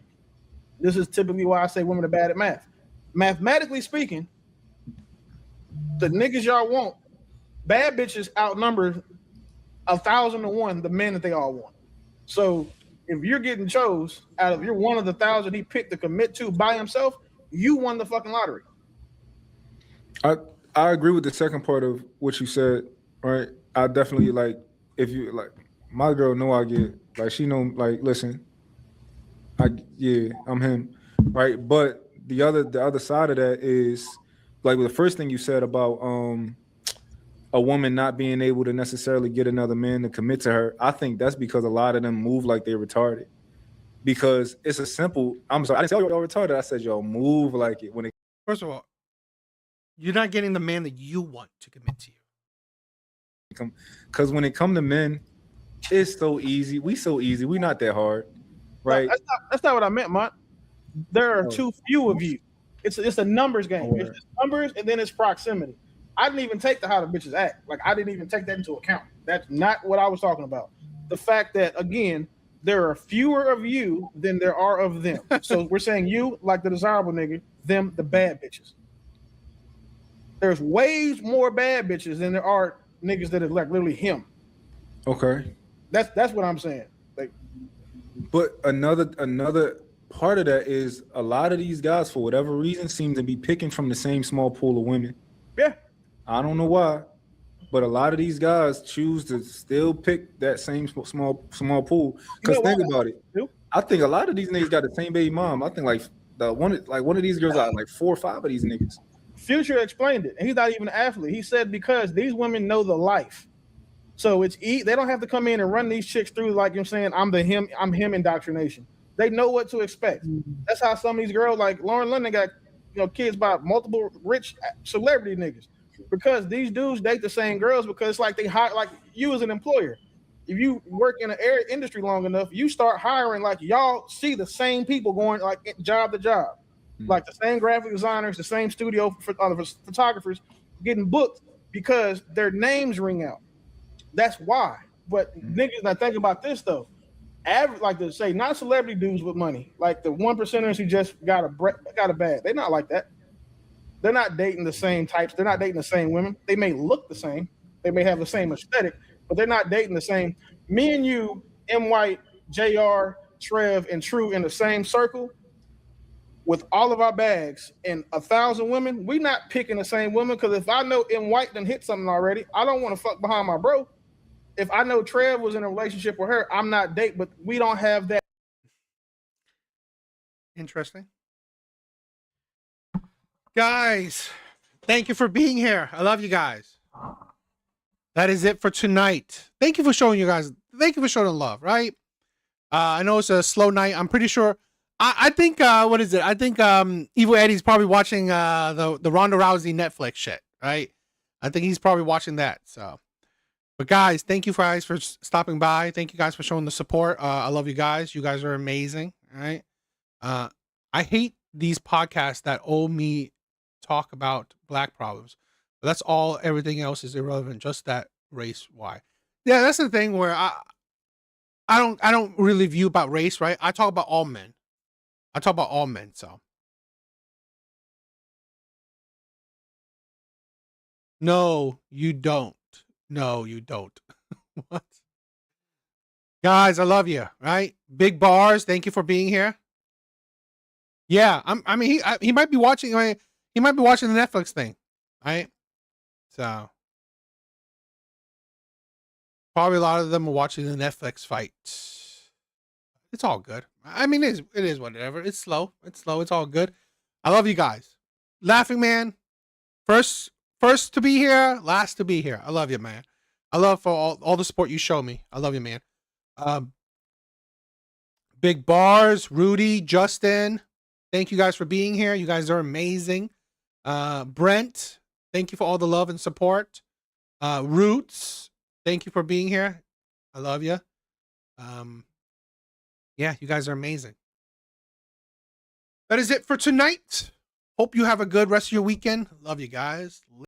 This is typically why I say women are bad at math. Mathematically speaking, the niggas y'all want, bad bitches outnumber 1,000 to 1 the men that they all want. So if you're getting chose out of, you're one of the 1,000 he picked to commit to by himself, you won the fucking lottery. I agree with the second part of what you said, right? I definitely like, if you like, my girl know I get, like, she know, like, listen, I'm him, right? But the other side of that is like the first thing you said about a woman not being able to necessarily get another man to commit to her. I think that's because a lot of them move like they're retarded. Because it's a simple, I'm sorry, I didn't tell y'all retarded. I said y'all move like it. First of all, you're not getting the man that you want to commit to you. Because when it come to men, it's so easy. We so easy. We not that hard, right? That's not what I meant, Mont. There are too few of you. It's a numbers game. It's just numbers and then it's proximity. I didn't even take how the bitches act. Like, I didn't even take that into account. That's not what I was talking about. The fact that, again, there are fewer of you than there are of them. So we're saying you, like the desirable nigga, them, the bad bitches. There's way more bad bitches than there are niggas that are like literally him. Okay. That's what I'm saying. Like, but another part of that is a lot of these guys, for whatever reason, seem to be picking from the same small pool of women. Yeah. I don't know why, but a lot of these guys choose to still pick that same small pool. Because think about it. I think a lot of these niggas got the same baby mom. I think one of these girls got like 4 or 5 of these niggas. Future explained it, and he's not even an athlete. He said because these women know the life. So they don't have to come in and run these chicks through like you're saying, I'm him indoctrination. They know what to expect. That's how some of these girls, like Lauren London, got kids by multiple rich celebrity niggas. Because these dudes date the same girls because it's like they hire, like you as an employer. If you work in an industry long enough, you start hiring, like y'all see the same people going like job to job. Like the same graphic designers, the same studio photographers getting booked because their names ring out. That's why. But niggas not thinking about this though. Average, like to say, not celebrity dudes with money, like the 1%ers who just got a bag. They're not like that. They're not dating the same types. They're not dating the same women. They may look the same. They may have the same aesthetic, but they're not dating the same. Me and you, M. White, JR, Trev, and True in the same circle with all of our bags and 1,000 women, we not picking the same woman because if I know M. White done hit something already, I don't want to fuck behind my bro. If I know Trev was in a relationship with her, I'm not dating, but we don't have that. Interesting. Guys, thank you for being here. I love you guys. That is it for tonight. Thank you for showing the love, right? I know it's a slow night. I'm pretty sure. I think, what is it? I think Evil Eddie's probably watching the Ronda Rousey Netflix shit, right? I think he's probably watching that. So, but guys, thank you guys for stopping by. Thank you guys for showing the support. I love you guys. You guys are amazing, all right? I hate these podcasts that owe me talk about black problems. But that's all. Everything else is irrelevant. Just that race. Why? Yeah, that's the thing where I don't really view about race, right? I talk about all men. I talk about all men, so. No, you don't. No, you don't. What? Guys, I love you, right? Big Bars, thank you for being here. Yeah, I mean, he might be watching. He might be watching the Netflix thing, right? So probably a lot of them are watching the Netflix fight. It's all good. I mean, it is whatever. It's slow. It's slow. It's all good. I love you guys. Laughing Man, first to be here, last to be here. I love you, man. I love for all the support you show me. I love you, man. Big Bars, Rudy, Justin, thank you guys for being here. You guys are amazing. Brent, thank you for all the love and support. Roots, thank you for being here. I love you. Yeah, you guys are amazing. That is it for tonight. Hope you have a good rest of your weekend. Love you guys.